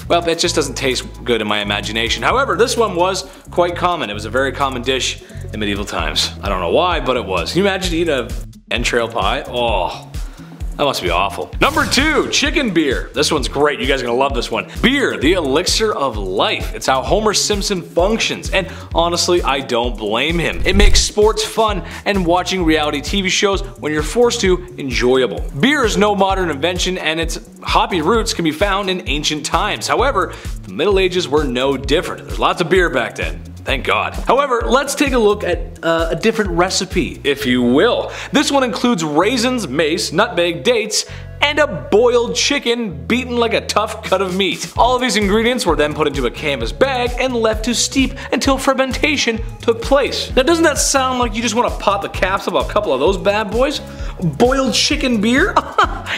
well, it just doesn't taste good in my imagination. However, this one was quite common. It was a very common dish in medieval times. I don't know why, but it was. Can you imagine eating an entrail pie? Oh, that must be awful. Number 2, chicken beer. This one's great. You guys are gonna love this one. Beer, the elixir of life. It's how Homer Simpson functions, and honestly, I don't blame him. It makes sports fun and watching reality TV shows when you're forced to enjoyable. Beer is no modern invention, and its hoppy roots can be found in ancient times. However, the Middle Ages were no different. There's lots of beer back then. Thank God. However, let's take a look at a different recipe, if you will. This one includes raisins, mace, nutmeg, dates, and a boiled chicken beaten like a tough cut of meat. All of these ingredients were then put into a canvas bag and left to steep until fermentation took place. Now, doesn't that sound like you just want to pop the caps of a couple of those bad boys? Boiled chicken beer?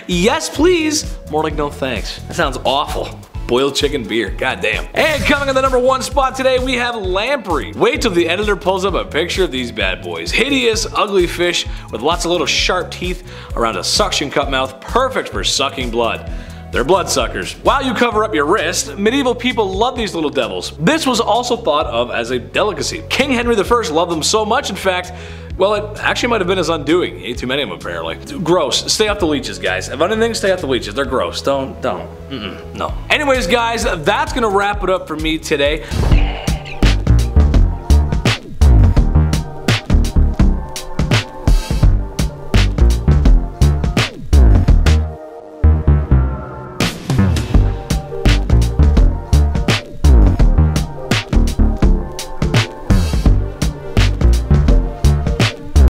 Yes, please. More like no thanks. That sounds awful. Boiled chicken beer, goddamn. And coming in the number 1 spot today, we have lamprey. Wait till the editor pulls up a picture of these bad boys. Hideous, ugly fish with lots of little sharp teeth around a suction cup mouth, perfect for sucking blood. they're bloodsuckers. While you cover up your wrist, medieval people loved these little devils. This was also thought of as a delicacy. King Henry I loved them so much, in fact, well, it actually might have been his undoing. He ate too many of them, apparently. Gross. Stay off the leeches, guys. If anything, stay off the leeches. They're gross. Don't. No. Anyways, guys, that's gonna wrap it up for me today.